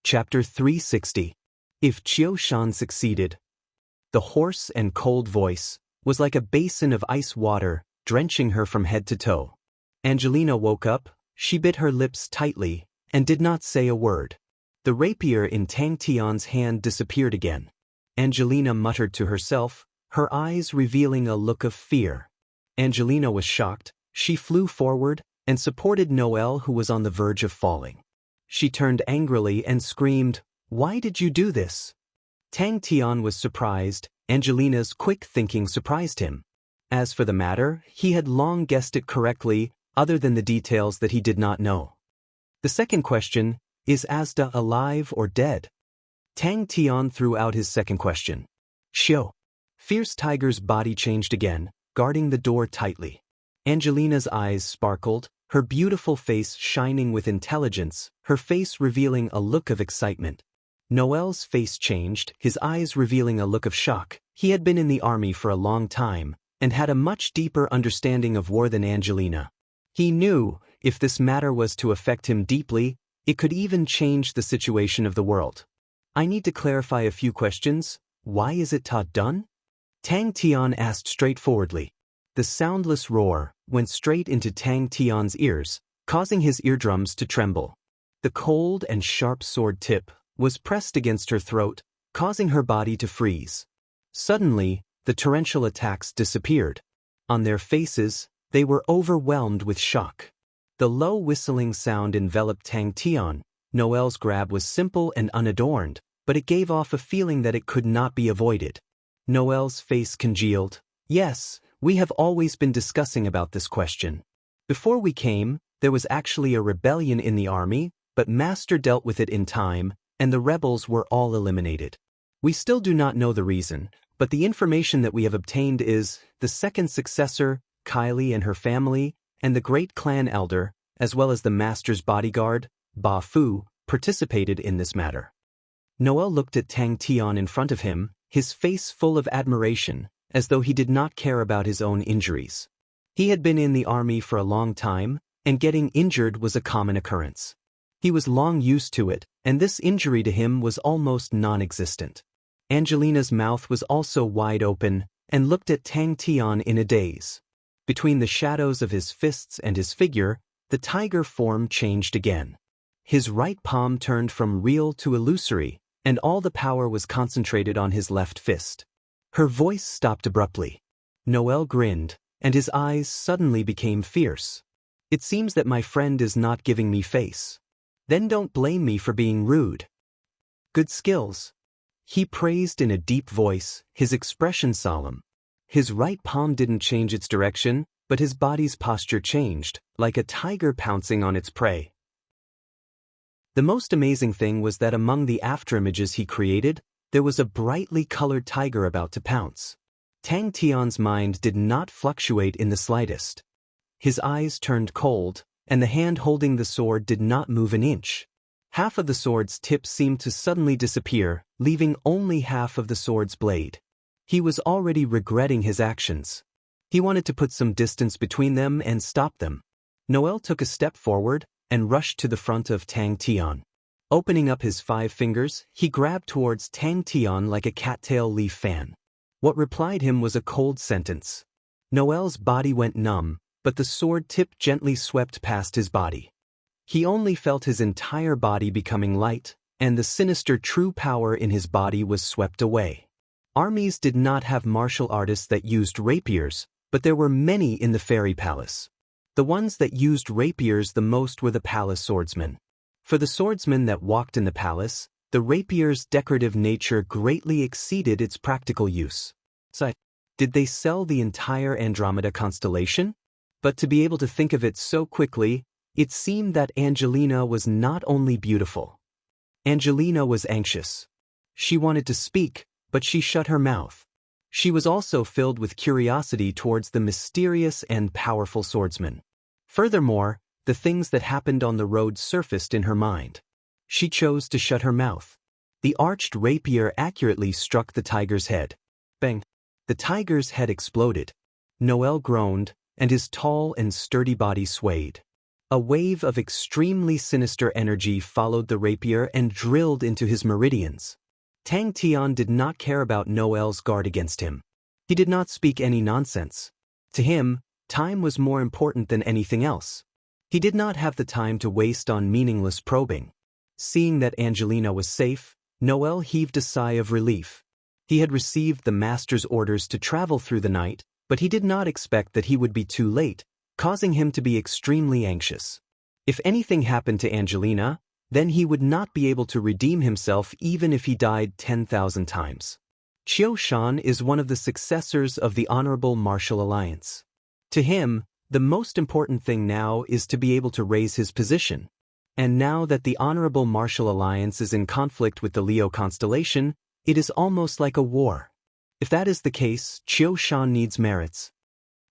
Chapter 360. If Qiu Shan succeeded. The hoarse and cold voice was like a basin of ice water, drenching her from head to toe. Angelina woke up, she bit her lips tightly, and did not say a word. The rapier in Tang Tian's hand disappeared again. Angelina muttered to herself, her eyes revealing a look of fear. Angelina was shocked. She flew forward and supported Noelle, who was on the verge of falling. She turned angrily and screamed, "Why did you do this?" Tang Tian was surprised. Angelina's quick thinking surprised him. As for the matter, he had long guessed it correctly, other than the details that he did not know. The second question, is Asda alive or dead? Tang Tian threw out his second question. Xiu. Fierce Tiger's body changed again, guarding the door tightly. Angelina's eyes sparkled, her beautiful face shining with intelligence, her face revealing a look of excitement. Noelle's face changed, his eyes revealing a look of shock. He had been in the army for a long time, and had a much deeper understanding of war than Angelina. He knew, if this matter was to affect him deeply, it could even change the situation of the world. I need to clarify a few questions. Why is it not done? Tang Tian asked straightforwardly. The soundless roar went straight into Tang Tian's ears, causing his eardrums to tremble. The cold and sharp sword tip was pressed against her throat, causing her body to freeze. Suddenly, the torrential attacks disappeared. On their faces, they were overwhelmed with shock. The low whistling sound enveloped Tang Tian. Noelle's grab was simple and unadorned, but it gave off a feeling that it could not be avoided. Noelle's face congealed. Yes, we have always been discussing about this question. Before we came, there was actually a rebellion in the army, but Master dealt with it in time, and the rebels were all eliminated. We still do not know the reason, but the information that we have obtained is the second successor, Kylie and her family, and the great clan elder, as well as the Master's bodyguard, Ba Fu, participated in this matter. Noelle looked at Tang Tian in front of him, his face full of admiration, as though he did not care about his own injuries. He had been in the army for a long time, and getting injured was a common occurrence. He was long used to it, and this injury to him was almost non-existent. Angelina's mouth was also wide open, and looked at Tang Tian in a daze. Between the shadows of his fists and his figure, the tiger form changed again. His right palm turned from real to illusory, and all the power was concentrated on his left fist. Her voice stopped abruptly. Noelle grinned, and his eyes suddenly became fierce. It seems that my friend is not giving me face. Then don't blame me for being rude. Good skills. He praised in a deep voice, his expression solemn. His right palm didn't change its direction, but his body's posture changed, like a tiger pouncing on its prey. The most amazing thing was that among the afterimages he created, there was a brightly colored tiger about to pounce. Tang Tian's mind did not fluctuate in the slightest. His eyes turned cold, and the hand holding the sword did not move an inch. Half of the sword's tip seemed to suddenly disappear, leaving only half of the sword's blade. He was already regretting his actions. He wanted to put some distance between them and stop them. Noelle took a step forward and rushed to the front of Tang Tian. Opening up his 5 fingers, he grabbed towards Tang Tian like a cattail leaf fan. What replied him was a cold sentence. Noelle's body went numb, but the sword tip gently swept past his body. He only felt his entire body becoming light, and the sinister true power in his body was swept away. Armies did not have martial artists that used rapiers, but there were many in the fairy palace. The ones that used rapiers the most were the palace swordsmen. For the swordsmen that walked in the palace, the rapier's decorative nature greatly exceeded its practical use. So, did they sell the entire Andromeda constellation? But to be able to think of it so quickly, it seemed that Angelina was not only beautiful. Angelina was anxious. She wanted to speak, but she shut her mouth. She was also filled with curiosity towards the mysterious and powerful swordsman. Furthermore, the things that happened on the road surfaced in her mind. She chose to shut her mouth. The arched rapier accurately struck the tiger's head. Bang! The tiger's head exploded. Noelle groaned, and his tall and sturdy body swayed. A wave of extremely sinister energy followed the rapier and drilled into his meridians. Tang Tian did not care about Noel's guard against him. He did not speak any nonsense. To him, time was more important than anything else. He did not have the time to waste on meaningless probing. Seeing that Angelina was safe, Noel heaved a sigh of relief. He had received the master's orders to travel through the night, but he did not expect that he would be too late, causing him to be extremely anxious. If anything happened to Angelina, then he would not be able to redeem himself even if he died 10,000 times. Qiu Shan is one of the successors of the Honorable Martial Alliance. To him, the most important thing now is to be able to raise his position. And now that the Honorable Martial Alliance is in conflict with the Leo constellation, it is almost like a war. If that is the case, Qiu Shan needs merits.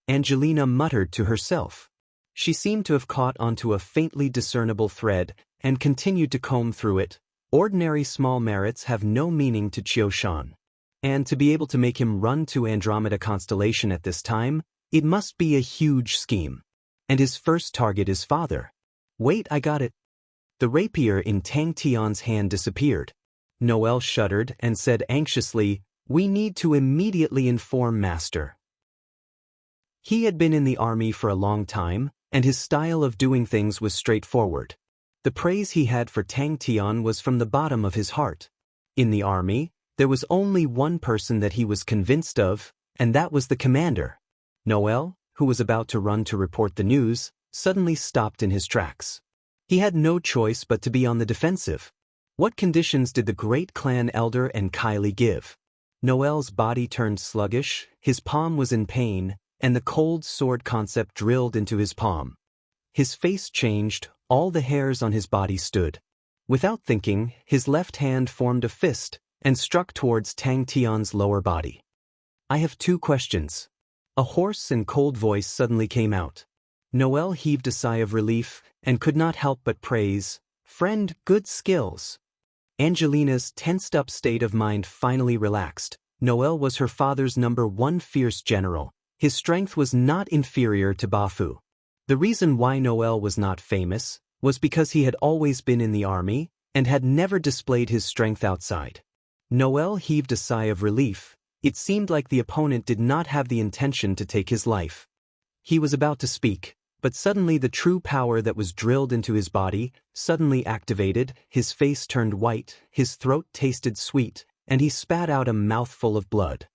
Angelina muttered to herself. She seemed to have caught onto a faintly discernible thread and continued to comb through it. Ordinary small merits have no meaning to Qiu Shan. And to be able to make him run to Andromeda constellation at this time, it must be a huge scheme. And his first target is father. Wait, I got it. The rapier in Tang Tian's hand disappeared. Noel shuddered and said anxiously, "We need to immediately inform Master." He had been in the army for a long time, and his style of doing things was straightforward. The praise he had for Tang Tian was from the bottom of his heart. In the army, there was only one person that he was convinced of, and that was the commander. Noel, who was about to run to report the news, suddenly stopped in his tracks. He had no choice but to be on the defensive. What conditions did the great clan elder and Kylie give? Noel's body turned sluggish, his palm was in pain, and the cold sword concept drilled into his palm. His face changed, all the hairs on his body stood. Without thinking, his left hand formed a fist and struck towards Tang Tian's lower body. "I have 2 questions. A hoarse and cold voice suddenly came out. Noel heaved a sigh of relief and could not help but praise, "Friend, good skills." Angelina's tensed-up state of mind finally relaxed. Noel was her father's #1 fierce general. His strength was not inferior to Bafu. The reason why Noel was not famous was because he had always been in the army and had never displayed his strength outside. Noel heaved a sigh of relief. It seemed like the opponent did not have the intention to take his life. He was about to speak, but suddenly the true power that was drilled into his body suddenly activated, his face turned white, his throat tasted sweet, and he spat out a mouthful of blood.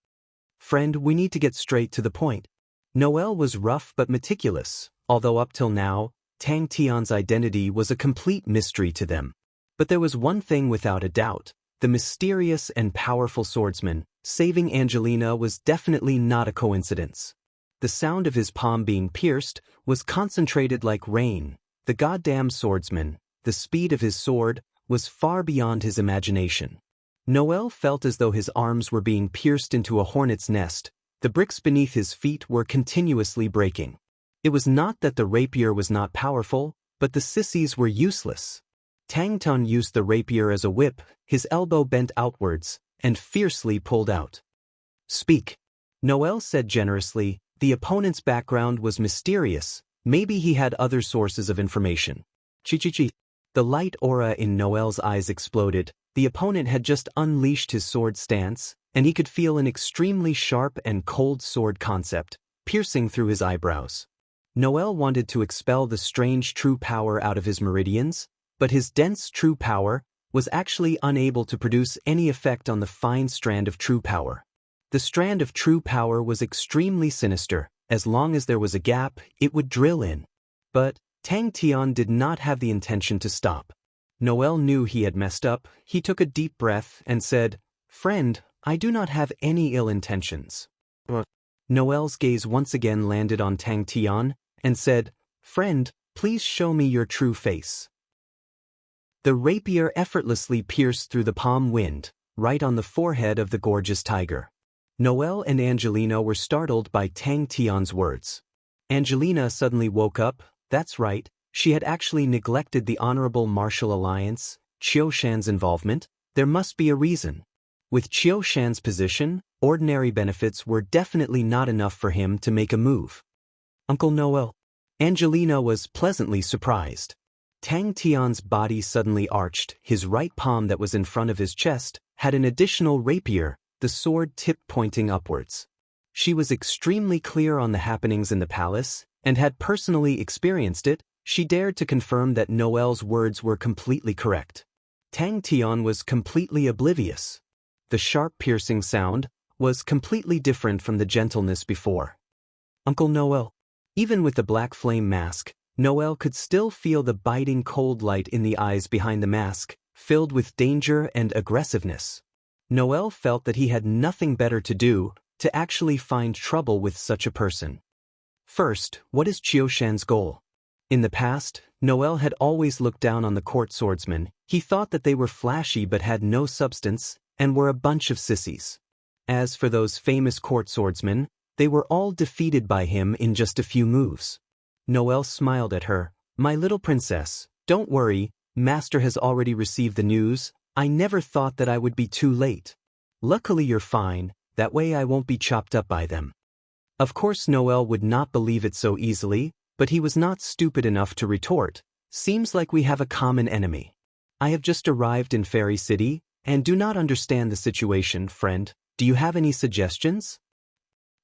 "Friend, we need to get straight to the point." Noel was rough but meticulous, although up till now, Tang Tian's identity was a complete mystery to them. But there was one thing without a doubt: the mysterious and powerful swordsman saving Angelina was definitely not a coincidence. The sound of his palm being pierced was concentrated like rain. The goddamn swordsman, the speed of his sword, was far beyond his imagination. Noel felt as though his arms were being pierced into a hornet's nest. The bricks beneath his feet were continuously breaking. It was not that the rapier was not powerful, but the sissies were useless. Tang Tun used the rapier as a whip, his elbow bent outwards, and fiercely pulled out. "Speak," Noel said generously. The opponent's background was mysterious. Maybe he had other sources of information. Chi. The light aura in Noel's eyes exploded. The opponent had just unleashed his sword stance, and he could feel an extremely sharp and cold sword concept piercing through his eyebrows. Noel wanted to expel the strange true power out of his meridians, but his dense true power was actually unable to produce any effect on the fine strand of true power. The strand of true power was extremely sinister. As long as there was a gap, it would drill in. But Tang Tian did not have the intention to stop. Noel knew he had messed up. He took a deep breath and said, "Friend, I do not have any ill intentions." Noel's gaze once again landed on Tang Tian and said, "Friend, please show me your true face." The rapier effortlessly pierced through the palm wind, right on the forehead of the gorgeous tiger. Noel and Angelina were startled by Tang Tian's words. Angelina suddenly woke up. That's right, she had actually neglected the Honorable Martial Alliance, Qiu Shan's involvement. There must be a reason. With Qiu Shan's position, ordinary benefits were definitely not enough for him to make a move. "Uncle Noel." Angelina was pleasantly surprised. Tang Tian's body suddenly arched, his right palm that was in front of his chest had an additional rapier, the sword tip pointing upwards. She was extremely clear on the happenings in the palace, and had personally experienced it. She dared to confirm that Noel's words were completely correct. Tang Tian was completely oblivious. The sharp piercing sound was completely different from the gentleness before. Uncle Noel. Even with the black flame mask, Noel could still feel the biting cold light in the eyes behind the mask, filled with danger and aggressiveness. Noel felt that he had nothing better to do to actually find trouble with such a person. First, what is Qiushan's goal? In the past, Noel had always looked down on the court swordsmen. He thought that they were flashy but had no substance, and were a bunch of sissies. As for those famous court swordsmen, they were all defeated by him in just a few moves. Noel smiled at her. My little princess, don't worry, Master has already received the news. I never thought that I would be too late. Luckily you're fine, that way I won't be chopped up by them. Of course Noel would not believe it so easily, but he was not stupid enough to retort. Seems like we have a common enemy. I have just arrived in Fairy City, and do not understand the situation, friend. Do you have any suggestions?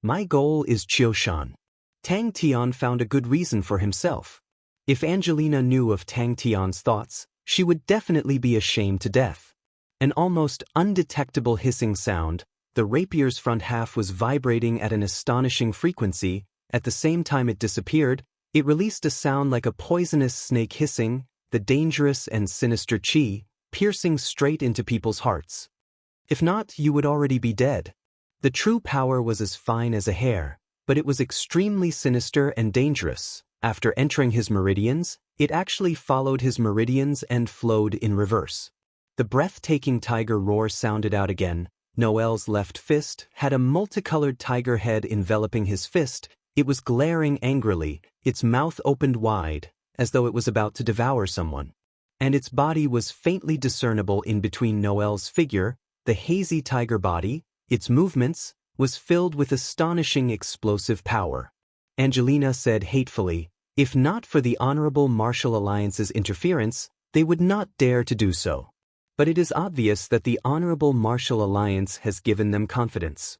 My goal is Qiushan. Tang Tian found a good reason for himself. If Angelina knew of Tang Tian's thoughts, she would definitely be ashamed to death. An almost undetectable hissing sound, the rapier's front half was vibrating at an astonishing frequency. At the same time it disappeared, it released a sound like a poisonous snake hissing, the dangerous and sinister qi, piercing straight into people's hearts. If not, you would already be dead. The true power was as fine as a hair, but it was extremely sinister and dangerous. After entering his meridians, it actually followed his meridians and flowed in reverse. The breathtaking tiger roar sounded out again. Noel's left fist had a multicolored tiger head enveloping his fist. It was glaring angrily, its mouth opened wide, as though it was about to devour someone. And its body was faintly discernible in between Noel's figure. The hazy tiger body, its movements, was filled with astonishing explosive power. Angelina said hatefully, if not for the Honorable Martial Alliance's interference, they would not dare to do so. But it is obvious that the Honorable Martial Alliance has given them confidence.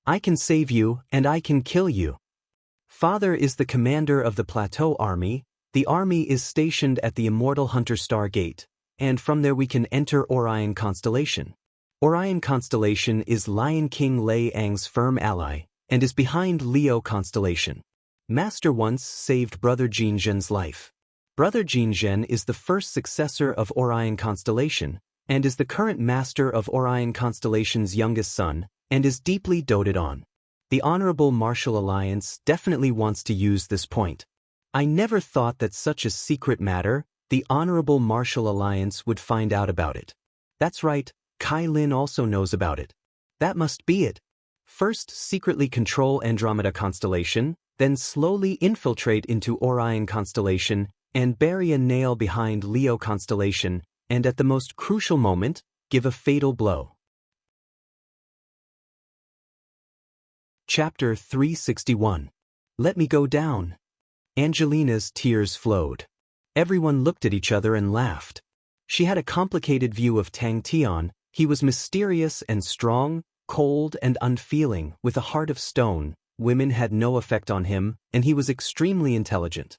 I can save you, and I can kill you. Father is the commander of the Plateau Army. The army is stationed at the Immortal Hunter Star Gate, and from there we can enter Orion Constellation. Orion Constellation is Lion King Lei Ang's firm ally, and is behind Leo Constellation. Master once saved Brother Jinzhen's life. Brother Jinzhen is the first successor of Orion Constellation, and is the current master of Orion Constellation's youngest son, and is deeply doted on. The Honorable Martial Alliance definitely wants to use this point. I never thought that such a secret matter, the Honorable Martial Alliance would find out about it. That's right, Kai Lin also knows about it. That must be it. First secretly control Andromeda Constellation, then slowly infiltrate into Orion Constellation, and bury a nail behind Leo Constellation, and at the most crucial moment, give a fatal blow. Chapter 361. Let me go down. Angelina's tears flowed. Everyone looked at each other and laughed. She had a complicated view of Tang Tian. He was mysterious and strong, cold and unfeeling, with a heart of stone. Women had no effect on him, and he was extremely intelligent.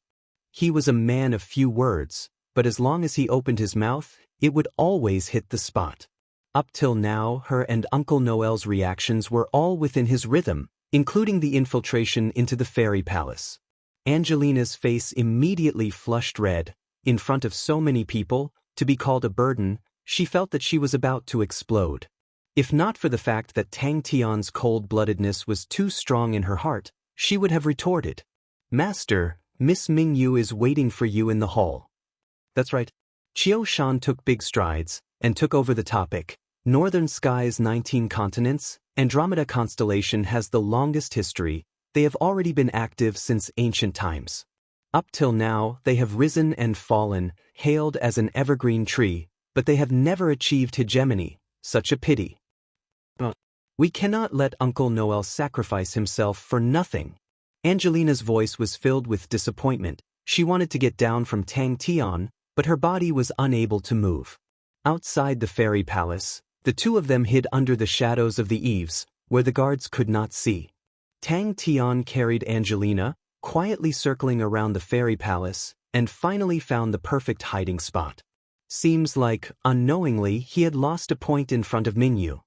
He was a man of few words, but as long as he opened his mouth, it would always hit the spot. Up till now, her and Uncle Noel's reactions were all within his rhythm, including the infiltration into the fairy palace. Angelina's face immediately flushed red. In front of so many people, to be called a burden, she felt that she was about to explode. If not for the fact that Tang Tian's cold-bloodedness was too strong in her heart, she would have retorted, Master, Miss Mingyu is waiting for you in the hall. That's right. Qiushan took big strides, and took over the topic. Northern Sky's 19 continents, Andromeda Constellation has the longest history. They have already been active since ancient times. Up till now, they have risen and fallen, hailed as an evergreen tree, but they have never achieved hegemony. Such a pity. But we cannot let Uncle Noel sacrifice himself for nothing. Angelina's voice was filled with disappointment. She wanted to get down from Tang Tian, but her body was unable to move. Outside the fairy palace, the two of them hid under the shadows of the eaves, where the guards could not see. Tang Tian carried Angelina, quietly circling around the fairy palace, and finally found the perfect hiding spot. Seems like, unknowingly, he had lost a point in front of Mingyu.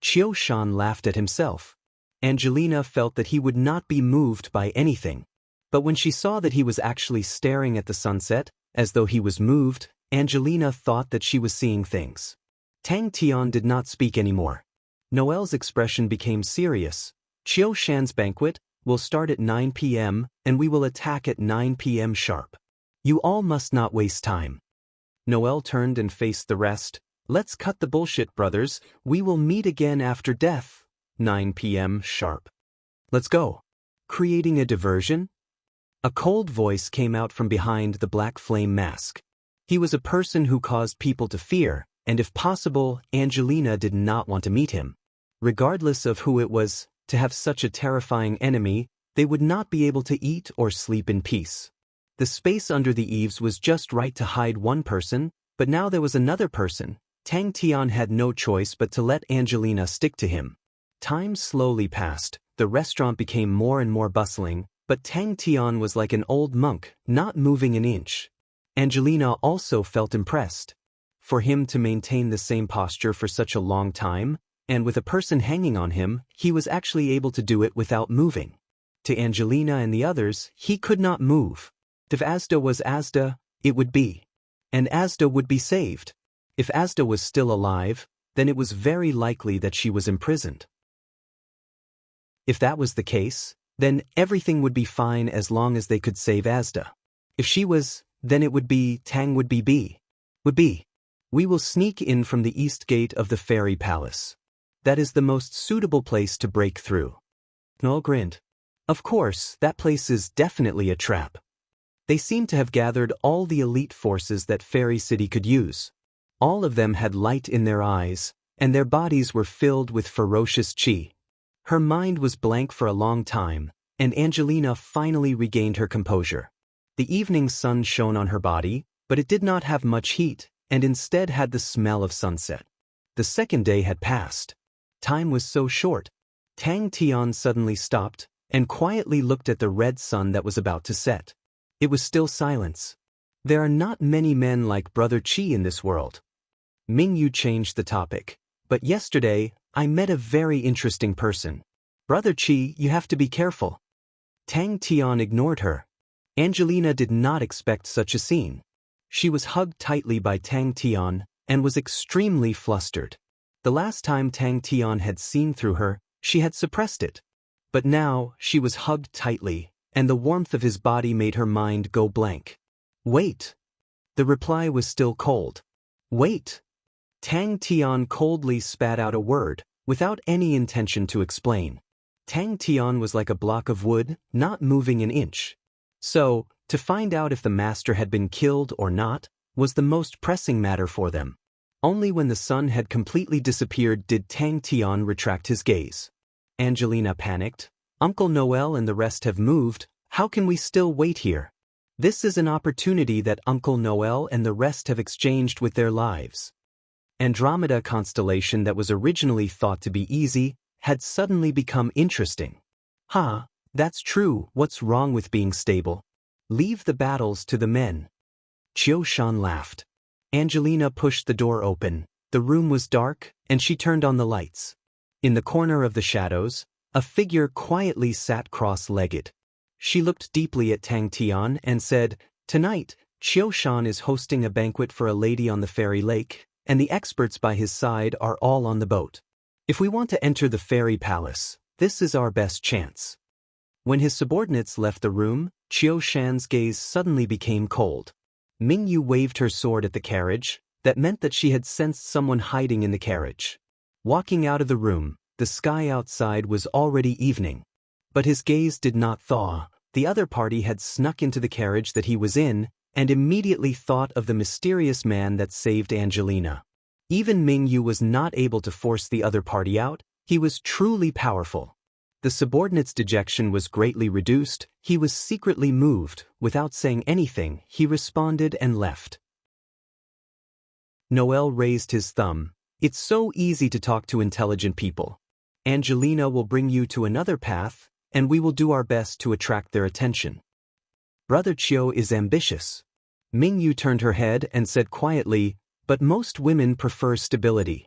Qiu Shan laughed at himself. Angelina felt that he would not be moved by anything. But when she saw that he was actually staring at the sunset, as though he was moved, Angelina thought that she was seeing things. Tang Tian did not speak anymore. Noel's expression became serious. Qiu Shan's banquet will start at 9 p.m. and we will attack at 9 p.m. sharp. You all must not waste time. Noel turned and faced the rest. Let's cut the bullshit, brothers. We will meet again after death. 9 p.m. sharp. Let's go. Creating a diversion? A cold voice came out from behind the black flame mask. He was a person who caused people to fear, and if possible, Angelina did not want to meet him. Regardless of who it was, to have such a terrifying enemy, they would not be able to eat or sleep in peace. The space under the eaves was just right to hide one person, but now there was another person. Tang Tian had no choice but to let Angelina stick to him. Time slowly passed, the restaurant became more and more bustling, but Tang Tian was like an old monk, not moving an inch. Angelina also felt impressed. For him to maintain the same posture for such a long time, and with a person hanging on him, he was actually able to do it without moving. To Angelina and the others, he could not move. If Asda was Asda, it would be. And Asda would be saved. If Asda was still alive, then it was very likely that she was imprisoned. If that was the case, then everything would be fine as long as they could save Asda. If she was, then it would be Tang would be B. Would be. We will sneak in from the east gate of the fairy palace. That is the most suitable place to break through. Noel grinned. Of course, that place is definitely a trap. They seemed to have gathered all the elite forces that Fairy City could use. All of them had light in their eyes, and their bodies were filled with ferocious qi. Her mind was blank for a long time, and Angelina finally regained her composure. The evening sun shone on her body, but it did not have much heat, and instead had the smell of sunset. The second day had passed. Time was so short. Tang Tian suddenly stopped, and quietly looked at the red sun that was about to set. It was still silence. There are not many men like Brother Qi in this world. Mingyu changed the topic. But yesterday, I met a very interesting person. Brother Qi, you have to be careful. Tang Tian ignored her. Angelina did not expect such a scene. She was hugged tightly by Tang Tian, and was extremely flustered. The last time Tang Tian had seen through her, she had suppressed it. But now, she was hugged tightly, and the warmth of his body made her mind go blank. Wait. The reply was still cold. Wait. Tang Tian coldly spat out a word, without any intention to explain. Tang Tian was like a block of wood, not moving an inch. So, to find out if the master had been killed or not, was the most pressing matter for them. Only when the sun had completely disappeared did Tang Tian retract his gaze. Angelina panicked. Uncle Noel and the rest have moved, how can we still wait here? This is an opportunity that Uncle Noel and the rest have exchanged with their lives. Andromeda constellation that was originally thought to be easy, had suddenly become interesting. That's true, what's wrong with being stable? Leave the battles to the men. Qiu Shan laughed. Angelina pushed the door open, the room was dark, and she turned on the lights. In the corner of the shadows, a figure quietly sat cross-legged. She looked deeply at Tang Tian and said, Tonight, Qiu Shan is hosting a banquet for a lady on the fairy lake, and the experts by his side are all on the boat. If we want to enter the fairy palace, this is our best chance. When his subordinates left the room, Qiu Shan's gaze suddenly became cold. Mingyu waved her sword at the carriage, that meant that she had sensed someone hiding in the carriage. Walking out of the room, the sky outside was already evening. But his gaze did not thaw. The other party had snuck into the carriage that he was in, and immediately thought of the mysterious man that saved Angelina. Even Mingyu was not able to force the other party out, he was truly powerful. The subordinate's dejection was greatly reduced. He was secretly moved. Without saying anything, he responded and left. Noel raised his thumb. It's so easy to talk to intelligent people. Angelina will bring you to another path, and we will do our best to attract their attention. Brother Chiu is ambitious. Mingyu turned her head and said quietly, but most women prefer stability.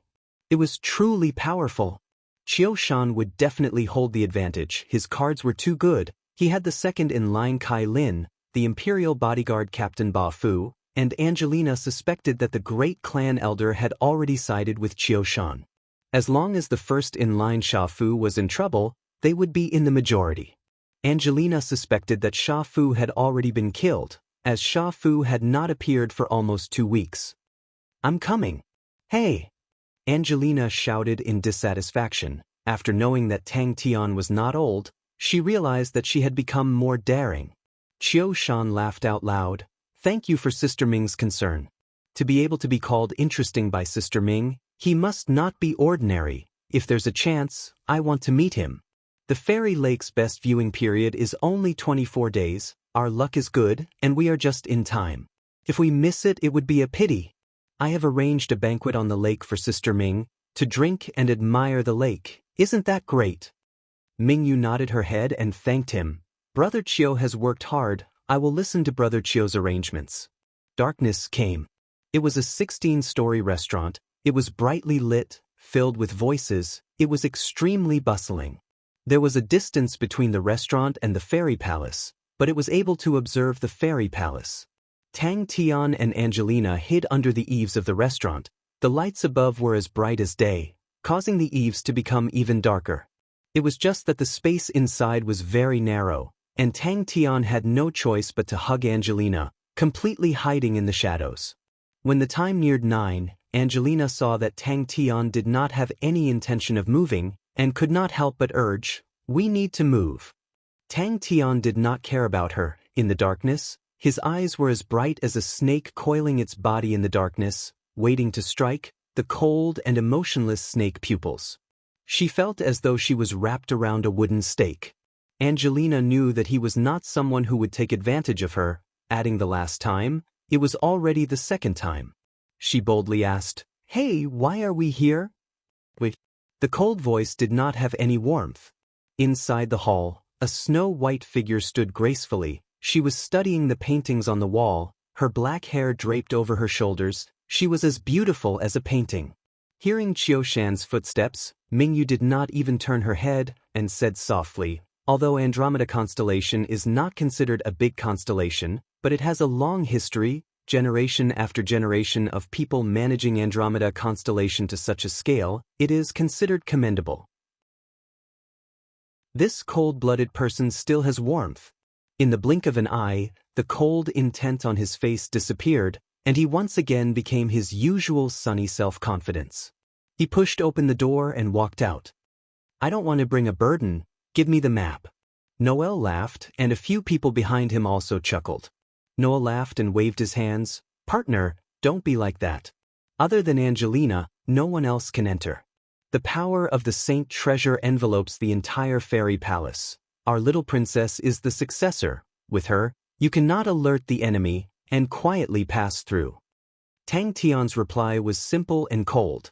It was truly powerful. Chiu Shan would definitely hold the advantage. His cards were too good. He had the second in line Kai Lin, the imperial bodyguard Captain Ba Fu, and Angelina suspected that the great clan elder had already sided with Chiu Shan. As long as the first in line Sha Fu was in trouble, they would be in the majority. Angelina suspected that Sha Fu had already been killed, as Sha Fu had not appeared for almost 2 weeks. I'm coming. Hey! Angelina shouted in dissatisfaction. After knowing that Tang Tian was not old, she realized that she had become more daring. Chiu Shan laughed out loud. Thank you for Sister Ming's concern. To be able to be called interesting by Sister Ming, he must not be ordinary. If there's a chance, I want to meet him. The Fairy Lake's best viewing period is only 24 days, our luck is good, and we are just in time. If we miss it, it would be a pity. I have arranged a banquet on the lake for Sister Ming, to drink and admire the lake. Isn't that great? Mingyu nodded her head and thanked him. Brother Chiu has worked hard. I will listen to Brother Chiu's arrangements. Darkness came. It was a 16-story restaurant. It was brightly lit, filled with voices. It was extremely bustling. There was a distance between the restaurant and the fairy palace, but it was able to observe the fairy palace. Tang Tian and Angelina hid under the eaves of the restaurant. The lights above were as bright as day, causing the eaves to become even darker. It was just that the space inside was very narrow, and Tang Tian had no choice but to hug Angelina, completely hiding in the shadows. When the time neared 9, Angelina saw that Tang Tian did not have any intention of moving, and could not help but urge, "We need to move." Tang Tian did not care about her. In the darkness, his eyes were as bright as a snake coiling its body in the darkness, waiting to strike, the cold and emotionless snake pupils. She felt as though she was wrapped around a wooden stake. Angelina knew that he was not someone who would take advantage of her, adding the last time, it was already the second time. She boldly asked, "Hey, why are we here?" Wait. The cold voice did not have any warmth. Inside the hall, a snow-white figure stood gracefully. She was studying the paintings on the wall, her black hair draped over her shoulders. She was as beautiful as a painting. Hearing Chiu Shan's footsteps, Mingyu did not even turn her head, and said softly, "Although Andromeda constellation is not considered a big constellation, but it has a long history, generation after generation of people managing Andromeda constellation to such a scale, it is considered commendable." This cold-blooded person still has warmth. In the blink of an eye, the cold intent on his face disappeared, and he once again became his usual sunny self-confidence. He pushed open the door and walked out. "I don't want to bring a burden, give me the map." Noel laughed, and a few people behind him also chuckled. Noel laughed and waved his hands. "Partner, don't be like that. Other than Angelina, no one else can enter. The power of the Saint Treasure envelopes the entire fairy palace. Our little princess is the successor. With her, you cannot alert the enemy, and quietly pass through." Tang Tian's reply was simple and cold.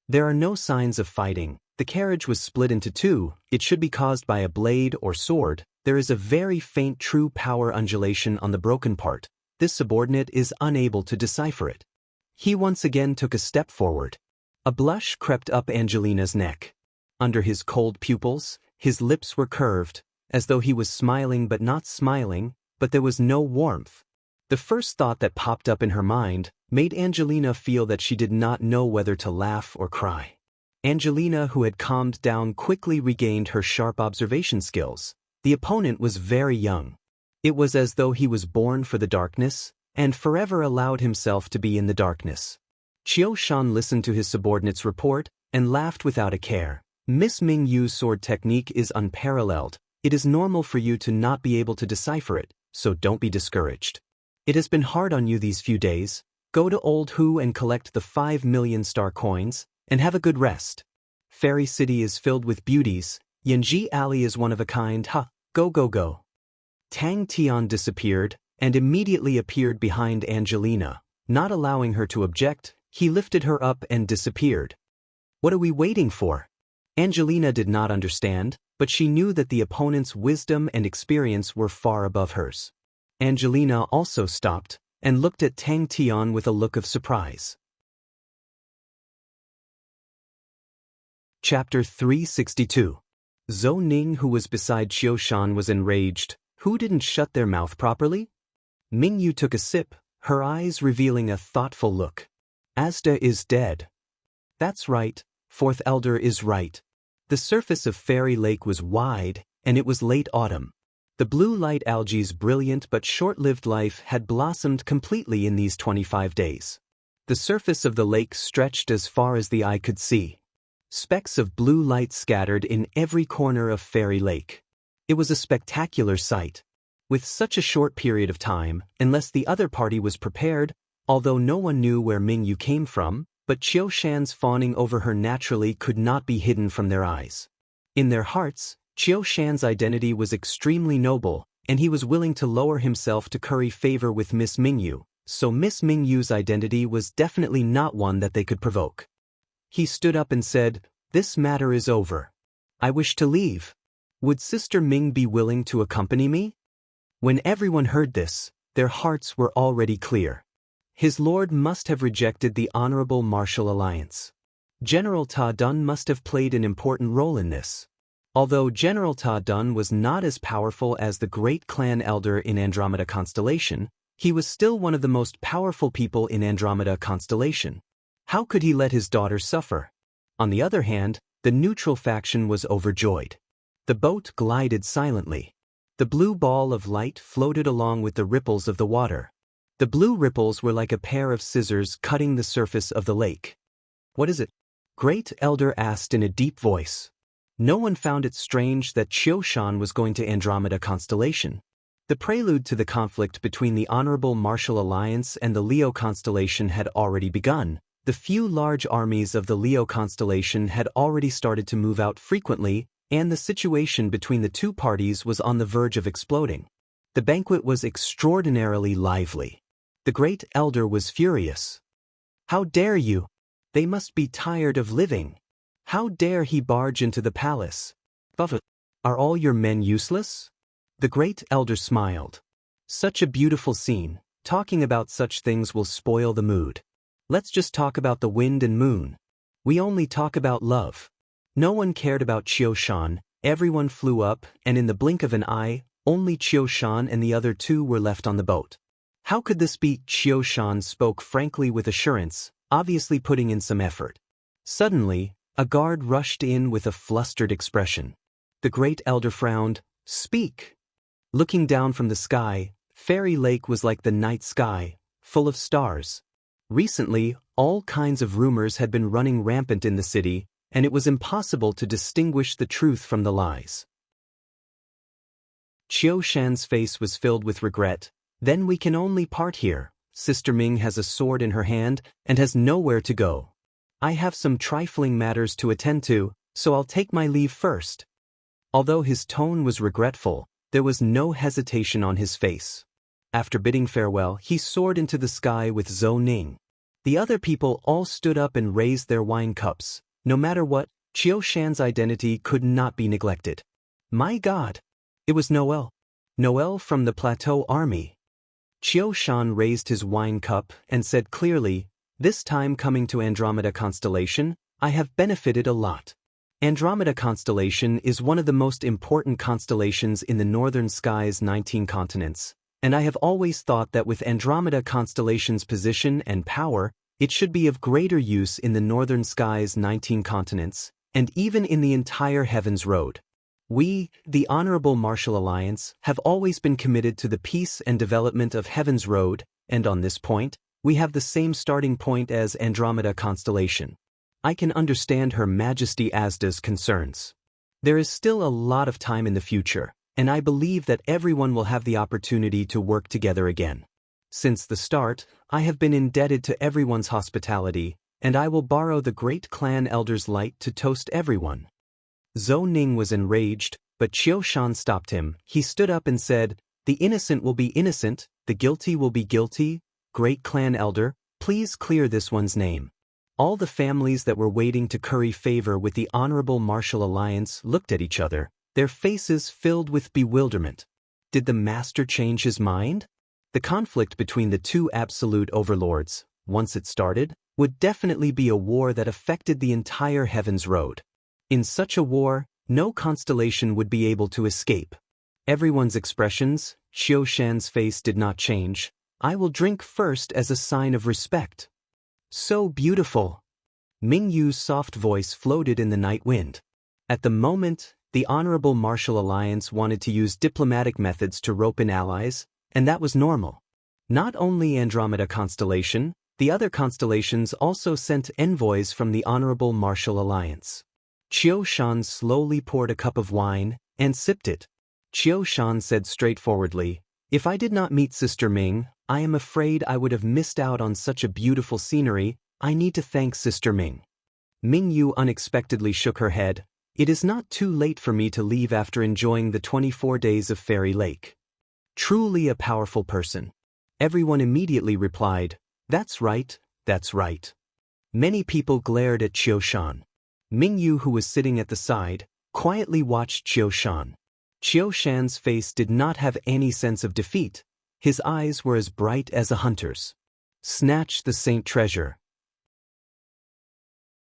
"There are no signs of fighting. The carriage was split into 2, it should be caused by a blade or sword. There is a very faint true power undulation on the broken part. This subordinate is unable to decipher it." He once again took a step forward. A blush crept up Angelina's neck. Under his cold pupils, his lips were curved, as though he was smiling but not smiling, but there was no warmth. The first thought that popped up in her mind made Angelina feel that she did not know whether to laugh or cry. Angelina, who had calmed down, quickly regained her sharp observation skills. The opponent was very young. It was as though he was born for the darkness, and forever allowed himself to be in the darkness. Chiu Shan listened to his subordinate's report, and laughed without a care. "Miss Ming Yu's sword technique is unparalleled. It is normal for you to not be able to decipher it, so don't be discouraged. It has been hard on you these few days. Go to Old Hu and collect the 5 million star coins, and have a good rest. Fairy City is filled with beauties. Yanji Ali is one of a kind, ha, go go go. Tang Tian disappeared, and immediately appeared behind Angelina. Not allowing her to object, he lifted her up and disappeared. What are we waiting for? Angelina did not understand, but she knew that the opponent's wisdom and experience were far above hers. Angelina also stopped, and looked at Tang Tian with a look of surprise. Chapter 362. Zhou Ning, who was beside Qiu Shan, was enraged. Who didn't shut their mouth properly? Mingyu took a sip, her eyes revealing a thoughtful look. Asda is dead. That's right, fourth elder is right. The surface of Fairy Lake was wide, and it was late autumn. The blue light algae's brilliant but short-lived life had blossomed completely in these 25 days. The surface of the lake stretched as far as the eye could see. Specks of blue light scattered in every corner of Fairy Lake. It was a spectacular sight. With such a short period of time, unless the other party was prepared, although no one knew where Mingyu came from, but Qiu Shan's fawning over her naturally could not be hidden from their eyes. In their hearts, Qiu Shan's identity was extremely noble, and he was willing to lower himself to curry favor with Miss Mingyu, so Miss Mingyu's identity was definitely not one that they could provoke. He stood up and said, "This matter is over. I wish to leave. Would Sister Ming be willing to accompany me?" When everyone heard this, their hearts were already clear. His lord must have rejected the honorable martial alliance. General Ta Dun must have played an important role in this. Although General Ta Dun was not as powerful as the great clan elder in Andromeda Constellation, he was still one of the most powerful people in Andromeda Constellation. How could he let his daughter suffer? On the other hand, the neutral faction was overjoyed. The boat glided silently. The blue ball of light floated along with the ripples of the water. The blue ripples were like a pair of scissors cutting the surface of the lake. "What is it?" Great Elder asked in a deep voice. No one found it strange that Qiu Shan was going to Andromeda Constellation. The prelude to the conflict between the Honorable Martial Alliance and the Leo Constellation had already begun. The few large armies of the Leo Constellation had already started to move out frequently, and the situation between the two parties was on the verge of exploding. The banquet was extraordinarily lively. The Great Elder was furious. "How dare you? They must be tired of living. How dare he barge into the palace? Buffet, are all your men useless?" The Great Elder smiled. "Such a beautiful scene. Talking about such things will spoil the mood. Let's just talk about the wind and moon. We only talk about love." No one cared about Qiu Shan, everyone flew up, and in the blink of an eye, only Qiu Shan and the other two were left on the boat. How could this be? Qiu Shan spoke frankly with assurance, obviously putting in some effort. Suddenly, a guard rushed in with a flustered expression. The Great Elder frowned. "Speak." Looking down from the sky, Fairy Lake was like the night sky, full of stars. Recently, all kinds of rumors had been running rampant in the city, and it was impossible to distinguish the truth from the lies. Qiu Shan's face was filled with regret. "Then we can only part here. Sister Ming has a sword in her hand and has nowhere to go. I have some trifling matters to attend to, so I'll take my leave first." Although his tone was regretful, there was no hesitation on his face. After bidding farewell, he soared into the sky with Zhou Ning. The other people all stood up and raised their wine cups. No matter what, Qiu Shan's identity could not be neglected. My God! It was Noel. Noel from the Plateau Army. Qiu Shan raised his wine cup and said clearly, "This time coming to Andromeda Constellation, I have benefited a lot. Andromeda Constellation is one of the most important constellations in the northern sky's 19 continents, and I have always thought that with Andromeda Constellation's position and power, it should be of greater use in the northern sky's 19 continents, and even in the entire Heaven's Road. We, the Honorable Martial Alliance, have always been committed to the peace and development of Heaven's Road, and on this point, we have the same starting point as Andromeda Constellation. I can understand Her Majesty Asda's concerns. There is still a lot of time in the future, and I believe that everyone will have the opportunity to work together again. Since the start, I have been indebted to everyone's hospitality, and I will borrow the great clan elder's light to toast everyone." Zhou Ning was enraged, but Qiu Shan stopped him. He stood up and said, "The innocent will be innocent, the guilty will be guilty. Great clan elder, please clear this one's name." All the families that were waiting to curry favor with the honorable martial alliance looked at each other, their faces filled with bewilderment. Did the master change his mind? The conflict between the two absolute overlords, once it started, would definitely be a war that affected the entire Heaven's Road. In such a war, no constellation would be able to escape. Everyone's expressions, Qiu Shan's face did not change. "I will drink first as a sign of respect." "So beautiful." Ming Yu's soft voice floated in the night wind. At the moment, the Honorable Martial Alliance wanted to use diplomatic methods to rope in allies, and that was normal. Not only Andromeda constellation, the other constellations also sent envoys from the Honorable Martial Alliance. Qiu Shan slowly poured a cup of wine and sipped it. Qiu Shan said straightforwardly, "If I did not meet Sister Ming, I am afraid I would have missed out on such a beautiful scenery. I need to thank Sister Ming." Ming Yu unexpectedly shook her head. "It is not too late for me to leave after enjoying the 24 days of Fairy Lake." Truly a powerful person. Everyone immediately replied, "That's right, that's right." Many people glared at Qiu Shan. Ming Yu, who was sitting at the side, quietly watched Qiu Shan. Qiu Shan's face did not have any sense of defeat. His eyes were as bright as a hunter's. "Snatch the saint treasure."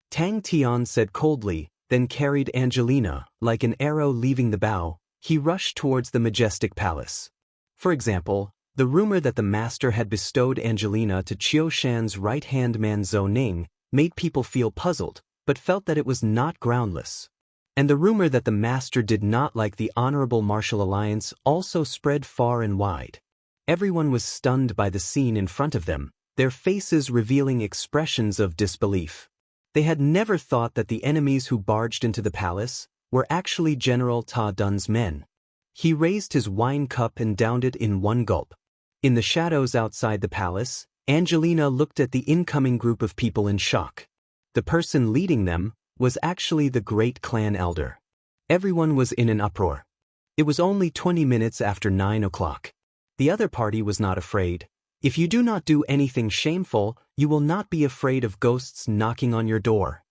Tang Tian said coldly, then carried Angelina, like an arrow leaving the bow. He rushed towards the majestic palace. For example, the rumor that the master had bestowed Angelina to Qiu Shan's right-hand man Zhou Ning made people feel puzzled, but felt that it was not groundless. And the rumor that the master did not like the Honorable Martial Alliance also spread far and wide. Everyone was stunned by the scene in front of them, their faces revealing expressions of disbelief. They had never thought that the enemies who barged into the palace were actually General Ta Dun's men. He raised his wine cup and downed it in one gulp. In the shadows outside the palace, Angelina looked at the incoming group of people in shock. The person leading them was actually the great clan elder. Everyone was in an uproar. It was only 20 minutes after 9 o'clock. The other party was not afraid. If you do not do anything shameful, you will not be afraid of ghosts knocking on your door.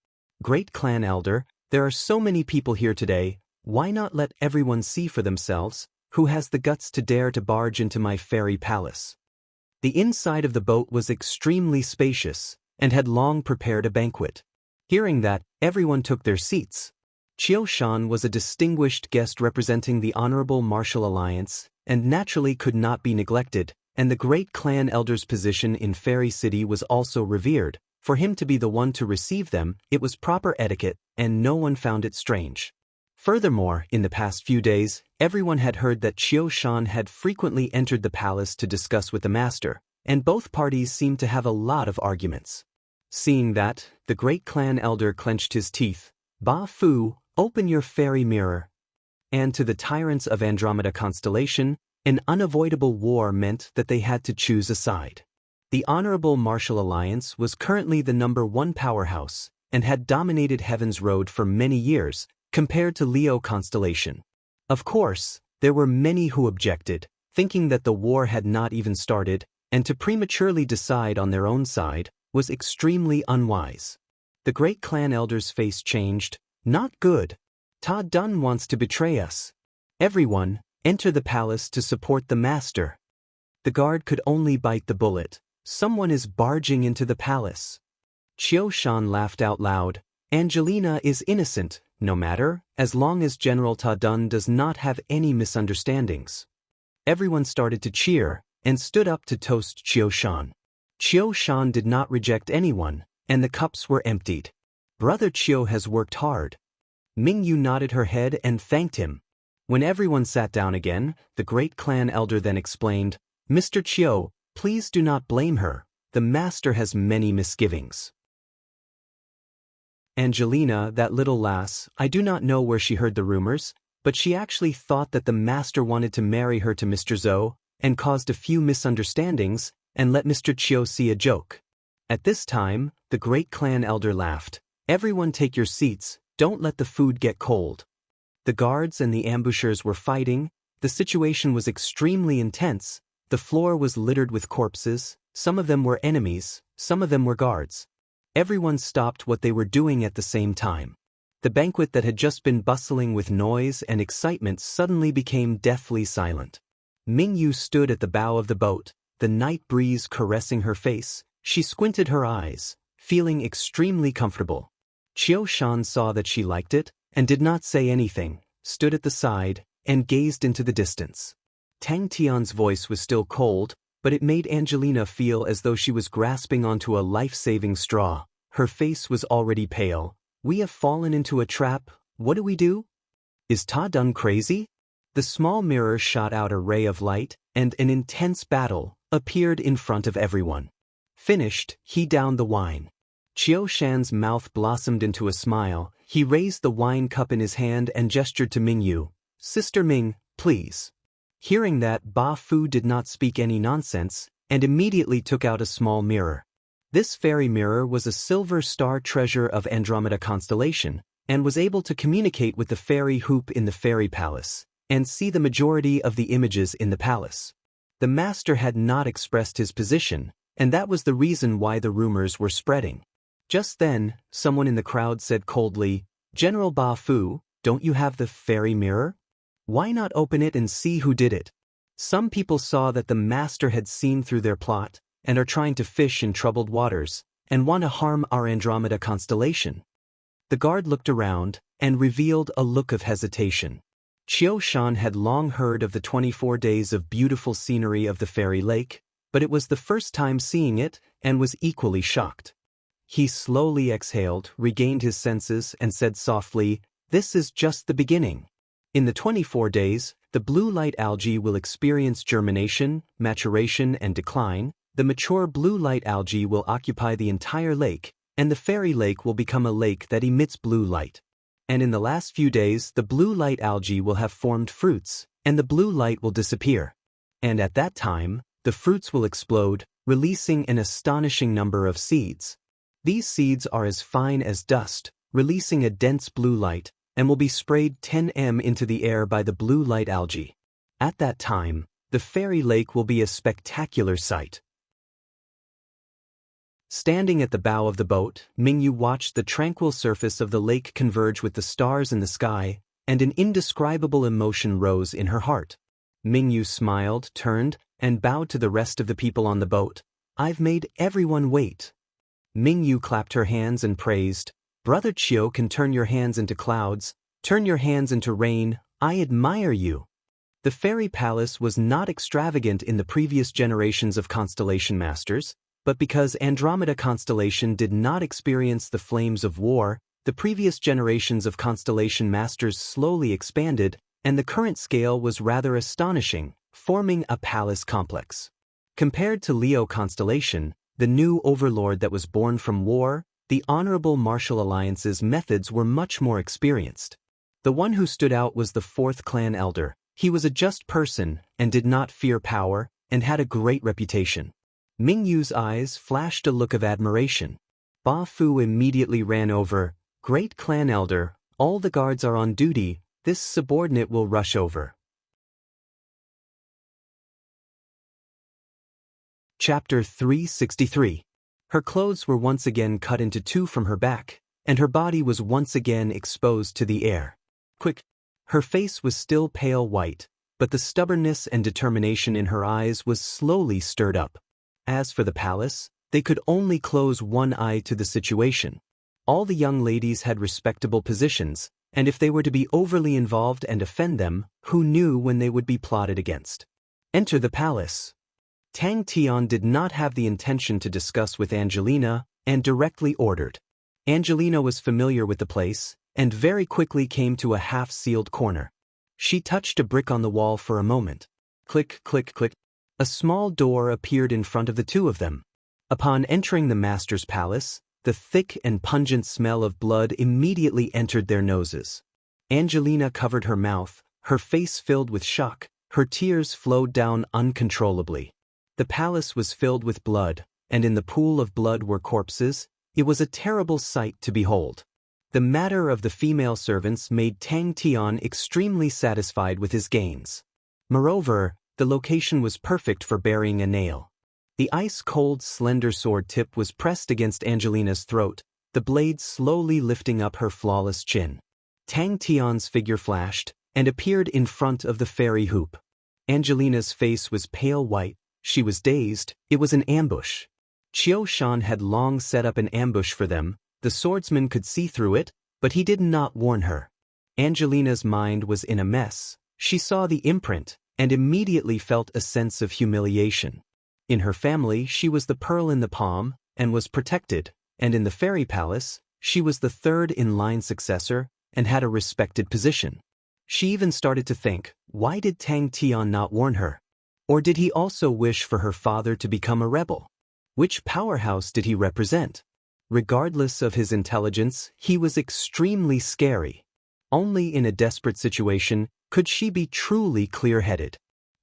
Great clan elder, there are so many people here today, why not let everyone see for themselves who has the guts to dare to barge into my fairy palace? The inside of the boat was extremely spacious and had long prepared a banquet. Hearing that, everyone took their seats. Qiu Shan was a distinguished guest representing the Honorable Martial Alliance and naturally could not be neglected, and the great clan elder's position in Fairy City was also revered. For him to be the one to receive them, it was proper etiquette, and no one found it strange. Furthermore, in the past few days, everyone had heard that Qiu Shan had frequently entered the palace to discuss with the master, and both parties seemed to have a lot of arguments. Seeing that, the great clan elder clenched his teeth. "Ba Fu, open your fairy mirror." And to the tyrants of Andromeda constellation, an unavoidable war meant that they had to choose a side. The Honorable Martial Alliance was currently the #1 powerhouse, and had dominated Heaven's Road for many years, compared to Leo constellation. Of course, there were many who objected, thinking that the war had not even started, and to prematurely decide on their own side was extremely unwise. The great clan elder's face changed. "Not good. Ta Dun wants to betray us. Everyone, enter the palace to support the master." The guard could only bite the bullet. "Someone is barging into the palace." Qiu Shan laughed out loud. "Angelina is innocent, no matter, as long as General Ta Dun does not have any misunderstandings." Everyone started to cheer, and stood up to toast Qiu Shan. Qiu Shan did not reject anyone, and the cups were emptied. "Brother Qiu has worked hard." Ming Yu nodded her head and thanked him. When everyone sat down again, the great clan elder then explained, "Mr. Qiu, please do not blame her. The master has many misgivings." Angelina, that little lass, I do not know where she heard the rumors, but she actually thought that the master wanted to marry her to Mr. Zhou, and caused a few misunderstandings, and let Mr. Qiu see a joke. At this time, the great clan elder laughed. "Everyone take your seats, Don't let the food get cold. The guards and the ambushers were fighting. The situation was extremely intense. The floor was littered with corpses. Some of them were enemies, some of them were guards. Everyone stopped what they were doing at the same time. The banquet that had just been bustling with noise and excitement suddenly became deathly silent. Mingyu stood at the bow of the boat, the night breeze caressing her face. She squinted her eyes, feeling extremely comfortable. Qiu saw that she liked it, and did not say anything, stood at the side, and gazed into the distance. Tang Tian's voice was still cold, but it made Angelina feel as though she was grasping onto a life-saving straw. Her face was already pale. We have fallen into a trap. What do we do? Is Ta Dun crazy? The small mirror shot out a ray of light, and an intense battle appeared in front of everyone. Finished, he downed the wine. Qiu Shan's mouth blossomed into a smile. He raised the wine cup in his hand and gestured to Mingyu. Sister Ming, please. Hearing that, Ba Fu did not speak any nonsense, and immediately took out a small mirror. This fairy mirror was a silver star treasure of Andromeda constellation, and was able to communicate with the fairy hoop in the fairy palace, and see the majority of the images in the palace. The master had not expressed his position, and that was the reason why the rumors were spreading. Just then, someone in the crowd said coldly, General Ba Fu, don't you have the fairy mirror? Why not open it and see who did it? Some people saw that the master had seen through their plot, and are trying to fish in troubled waters, and want to harm our Andromeda constellation. The guard looked around, and revealed a look of hesitation. Qiu Shan had long heard of the 24 days of beautiful scenery of the fairy lake, but it was the first time seeing it, and was equally shocked. He slowly exhaled, regained his senses, and said softly, This is just the beginning. In the 24 days, the blue light algae will experience germination, maturation, and decline. The mature blue light algae will occupy the entire lake, and the fairy lake will become a lake that emits blue light. And in the last few days, the blue light algae will have formed fruits, and the blue light will disappear. And at that time, the fruits will explode, releasing an astonishing number of seeds. These seeds are as fine as dust, releasing a dense blue light, and will be sprayed 10 m into the air by the blue light algae. At that time, the fairy lake will be a spectacular sight. Standing at the bow of the boat, Mingyu watched the tranquil surface of the lake converge with the stars in the sky, and an indescribable emotion rose in her heart. Mingyu smiled, turned, and bowed to the rest of the people on the boat. I've made everyone wait. Mingyu clapped her hands and praised, Brother Qiu can turn your hands into clouds, turn your hands into rain, I admire you. The fairy palace was not extravagant in the previous generations of constellation masters, but because Andromeda constellation did not experience the flames of war, the previous generations of constellation masters slowly expanded, and the current scale was rather astonishing, forming a palace complex. Compared to Leo constellation, the new overlord that was born from war, the honorable martial alliance's methods were much more experienced. The one who stood out was the fourth clan elder. He was a just person, and did not fear power, and had a great reputation. Mingyu's eyes flashed a look of admiration. Ba Fu immediately ran over, Great clan elder, all the guards are on duty, this subordinate will rush over. Chapter 363. Her clothes were once again cut into two from her back, and her body was once again exposed to the air. Quick! Her face was still pale white, but the stubbornness and determination in her eyes was slowly stirred up. As for the palace, they could only close one eye to the situation. All the young ladies had respectable positions, and if they were to be overly involved and offend them, who knew when they would be plotted against? Enter the palace. Tang Tian did not have the intention to discuss with Angelina, and directly ordered. Angelina was familiar with the place, and very quickly came to a half-sealed corner. She touched a brick on the wall for a moment. Click, click, click. A small door appeared in front of the two of them. Upon entering the master's palace, the thick and pungent smell of blood immediately entered their noses. Angelina covered her mouth, her face filled with shock, her tears flowed down uncontrollably. The palace was filled with blood, and in the pool of blood were corpses. It was a terrible sight to behold. The matter of the female servants made Tang Tian extremely satisfied with his gains. Moreover, the location was perfect for burying a nail. The ice-cold slender sword tip was pressed against Angelina's throat, the blade slowly lifting up her flawless chin. Tang Tian's figure flashed and appeared in front of the fairy hoop. Angelina's face was pale white, she was dazed, it was an ambush. Qiu Shan had long set up an ambush for them, the swordsman could see through it, but he did not warn her. Angelina's mind was in a mess, she saw the imprint, and immediately felt a sense of humiliation. In her family she was the pearl in the palm, and was protected, and in the fairy palace, she was the third-in-line successor, and had a respected position. She even started to think, why did Tang Tian not warn her? Or did he also wish for her father to become a rebel? Which powerhouse did he represent? Regardless of his intelligence, he was extremely scary. Only in a desperate situation could she be truly clear-headed.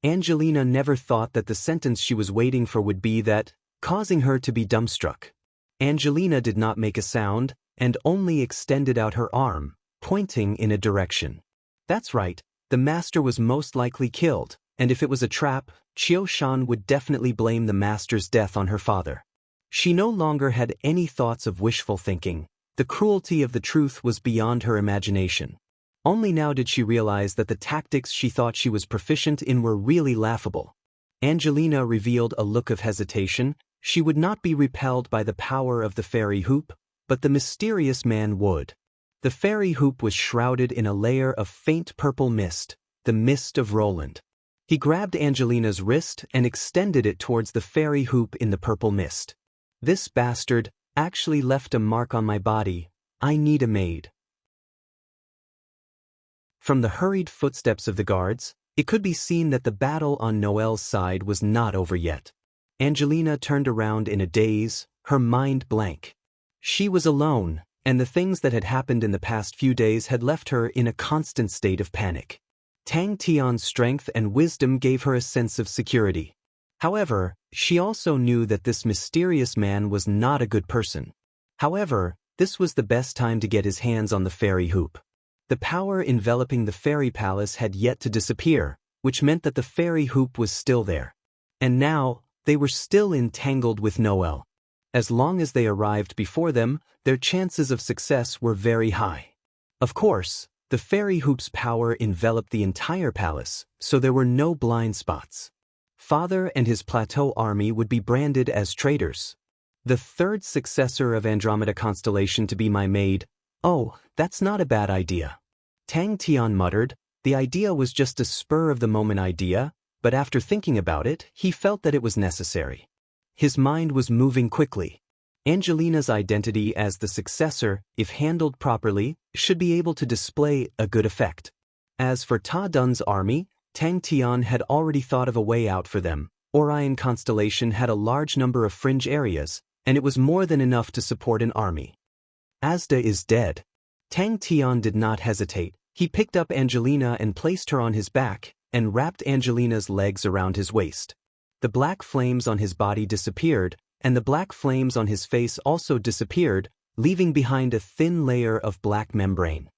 Angelina never thought that the sentence she was waiting for would be that, causing her to be dumbstruck. Angelina did not make a sound, and only extended out her arm, pointing in a direction. That's right, the master was most likely killed, and if it was a trap, Qiu Shan would definitely blame the master's death on her father. She no longer had any thoughts of wishful thinking. The cruelty of the truth was beyond her imagination. Only now did she realize that the tactics she thought she was proficient in were really laughable. Angelina revealed a look of hesitation. She would not be repelled by the power of the fairy hoop, but the mysterious man would. The fairy hoop was shrouded in a layer of faint purple mist, the mist of Roland. He grabbed Angelina's wrist and extended it towards the fairy hoop in the purple mist. This bastard actually left a mark on my body. I need a maid. From the hurried footsteps of the guards, it could be seen that the battle on Noel's side was not over yet. Angelina turned around in a daze, her mind blank. She was alone, and the things that had happened in the past few days had left her in a constant state of panic. Tang Tian's strength and wisdom gave her a sense of security. However, she also knew that this mysterious man was not a good person. However, this was the best time to get his hands on the fairy hoop. The power enveloping the fairy palace had yet to disappear, which meant that the fairy hoop was still there. And now, they were still entangled with Noel. As long as they arrived before them, their chances of success were very high. Of course, the fairy hoop's power enveloped the entire palace, so there were no blind spots. Father and his plateau army would be branded as traitors. The third successor of Andromeda constellation to be my maid. Oh, that's not a bad idea. Tang Tian muttered. The idea was just a spur-of-the-moment idea, but after thinking about it, he felt that it was necessary. His mind was moving quickly. Angelina's identity as the successor, if handled properly, should be able to display a good effect. As for Ta Dun's army, Tang Tian had already thought of a way out for them. Orion constellation had a large number of fringe areas, and it was more than enough to support an army. Asda is dead. Tang Tian did not hesitate. He picked up Angelina and placed her on his back, and wrapped Angelina's legs around his waist. The black flames on his body disappeared, and the black flames on his face also disappeared, leaving behind a thin layer of black membrane.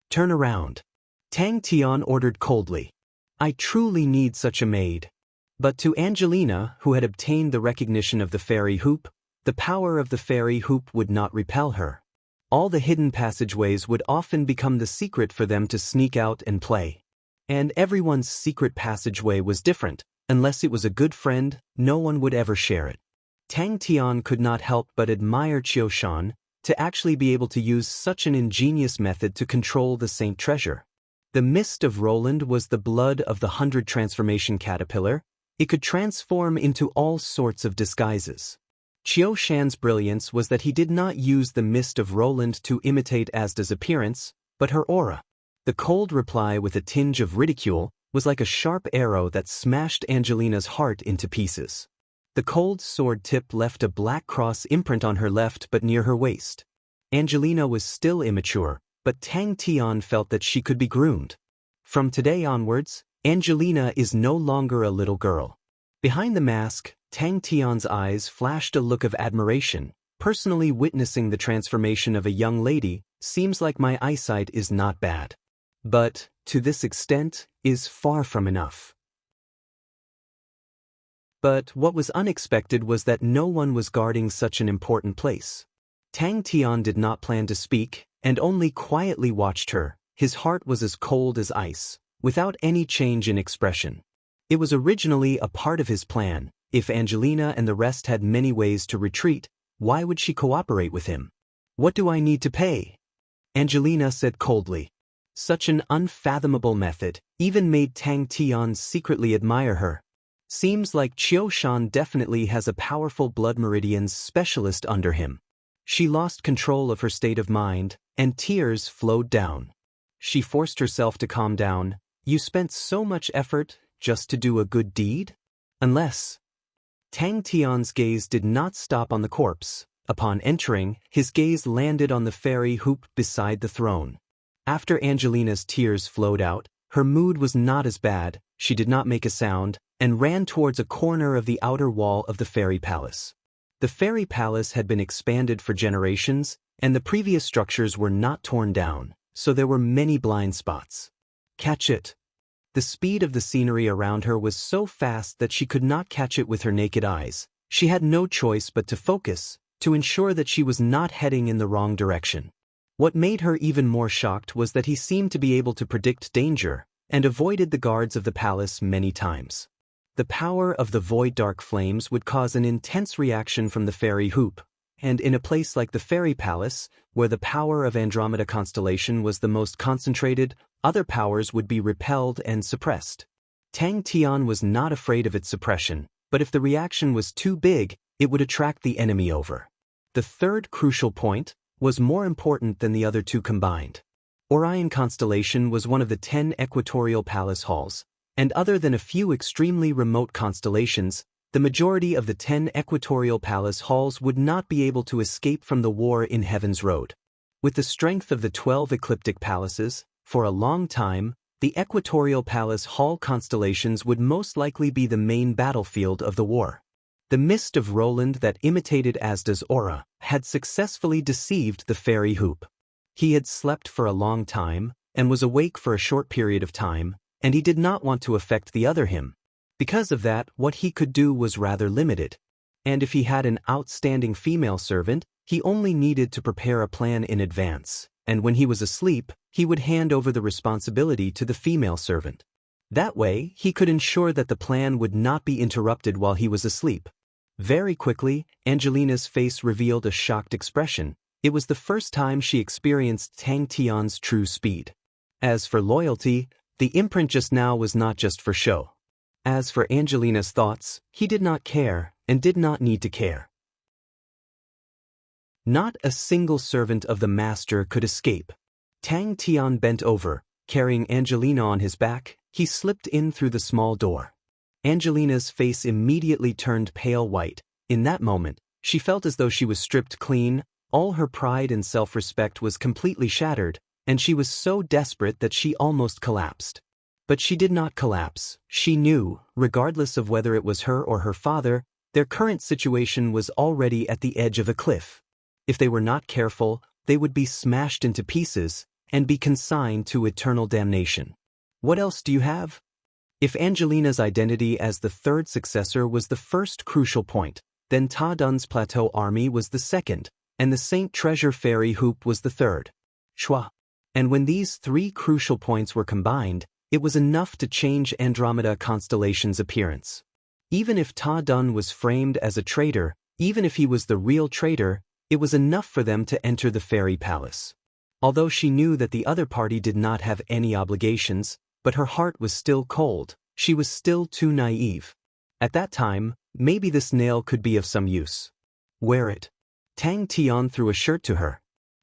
Turn around. Tang Tian ordered coldly. I truly need such a maid. But to Angelina, who had obtained the recognition of the fairy hoop, the power of the fairy hoop would not repel her. All the hidden passageways would often become the secret for them to sneak out and play. And everyone's secret passageway was different. Unless it was a good friend, no one would ever share it. Tang Tian could not help but admire Qiu Shan to actually be able to use such an ingenious method to control the Saint Treasure. The mist of Roland was the blood of the 100 transformation caterpillar. It could transform into all sorts of disguises. Qiu Shan's brilliance was that he did not use the mist of Roland to imitate Asda's appearance, but her aura. The cold reply with a tinge of ridicule was like a sharp arrow that smashed Angelina's heart into pieces. The cold sword tip left a black cross imprint on her left but near her waist. Angelina was still immature, but Tang Tian felt that she could be groomed. From today onwards, Angelina is no longer a little girl. Behind the mask, Tang Tian's eyes flashed a look of admiration, personally witnessing the transformation of a young lady Seems like my eyesight is not bad. But, to this extent, is far from enough. But what was unexpected was that no one was guarding such an important place. Tang Tian did not plan to speak, and only quietly watched her. His heart was as cold as ice, without any change in expression. It was originally a part of his plan. If Angelina and the rest had many ways to retreat, why would she cooperate with him? What do I need to pay? Angelina said coldly. Such an unfathomable method even made Tang Tian secretly admire her. Seems like Qiu Shan definitely has a powerful blood meridians specialist under him. She lost control of her state of mind, and tears flowed down. She forced herself to calm down. You spent so much effort just to do a good deed? Unless... Tang Tian's gaze did not stop on the corpse. Upon entering, his gaze landed on the fairy hoop beside the throne. After Angelina's tears flowed out, her mood was not as bad. She did not make a sound, and ran towards a corner of the outer wall of the fairy palace. The fairy palace had been expanded for generations, and the previous structures were not torn down, so there were many blind spots. Catch it. The speed of the scenery around her was so fast that she could not catch it with her naked eyes. She had no choice but to focus, to ensure that she was not heading in the wrong direction. What made her even more shocked was that he seemed to be able to predict danger, and avoided the guards of the palace many times. The power of the void dark flames would cause an intense reaction from the fairy hoop, and in a place like the fairy palace, where the power of Andromeda constellation was the most concentrated, other powers would be repelled and suppressed. Tang Tian was not afraid of its suppression, but if the reaction was too big, it would attract the enemy over. The third crucial point was more important than the other two combined. Orion constellation was one of the 10 equatorial palace halls, and other than a few extremely remote constellations, the majority of the 10 equatorial palace halls would not be able to escape from the war in Heaven's Road. With the strength of the 12 ecliptic palaces, for a long time, the equatorial palace hall constellations would most likely be the main battlefield of the war. The mist of Roland that imitated Asda's aura had successfully deceived the fairy hoop. He had slept for a long time, and was awake for a short period of time, and he did not want to affect the other him. Because of that, what he could do was rather limited. And if he had an outstanding female servant, he only needed to prepare a plan in advance, and when he was asleep, he would hand over the responsibility to the female servant. That way, he could ensure that the plan would not be interrupted while he was asleep. Very quickly, Angelina's face revealed a shocked expression. It was the first time she experienced Tang Tian's true speed. As for loyalty, the imprint just now was not just for show. As for Angelina's thoughts, he did not care, and did not need to care. Not a single servant of the master could escape. Tang Tian bent over, carrying Angelina on his back. He slipped in through the small door. Angelina's face immediately turned pale white. In that moment, she felt as though she was stripped clean. All her pride and self-respect was completely shattered, and she was so desperate that she almost collapsed. But she did not collapse. She knew, regardless of whether it was her or her father, their current situation was already at the edge of a cliff. If they were not careful, they would be smashed into pieces and be consigned to eternal damnation. What else do you have? If Angelina's identity as the third successor was the first crucial point, then Ta Dun's Plateau Army was the second, and the Saint Treasure Fairy Hoop was the third. Shua. And when these three crucial points were combined, it was enough to change Andromeda constellation's appearance. Even if Ta Dun was framed as a traitor, even if he was the real traitor, it was enough for them to enter the fairy palace. Although she knew that the other party did not have any obligations, but her heart was still cold. She was still too naive. At that time, maybe this nail could be of some use. Wear it. Tang Tian threw a shirt to her.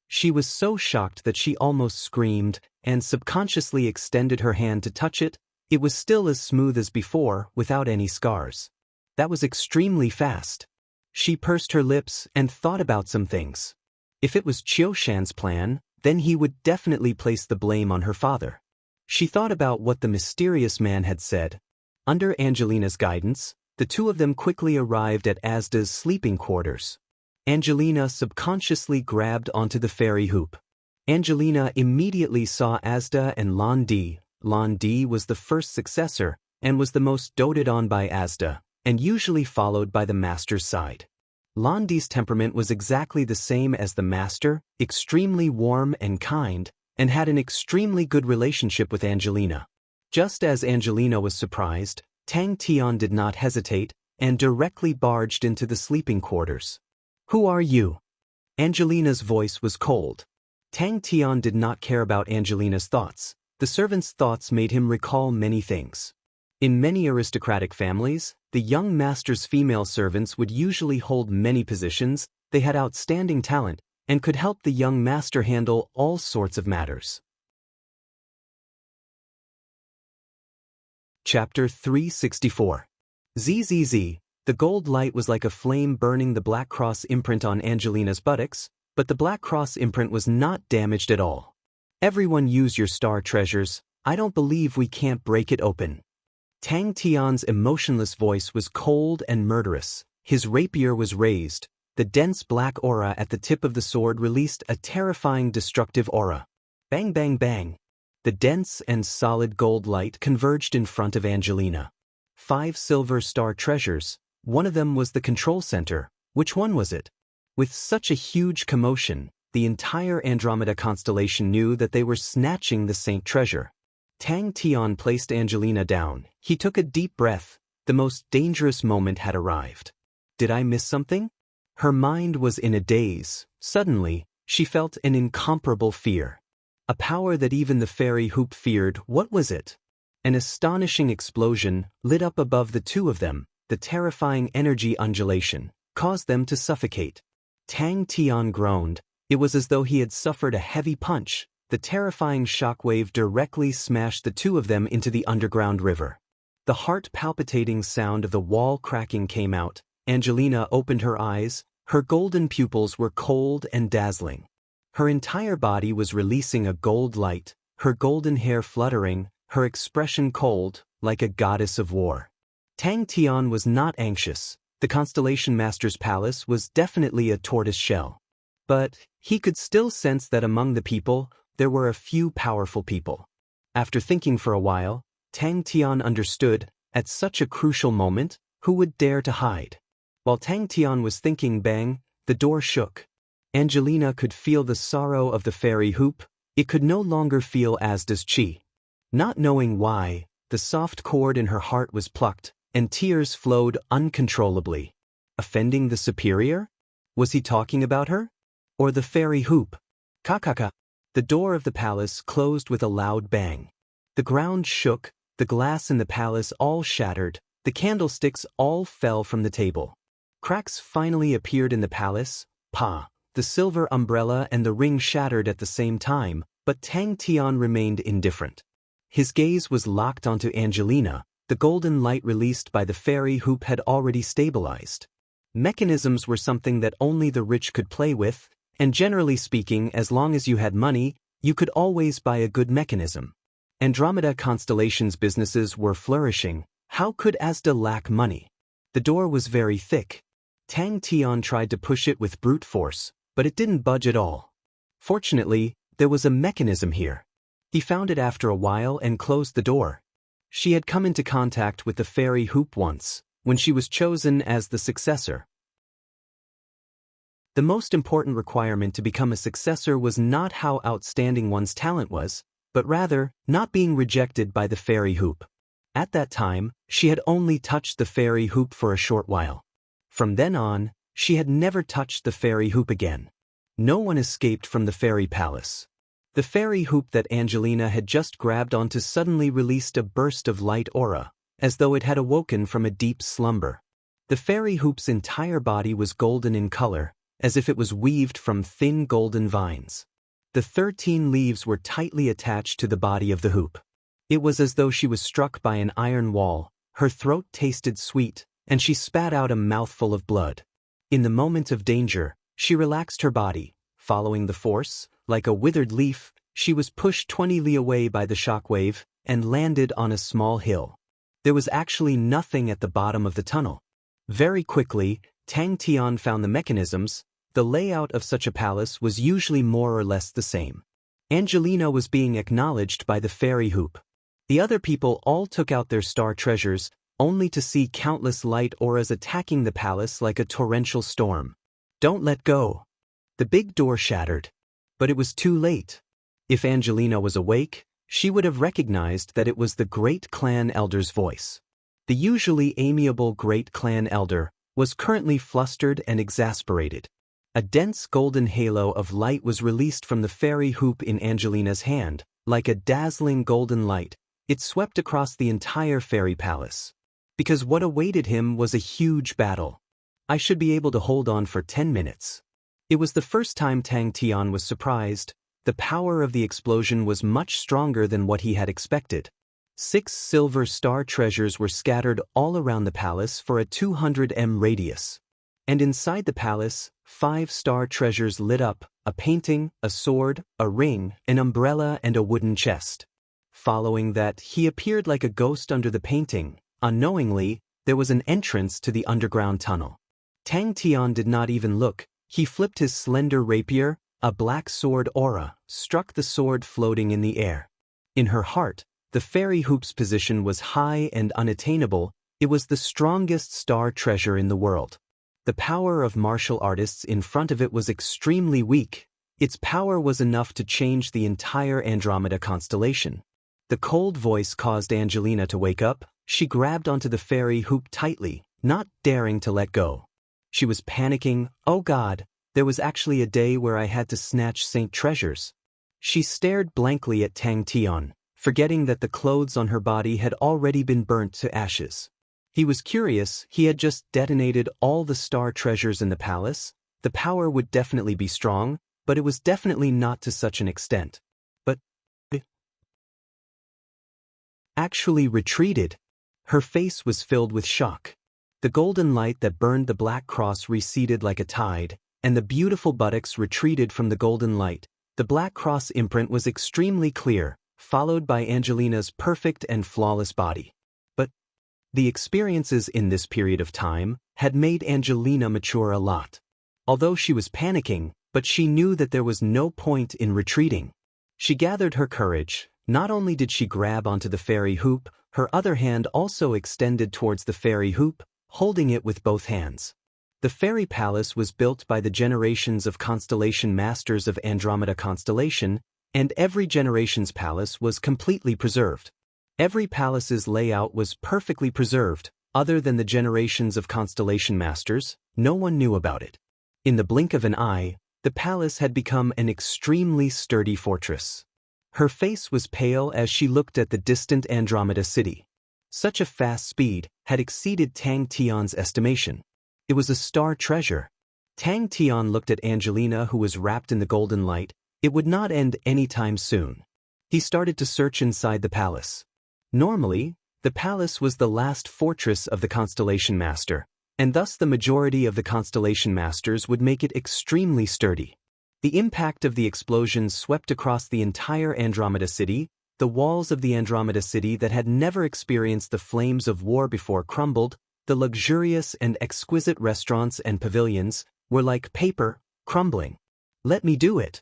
She was so shocked that she almost screamed, and subconsciously extended her hand to touch it. It was still as smooth as before, without any scars. That was extremely fast. She pursed her lips and thought about some things. If it was Qiu Shan's plan, then he would definitely place the blame on her father. She thought about what the mysterious man had said. Under Angelina's guidance, the two of them quickly arrived at Asda's sleeping quarters. Angelina subconsciously grabbed onto the fairy hoop. Angelina immediately saw Asda and Lan Di. Lan Di was the first successor, and was the most doted on by Asda, and usually followed by the master's side. Lan Di's temperament was exactly the same as the master, extremely warm and kind, and had an extremely good relationship with Angelina. Just as Angelina was surprised, Tang Tian did not hesitate, and directly barged into the sleeping quarters. "Who are you?" Angelina's voice was cold. Tang Tian did not care about Angelina's thoughts. The servant's thoughts made him recall many things. In many aristocratic families, the young master's female servants would usually hold many positions, they had outstanding talent, and could help the young master handle all sorts of matters. Chapter 364. ZZZ. The gold light was like a flame burning the black cross imprint on Angelina's buttocks, but the black cross imprint was not damaged at all. "Everyone use your star treasures, I don't believe we can't break it open." Tang Tian's emotionless voice was cold and murderous. His rapier was raised. The dense black aura at the tip of the sword released a terrifying destructive aura. Bang bang bang. The dense and solid gold light converged in front of Angelina. 5 silver star treasures. One of them was the control center. Which one was it? With such a huge commotion, the entire Andromeda constellation knew that they were snatching the Saint treasure. Tang Tian placed Angelina down. He took a deep breath. The most dangerous moment had arrived. Did I miss something? Her mind was in a daze. Suddenly, she felt an incomparable fear. A power that even the fairy hoop feared. What was it? An astonishing explosion lit up above the two of them. The terrifying energy undulation caused them to suffocate. Tang Tian groaned. It was as though he had suffered a heavy punch. The terrifying shockwave directly smashed the two of them into the underground river. The heart-palpitating sound of the wall cracking came out. Angelina opened her eyes. Her golden pupils were cold and dazzling. Her entire body was releasing a gold light, her golden hair fluttering, her expression cold, like a goddess of war. Tang Tian was not anxious. The Constellation Master's palace was definitely a tortoise shell. But he could still sense that among the people, there were a few powerful people. After thinking for a while, Tang Tian understood, at such a crucial moment, who would dare to hide? While Tang Tian was thinking, bang, the door shook. Angelina could feel the sorrow of the fairy hoop. It could no longer feel Asda's chi. Not knowing why, the soft cord in her heart was plucked, and tears flowed uncontrollably. Offending the superior? Was he talking about her? Or the fairy hoop? Ka-ka-ka. The door of the palace closed with a loud bang. The ground shook, the glass in the palace all shattered, the candlesticks all fell from the table. Cracks finally appeared in the palace. Pa! The silver umbrella and the ring shattered at the same time, but Tang Tian remained indifferent. His gaze was locked onto Angelina. The golden light released by the fairy hoop had already stabilized. Mechanisms were something that only the rich could play with, and generally speaking, as long as you had money, you could always buy a good mechanism. Andromeda Constellation's businesses were flourishing. How could Asda lack money? The door was very thick. Tang Tian tried to push it with brute force, but it didn't budge at all. Fortunately, there was a mechanism here. He found it after a while and closed the door. She had come into contact with the fairy hoop once, when she was chosen as the successor. The most important requirement to become a successor was not how outstanding one's talent was, but rather, not being rejected by the fairy hoop. At that time, she had only touched the fairy hoop for a short while. From then on, she had never touched the fairy hoop again. No one escaped from the fairy palace. The fairy hoop that Angelina had just grabbed onto suddenly released a burst of light aura, as though it had awoken from a deep slumber. The fairy hoop's entire body was golden in color, as if it was weaved from thin golden vines. The 13 leaves were tightly attached to the body of the hoop. It was as though she was struck by an iron wall. Her throat tasted sweet, and she spat out a mouthful of blood. In the moment of danger, she relaxed her body. Following the force, like a withered leaf, she was pushed 20 li away by the shockwave and landed on a small hill. There was actually nothing at the bottom of the tunnel. Very quickly, Tang Tian found the mechanisms. The layout of such a palace was usually more or less the same. Angelina was being acknowledged by the fairy hoop. The other people all took out their star treasures, only to see countless light auras attacking the palace like a torrential storm. Don't let go. The big door shattered. But it was too late. If Angelina was awake, she would have recognized that it was the great clan elder's voice. The usually amiable great clan elder was currently flustered and exasperated. A dense golden halo of light was released from the fairy hoop in Angelina's hand. Like a dazzling golden light, it swept across the entire fairy palace. Because what awaited him was a huge battle. I should be able to hold on for 10 minutes. It was the first time Tang Tian was surprised. The power of the explosion was much stronger than what he had expected. 6 silver star treasures were scattered all around the palace for a 200 m radius. And inside the palace, 5 star treasures lit up: a painting, a sword, a ring, an umbrella, and a wooden chest. Following that, he appeared like a ghost under the painting. Unknowingly, there was an entrance to the underground tunnel. Tang Tian did not even look. He flipped his slender rapier. A black sword aura struck the sword floating in the air. In her heart, the fairy hoop's position was high and unattainable. It was the strongest star treasure in the world. The power of martial artists in front of it was extremely weak. Its power was enough to change the entire Andromeda constellation. The cold voice caused Angelina to wake up. She grabbed onto the fairy hoop tightly, not daring to let go. She was panicking. Oh God, there was actually a day where I had to snatch Saint treasures. She stared blankly at Tang Tian, forgetting that the clothes on her body had already been burnt to ashes. He was curious. He had just detonated all the star treasures in the palace. The power would definitely be strong, but it was definitely not to such an extent. But actually retreated. Her face was filled with shock. The golden light that burned the black cross receded like a tide, and the beautiful buttocks retreated from the golden light. The black cross imprint was extremely clear, followed by Angelina's perfect and flawless body. But the experiences in this period of time had made Angelina mature a lot. Although she was panicking, but she knew that there was no point in retreating. She gathered her courage. Not only did she grab onto the fairy hoop, her other hand also extended towards the fairy hoop, holding it with both hands. The fairy palace was built by the generations of constellation masters of Andromeda constellation, and every generation's palace was completely preserved. Every palace's layout was perfectly preserved. Other than the generations of constellation masters, no one knew about it. In the blink of an eye, the palace had become an extremely sturdy fortress. Her face was pale as she looked at the distant Andromeda city. Such a fast speed had exceeded Tang Tian's estimation. It was a star treasure. Tang Tian looked at Angelina, who was wrapped in the golden light. It would not end anytime soon. He started to search inside the palace. Normally, the palace was the last fortress of the Constellation Master, and thus the majority of the Constellation Masters would make it extremely sturdy. The impact of the explosion swept across the entire Andromeda city. The walls of the Andromeda city that had never experienced the flames of war before crumbled. The luxurious and exquisite restaurants and pavilions were like paper, crumbling. Let me do it.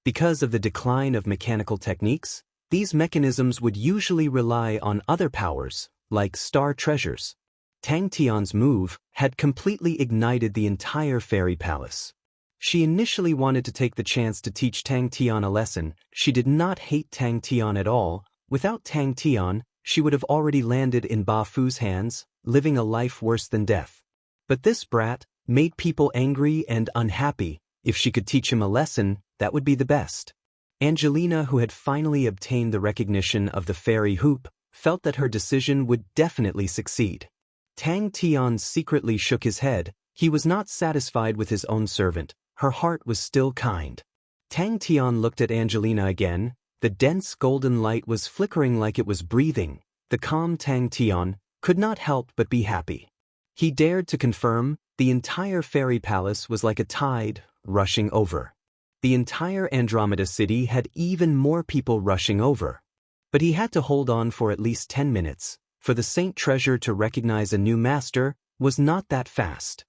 Because of the decline of mechanical techniques, these mechanisms would usually rely on other powers, like star treasures. Tang Tian's move had completely ignited the entire fairy palace. She initially wanted to take the chance to teach Tang Tian a lesson. She did not hate Tang Tian at all. Without Tang Tian, she would have already landed in Ba Fu's hands, living a life worse than death. But this brat made people angry and unhappy. If she could teach him a lesson, that would be the best. Angelina, who had finally obtained the recognition of the fairy hoop, felt that her decision would definitely succeed. Tang Tian secretly shook his head. He was not satisfied with his own servant. Her heart was still kind. Tang Tian looked at Angelina again. The dense golden light was flickering like it was breathing. The calm Tang Tian could not help but be happy. He dared to confirm the entire fairy palace was like a tide rushing over. The entire Andromeda city had even more people rushing over. But he had to hold on for at least 10 minutes. For the Saint Treasure to recognize a new master was not that fast.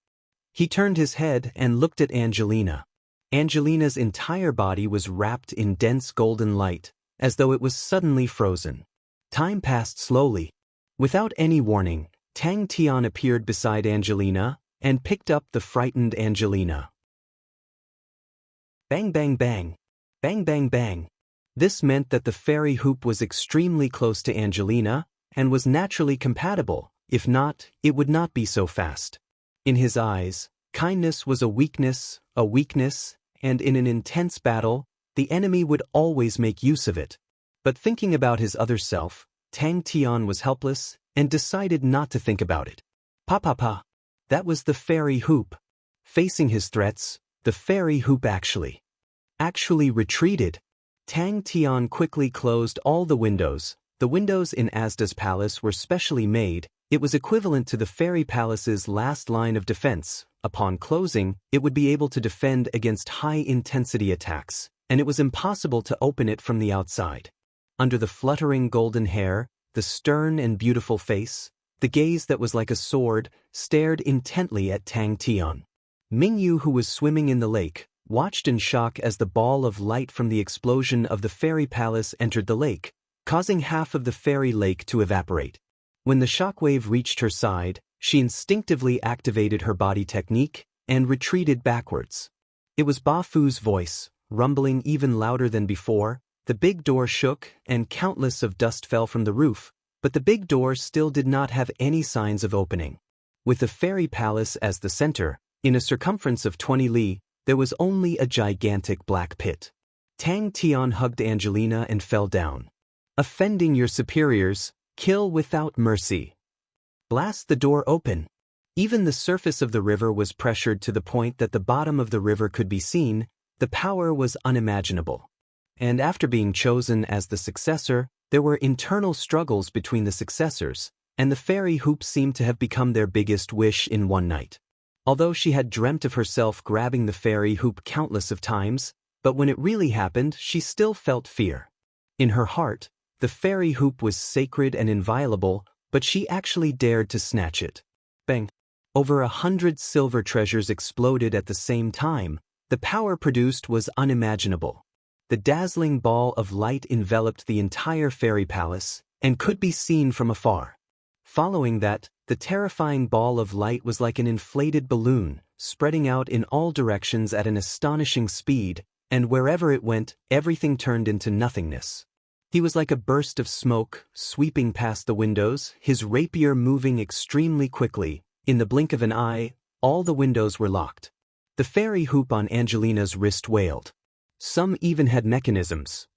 He turned his head and looked at Angelina. Angelina's entire body was wrapped in dense golden light, as though it was suddenly frozen. Time passed slowly. Without any warning, Tang Tian appeared beside Angelina and picked up the frightened Angelina. Bang bang bang. Bang bang bang. This meant that the fairy hoop was extremely close to Angelina and was naturally compatible. If not, it would not be so fast. In his eyes, kindness was a weakness, and in an intense battle, the enemy would always make use of it. But thinking about his other self, Tang Tian was helpless and decided not to think about it. Pa. That was the fairy hoop. Facing his threats, the fairy hoop actually retreated. Tang Tian quickly closed all the windows. The windows in Asda's palace were specially made. It was equivalent to the fairy palace's last line of defense. Upon closing, it would be able to defend against high-intensity attacks, and it was impossible to open it from the outside. Under the fluttering golden hair, the stern and beautiful face, the gaze that was like a sword, stared intently at Tang Tian. Mingyu, who was swimming in the lake, watched in shock as the ball of light from the explosion of the fairy palace entered the lake, causing half of the fairy lake to evaporate. When the shockwave reached her side, she instinctively activated her body technique and retreated backwards. It was Ba Fu's voice, rumbling even louder than before. The big door shook and countless of dust fell from the roof, but the big door still did not have any signs of opening. With the fairy palace as the center, in a circumference of 20 li, there was only a gigantic black pit. Tang Tian hugged Angelina and fell down. Offending your superiors, kill without mercy. Blast the door open. Even the surface of the river was pressured to the point that the bottom of the river could be seen. The power was unimaginable. And after being chosen as the successor, there were internal struggles between the successors, and the fairy hoop seemed to have become their biggest wish in one night. Although she had dreamt of herself grabbing the fairy hoop countless of times, but when it really happened, she still felt fear. In her heart, the fairy hoop was sacred and inviolable, but she actually dared to snatch it. Bang! Over 100 silver treasures exploded at the same time. The power produced was unimaginable. The dazzling ball of light enveloped the entire fairy palace and could be seen from afar. Following that, the terrifying ball of light was like an inflated balloon, spreading out in all directions at an astonishing speed, and wherever it went, everything turned into nothingness. He was like a burst of smoke, sweeping past the windows, his rapier moving extremely quickly. In the blink of an eye, all the windows were locked. The fairy hoop on Angelina's wrist wailed. Some even had mechanisms.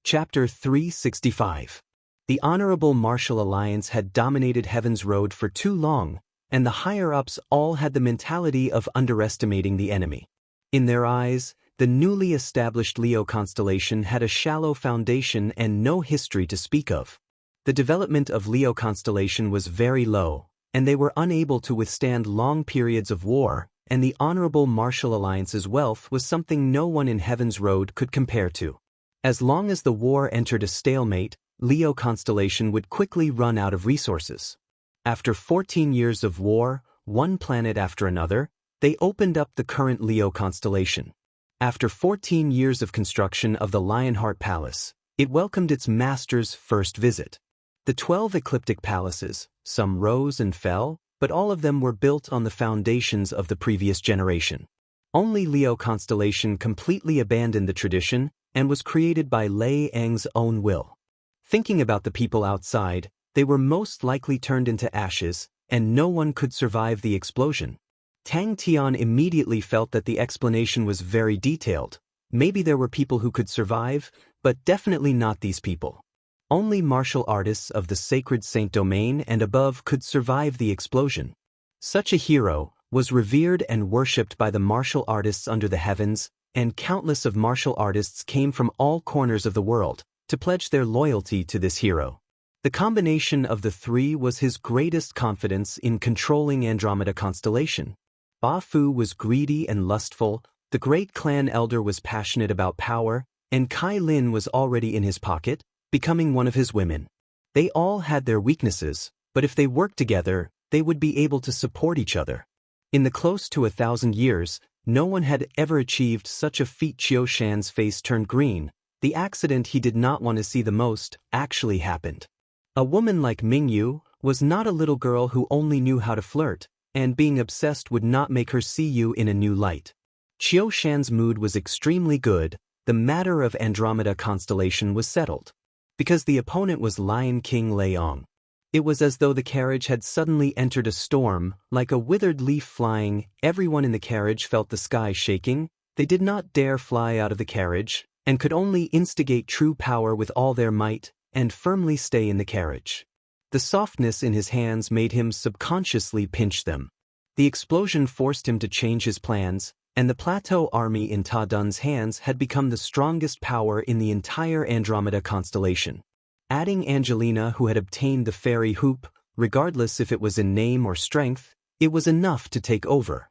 Chapter 365. The Honorable Martial Alliance had dominated Heaven's Road for too long, and the higher-ups all had the mentality of underestimating the enemy. In their eyes, the newly established Leo constellation had a shallow foundation and no history to speak of. The development of Leo constellation was very low, and they were unable to withstand long periods of war, and the Honorable Martial Alliance's wealth was something no one in Heaven's Road could compare to. As long as the war entered a stalemate, Leo constellation would quickly run out of resources. After 14 years of war, one planet after another, they opened up the current Leo constellation. After 14 years of construction of the Lionheart Palace, it welcomed its master's first visit. The 12 ecliptic palaces, some rose and fell, but all of them were built on the foundations of the previous generation. Only Leo constellation completely abandoned the tradition and was created by Lei Eng's own will. Thinking about the people outside, they were most likely turned into ashes, and no one could survive the explosion. Tang Tian immediately felt that the explanation was very detailed. Maybe there were people who could survive, but definitely not these people. Only martial artists of the sacred Saint domain and above could survive the explosion. Such a hero was revered and worshipped by the martial artists under the heavens, and countless of martial artists came from all corners of the world to pledge their loyalty to this hero. The combination of the three was his greatest confidence in controlling Andromeda constellation. Ba Fu was greedy and lustful, the great clan elder was passionate about power, and Kai Lin was already in his pocket, becoming one of his women. They all had their weaknesses, but if they worked together, they would be able to support each other. In the close to 1,000 years, no one had ever achieved such a feat. Qiu Shan's face turned green. The accident he did not want to see the most actually happened. A woman like Mingyu was not a little girl who only knew how to flirt, and being obsessed would not make her see you in a new light. Qiu Shan's mood was extremely good. The matter of Andromeda constellation was settled. Because the opponent was Lion King Leong. It was as though the carriage had suddenly entered a storm, like a withered leaf flying. Everyone in the carriage felt the sky shaking. They did not dare fly out of the carriage, and could only instigate true power with all their might, and firmly stay in the carriage. The softness in his hands made him subconsciously pinch them. The explosion forced him to change his plans, and the plateau army in Ta Dun's hands had become the strongest power in the entire Andromeda constellation. Adding Angelina, who had obtained the fairy hoop, regardless if it was in name or strength, it was enough to take over.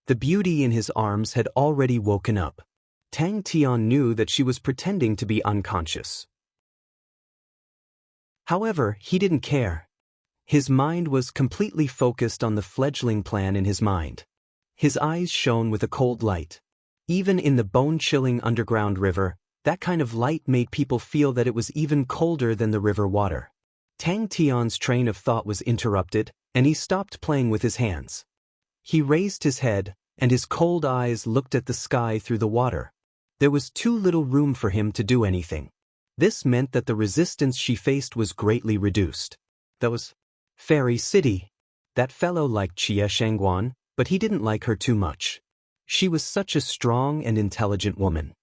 The beauty in his arms had already woken up. Tang Tian knew that she was pretending to be unconscious. However, he didn't care. His mind was completely focused on the fledgling plan in his mind. His eyes shone with a cold light. Even in the bone-chilling underground river, that kind of light made people feel that it was even colder than the river water. Tang Tian's train of thought was interrupted, and he stopped playing with his hands. He raised his head, and his cold eyes looked at the sky through the water. There was too little room for him to do anything. This meant that the resistance she faced was greatly reduced. That was Fairy City. That fellow liked Xie Shangguan, but he didn't like her too much. She was such a strong and intelligent woman.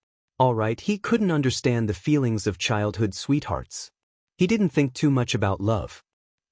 All right, he couldn't understand the feelings of childhood sweethearts. He didn't think too much about love.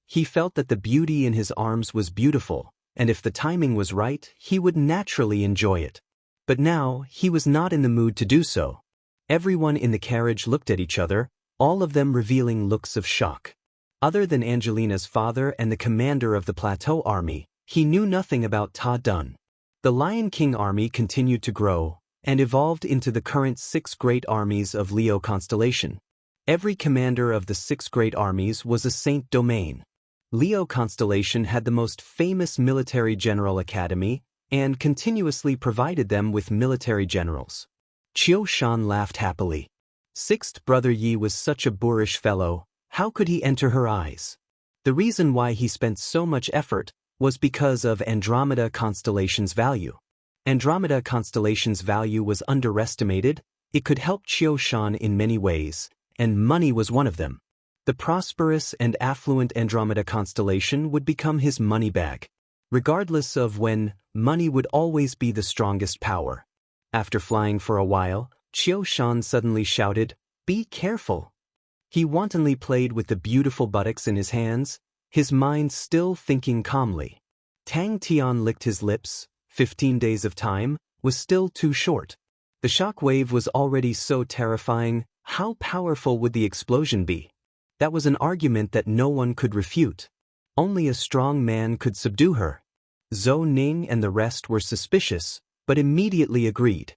He felt that the beauty in his arms was beautiful, and if the timing was right, he would naturally enjoy it. But now, he was not in the mood to do so. Everyone in the carriage looked at each other, all of them revealing looks of shock. Other than Angelina's father and the commander of the plateau army, he knew nothing about Ta Dun. The Lion King army continued to grow, and evolved into the current 6 great armies of Leo constellation. Every commander of the 6 great armies was a Saint Domain. Leo constellation had the most famous military general academy, and continuously provided them with military generals. Qiu Shan laughed happily. 6th brother Yi was such a boorish fellow, how could he enter her eyes? The reason why he spent so much effort was because of Andromeda constellation's value. Andromeda constellation's value was underestimated. It could help Qiu Shan in many ways, and money was one of them. The prosperous and affluent Andromeda constellation would become his money bag. Regardless of when, money would always be the strongest power. After flying for a while, Qiu Shan suddenly shouted, "Be careful!" He wantonly played with the beautiful buttocks in his hands, his mind still thinking calmly. Tang Tian licked his lips. 15 days of time was still too short. The shock wave was already so terrifying. How powerful would the explosion be? That was an argument that no one could refute. Only a strong man could subdue her. Zhou Ning and the rest were suspicious, but immediately agreed.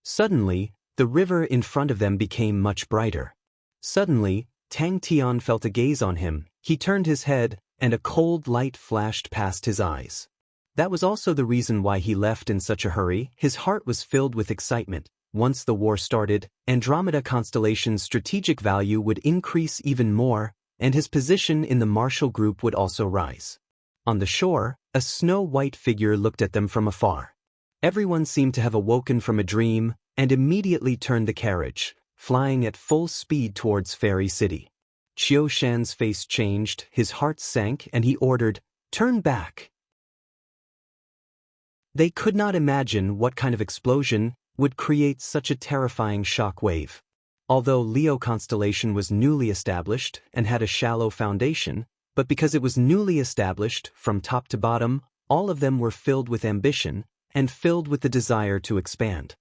Suddenly, the river in front of them became much brighter. Suddenly, Tang Tian felt a gaze on him. He turned his head, and a cold light flashed past his eyes. That was also the reason why he left in such a hurry. His heart was filled with excitement. Once the war started, Andromeda constellation's strategic value would increase even more, and his position in the martial group would also rise. On the shore, a snow-white figure looked at them from afar. Everyone seemed to have awoken from a dream, and immediately turned the carriage, flying at full speed towards Fairy City. Qiu Shan's face changed, his heart sank, and he ordered, "Turn back!" They could not imagine what kind of explosion would create such a terrifying shock wave. Although Leo constellation was newly established and had a shallow foundation, but because it was newly established, from top to bottom, all of them were filled with ambition, and filled with the desire to expand.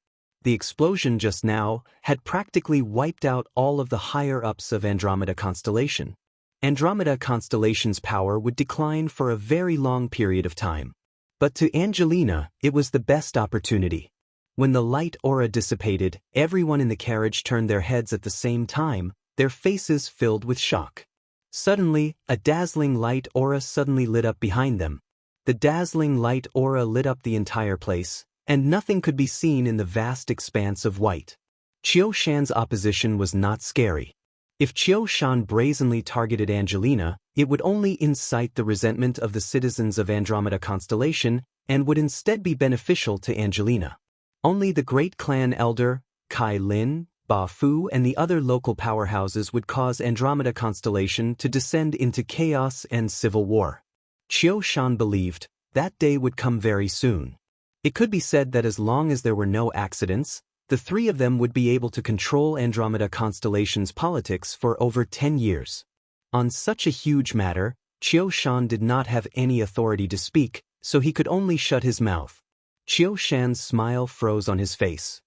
The explosion just now had practically wiped out all of the higher-ups of Andromeda constellation. Andromeda constellation's power would decline for a very long period of time. But to Angelina, it was the best opportunity. When the light aura dissipated, everyone in the carriage turned their heads at the same time, their faces filled with shock. Suddenly, a dazzling light aura suddenly lit up behind them. The dazzling light aura lit up the entire place, and nothing could be seen in the vast expanse of white. Qiu Shan's opposition was not scary. If Qiu Shan brazenly targeted Angelina, it would only incite the resentment of the citizens of Andromeda Constellation and would instead be beneficial to Angelina. Only the great clan elder, Kai Lin, Ba Fu and the other local powerhouses would cause Andromeda Constellation to descend into chaos and civil war. Qiu Shan believed that day would come very soon. It could be said that as long as there were no accidents, the three of them would be able to control Andromeda Constellation's politics for over 10 years. On such a huge matter, Qiu Shan did not have any authority to speak, so he could only shut his mouth. Qiu Shan's smile froze on his face.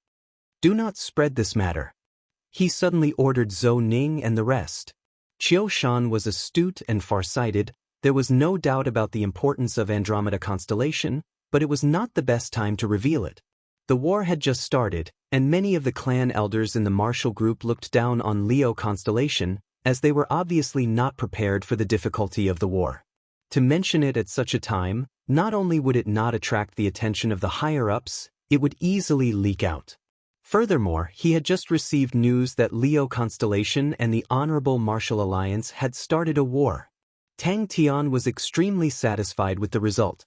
Do not spread this matter. He suddenly ordered Zhou Ning and the rest. Qiu Shan was astute and farsighted. There was no doubt about the importance of Andromeda Constellation, but it was not the best time to reveal it. The war had just started, and many of the clan elders in the martial group looked down on Leo Constellation, as they were obviously not prepared for the difficulty of the war. To mention it at such a time, not only would it not attract the attention of the higher-ups, it would easily leak out. Furthermore, he had just received news that Leo Constellation and the Honorable Martial Alliance had started a war. Tang Tian was extremely satisfied with the result.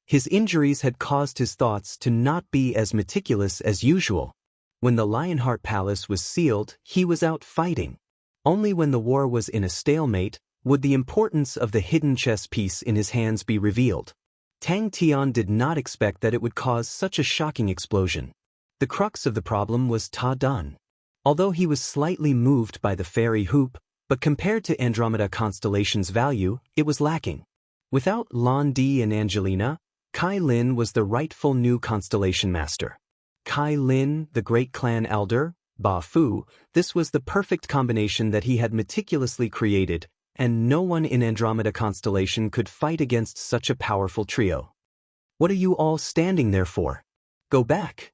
His injuries had caused his thoughts to not be as meticulous as usual. When the Lionheart Palace was sealed, he was out fighting. Only when the war was in a stalemate would the importance of the hidden chess piece in his hands be revealed. Tang Tian did not expect that it would cause such a shocking explosion. The crux of the problem was Ta Dun. Although he was slightly moved by the fairy hoop, but compared to Andromeda Constellation's value, it was lacking. Without Lan Di and Angelina, Kai Lin was the rightful new constellation master. Kai Lin, the great clan elder, Ba Fu, this was the perfect combination that he had meticulously created, and no one in Andromeda Constellation could fight against such a powerful trio. What are you all standing there for? Go back!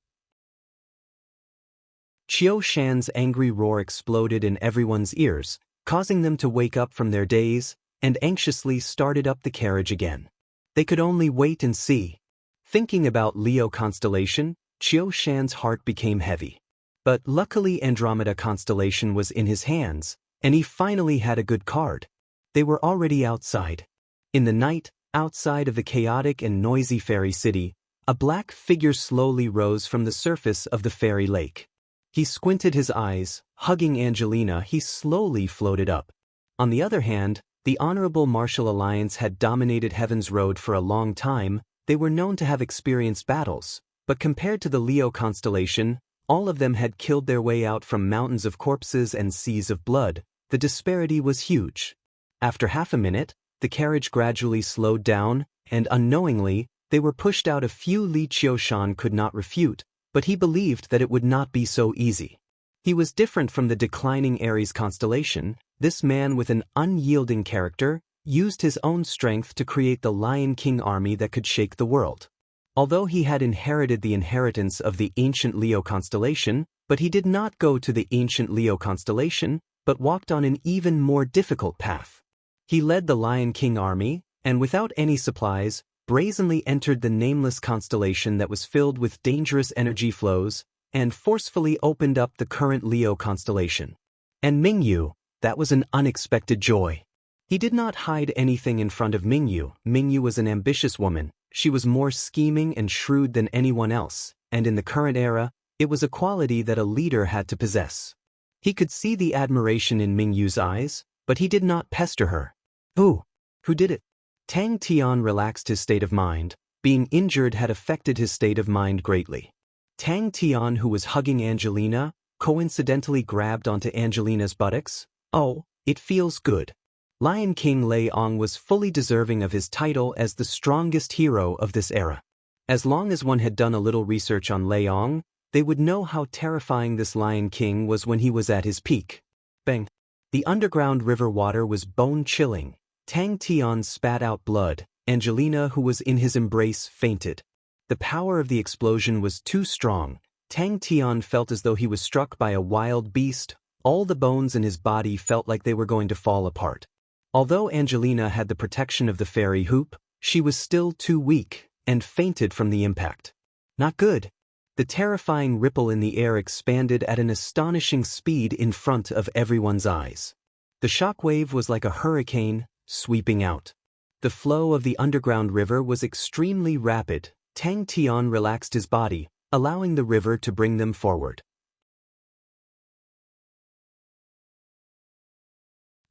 Qiu Shan's angry roar exploded in everyone's ears, causing them to wake up from their daze, and anxiously started up the carriage again. They could only wait and see. Thinking about Leo Constellation, Qiu Shan's heart became heavy. But luckily Andromeda Constellation was in his hands, and he finally had a good card. They were already outside. In the night, outside of the chaotic and noisy fairy city, a black figure slowly rose from the surface of the fairy lake. He squinted his eyes, hugging Angelina. He slowly floated up. On the other hand, the Honorable Martial Alliance had dominated Heaven's Road for a long time. They were known to have experienced battles, but compared to the Leo Constellation, all of them had killed their way out from mountains of corpses and seas of blood. The disparity was huge. After half a minute, the carriage gradually slowed down, and unknowingly, they were pushed out. A few Li Qiushan could not refute, but he believed that it would not be so easy. He was different from the declining Aries constellation. This man with an unyielding character used his own strength to create the Lion King army that could shake the world. Although he had inherited the inheritance of the ancient Leo constellation, but he did not go to the ancient Leo constellation, but walked on an even more difficult path. He led the Lion King army, and without any supplies, brazenly entered the nameless constellation that was filled with dangerous energy flows, and forcefully opened up the current Leo constellation. And Mingyu, that was an unexpected joy. He did not hide anything in front of Mingyu. Mingyu was an ambitious woman. She was more scheming and shrewd than anyone else, and in the current era, it was a quality that a leader had to possess. He could see the admiration in Mingyu's eyes, but he did not pester her. Who did it? Tang Tian relaxed his state of mind. Being injured had affected his state of mind greatly. Tang Tian, who was hugging Angelina, coincidentally grabbed onto Angelina's buttocks. Oh, it feels good. Lion King Lei Ong was fully deserving of his title as the strongest hero of this era. As long as one had done a little research on Lei Ong, they would know how terrifying this Lion King was when he was at his peak. Bang! The underground river water was bone-chilling. Tang Tian spat out blood. Angelina, who was in his embrace, fainted. The power of the explosion was too strong. Tang Tian felt as though he was struck by a wild beast. All the bones in his body felt like they were going to fall apart. Although Angelina had the protection of the fairy hoop, She was still too weak, and fainted from the impact. Not good. The terrifying ripple in the air expanded at an astonishing speed in front of everyone's eyes. The shockwave was like a hurricane, sweeping out. The flow of the underground river was extremely rapid. Tang Tian relaxed his body, allowing the river to bring them forward.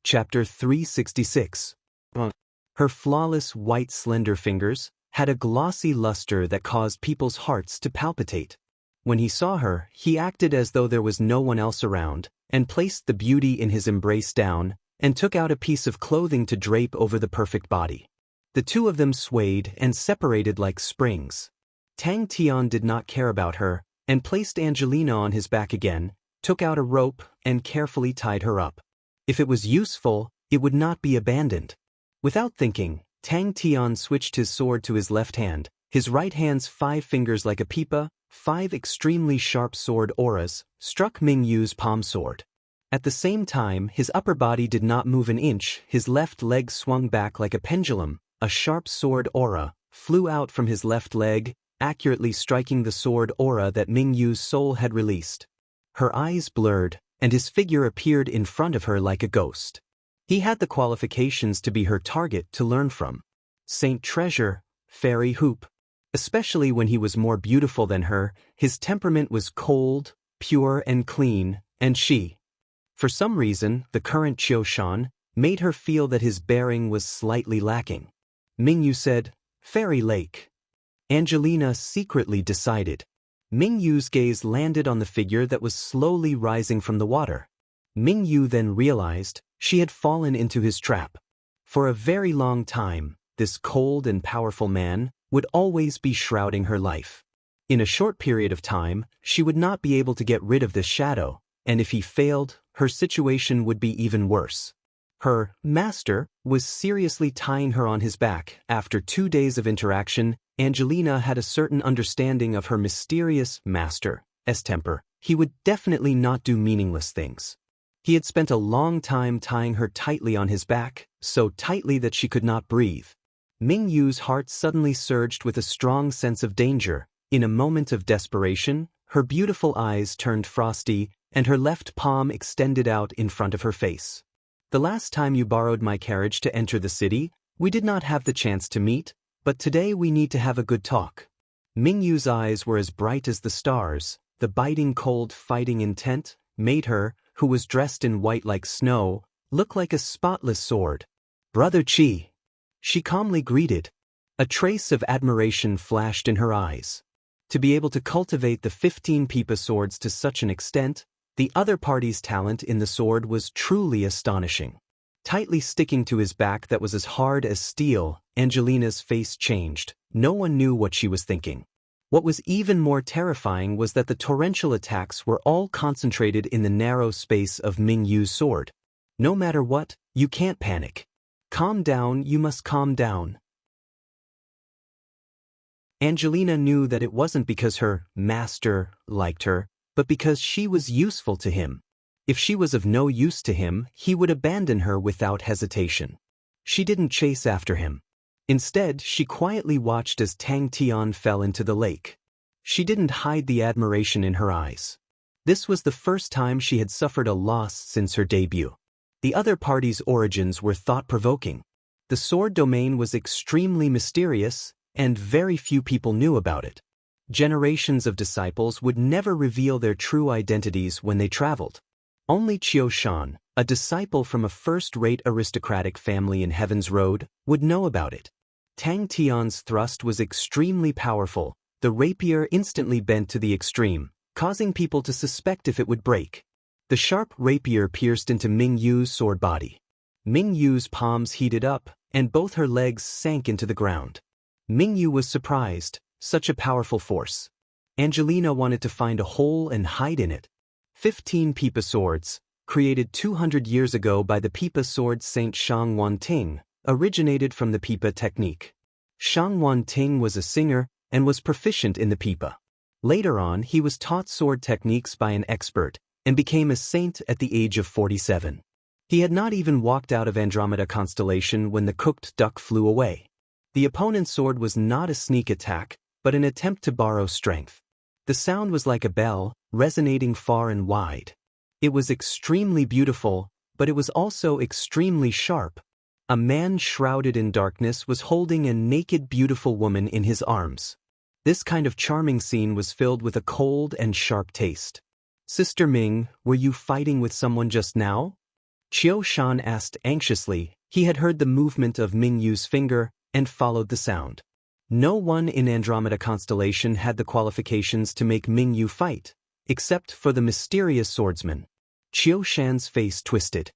Chapter 366. Her flawless white slender fingers had a glossy luster that caused people's hearts to palpitate. When he saw her, he acted as though there was no one else around, and placed the beauty in his embrace down, and took out a piece of clothing to drape over the perfect body. The two of them swayed and separated like springs. Tang Tian did not care about her, and placed Angelina on his back again, took out a rope, and carefully tied her up. If it was useful, it would not be abandoned. Without thinking, Tang Tian switched his sword to his left hand, his right hand's 5 fingers like a pipa, 5 extremely sharp sword auras, struck Ming Yu's palm sword. At the same time, his upper body did not move an inch, his left leg swung back like a pendulum, a sharp sword aura flew out from his left leg, accurately striking the sword aura that Ming Yu's soul had released. Her eyes blurred, and his figure appeared in front of her like a ghost. He had the qualifications to be her target to learn from. Saint Treasure, Fairy Hoop. Especially when he was more beautiful than her, his temperament was cold, pure and clean, and she. For some reason, the current Qiu Shan made her feel that his bearing was slightly lacking. Ming Yu said, "Fairy Lake." Angelina secretly decided. Ming Yu's gaze landed on the figure that was slowly rising from the water. Ming Yu then realized she had fallen into his trap. For a very long time, this cold and powerful man would always be shrouding her life. In a short period of time, she would not be able to get rid of this shadow, and if he failed, her situation would be even worse. Her master was seriously tying her on his back. After 2 days of interaction, Angelina had a certain understanding of her mysterious master's temper. He would definitely not do meaningless things. He had spent a long time tying her tightly on his back, so tightly that she could not breathe. Ming Yu's heart suddenly surged with a strong sense of danger. In a moment of desperation, her beautiful eyes turned frosty, and her left palm extended out in front of her face. "The last time you borrowed my carriage to enter the city, we did not have the chance to meet, but today we need to have a good talk." Ming Yu's eyes were as bright as the stars. The biting cold fighting intent made her, who was dressed in white like snow, look like a spotless sword. "Brother Qi," she calmly greeted. A trace of admiration flashed in her eyes. To be able to cultivate the 15 pipa swords to such an extent, the other party's talent in the sword was truly astonishing. Tightly sticking to his back that was as hard as steel, Angelina's face changed. No one knew what she was thinking. What was even more terrifying was that the torrential attacks were all concentrated in the narrow space of Ming Yu's sword. No matter what, you can't panic. Calm down, you must calm down. Angelina knew that it wasn't because her master liked her, but because she was useful to him. If she was of no use to him, he would abandon her without hesitation. She didn't chase after him. Instead, she quietly watched as Tang Tian fell into the lake. She didn't hide the admiration in her eyes. This was the first time she had suffered a loss since her debut. The other party's origins were thought-provoking. The sword domain was extremely mysterious, and very few people knew about it. Generations of disciples would never reveal their true identities when they traveled. Only Qiu Shan, a disciple from a first-rate aristocratic family in Heaven's Road, would know about it. Tang Tian's thrust was extremely powerful. The rapier instantly bent to the extreme, causing people to suspect if it would break. The sharp rapier pierced into Ming Yu's sword body. Ming Yu's palms heated up, and both her legs sank into the ground. Ming Yu was surprised. Such a powerful force. Angelina wanted to find a hole and hide in it. 15 pipa swords, created 200 years ago by the pipa sword Saint Shang Wanting, originated from the pipa technique. Shang Wanting was a singer and was proficient in the pipa. Later on, he was taught sword techniques by an expert and became a saint at the age of 47. He had not even walked out of Andromeda constellation when the cooked duck flew away. The opponent's sword was not a sneak attack, but an attempt to borrow strength. The sound was like a bell, resonating far and wide. It was extremely beautiful, but it was also extremely sharp. A man shrouded in darkness was holding a naked beautiful woman in his arms. This kind of charming scene was filled with a cold and sharp taste. Sister Ming, were you fighting with someone just now? Qiu Shan asked anxiously. He had heard the movement of Ming Yu's finger and followed the sound. No one in Andromeda constellation had the qualifications to make Ming Yu fight, except for the mysterious swordsman. Qiu Shan's face twisted.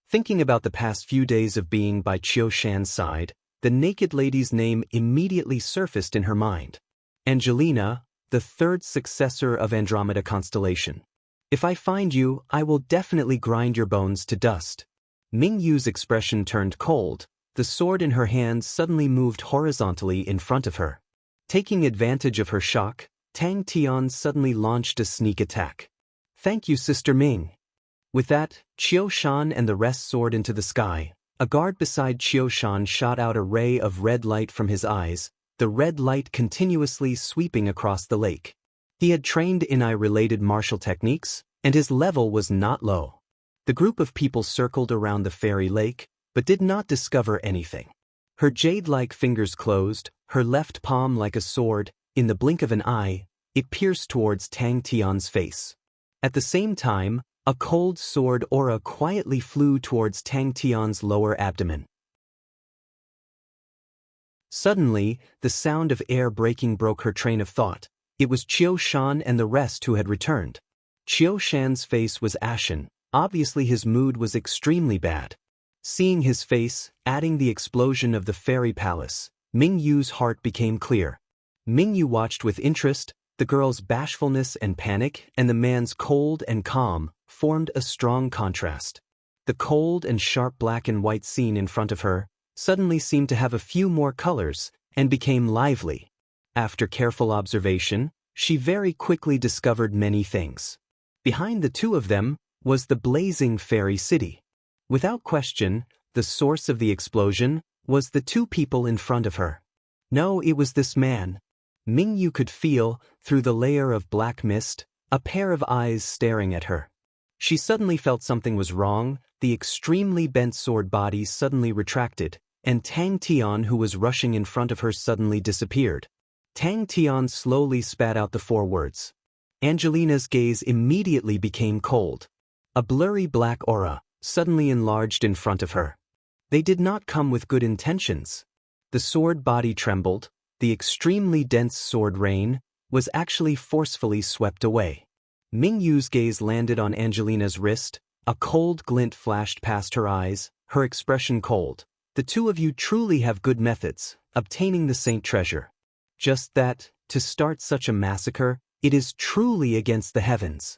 Thinking about the past few days of being by Qiu Shan's side, the naked lady's name immediately surfaced in her mind. Angelina, the third successor of Andromeda constellation. If I find you, I will definitely grind your bones to dust. Ming Yu's expression turned cold. The sword in her hand suddenly moved horizontally in front of her. Taking advantage of her shock, Tang Tian suddenly launched a sneak attack. Thank you, Sister Ming. With that, Qiu Shan and the rest soared into the sky. A guard beside Qiu Shan shot out a ray of red light from his eyes, the red light continuously sweeping across the lake. He had trained in AI-related martial techniques, and his level was not low. The group of people circled around the fairy lake, but did not discover anything. Her jade-like fingers closed, her left palm like a sword. In the blink of an eye, it pierced towards Tang Tian's face. At the same time, a cold sword aura quietly flew towards Tang Tian's lower abdomen. Suddenly, the sound of air breaking broke her train of thought. It was Qiu Shan and the rest who had returned. Qiu Shan's face was ashen. Obviously his mood was extremely bad. Seeing his face, adding the explosion of the fairy palace, Ming Yu's heart became clear. Ming Yu watched with interest. The girl's bashfulness and panic and the man's cold and calm formed a strong contrast. The cold and sharp black and white scene in front of her suddenly seemed to have a few more colors and became lively. After careful observation, she very quickly discovered many things. Behind the two of them was the blazing fairy city. Without question, the source of the explosion was the two people in front of her. No, it was this man. Ming Yu could feel, through the layer of black mist, a pair of eyes staring at her. She suddenly felt something was wrong. The extremely bent sword body suddenly retracted, and Tang Tian, who was rushing in front of her, suddenly disappeared. Tang Tian slowly spat out the four words. Angelina's gaze immediately became cold. A blurry black aura suddenly enlarged in front of her. They did not come with good intentions. The sword body trembled. The extremely dense sword rain was actually forcefully swept away. Ming Yu's gaze landed on Angelina's wrist. A cold glint flashed past her eyes, her expression cold. The two of you truly have good methods, obtaining the saint treasure. Just that, to start such a massacre, it is truly against the heavens.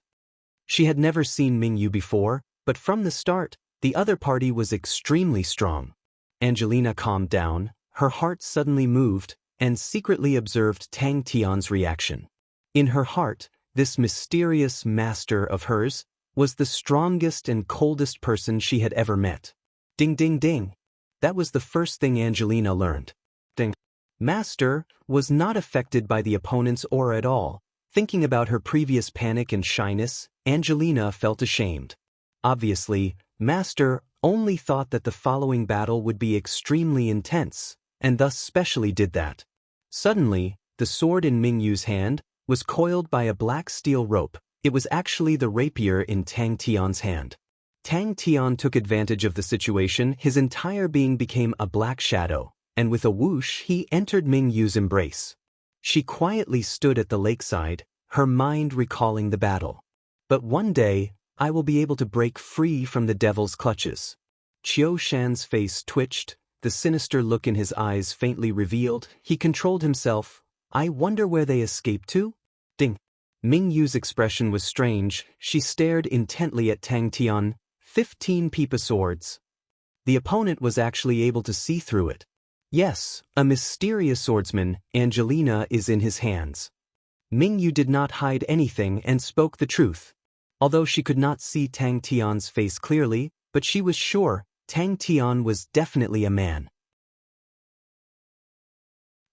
She had never seen Ming Yu before, but from the start, the other party was extremely strong. Angelina calmed down, her heart suddenly moved, and secretly observed Tang Tian's reaction. In her heart, this mysterious master of hers was the strongest and coldest person she had ever met. Ding ding ding. That was the first thing Angelina learned. Ding. Master was not affected by the opponent's aura at all. Thinking about her previous panic and shyness, Angelina felt ashamed. Obviously, Master only thought that the following battle would be extremely intense, and thus specially did that. Suddenly, the sword in Ming Yu's hand was coiled by a black steel rope. It was actually the rapier in Tang Tian's hand. Tang Tian took advantage of the situation. His entire being became a black shadow, and with a whoosh he entered Ming Yu's embrace. She quietly stood at the lakeside, her mind recalling the battle. But one day, I will be able to break free from the devil's clutches. Qiu Shan's face twitched, the sinister look in his eyes faintly revealed. He controlled himself. I wonder where they escaped to? Ding. Ming Yu's expression was strange. She stared intently at Tang Tian. 15 pipa swords. The opponent was actually able to see through it. Yes, a mysterious swordsman, Angelina, is in his hands. Ming Yu did not hide anything and spoke the truth. Although she could not see Tang Tian's face clearly, but she was sure Tang Tian was definitely a man.